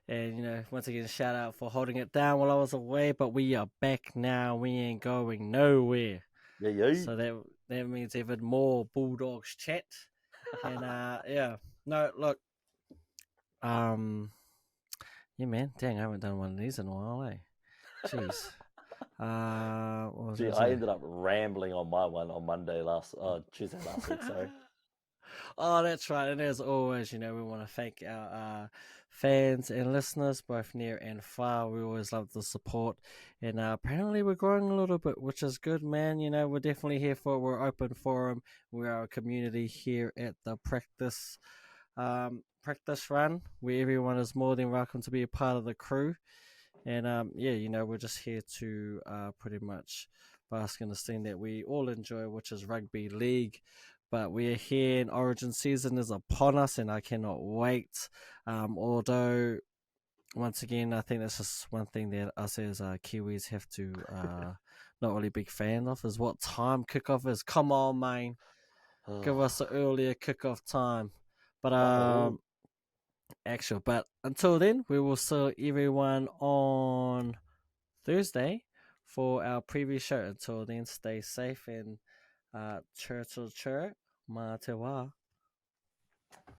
And, once again, shout out for holding it down while I was away. But we are back now. We ain't going nowhere. Yeah. So that means even more Bulldogs chat. And, look. Yeah, man. Dang, I haven't done one of these in a while, eh? Jeez. I ended up rambling on my one on Tuesday last week, sorry. Oh, that's right. And as always, we want to thank our fans and listeners, both near and far. We always love the support. And apparently we're growing a little bit, which is good, man. We're definitely here for it. We're open forum. We are a community here at the practice run, where everyone is more than welcome to be a part of the crew. And we're just here to pretty much bask in the thing that we all enjoy, which is rugby league. But we are here, and Origin season is upon us, and I cannot wait. Although, once again, I think that's just one thing that us as Kiwis have to not really big fan of, is what time kickoff is. Come on, man. Give us an earlier kickoff time. But but until then, we will see everyone on Thursday for our preview show. Until then, stay safe and chur, mā te wā.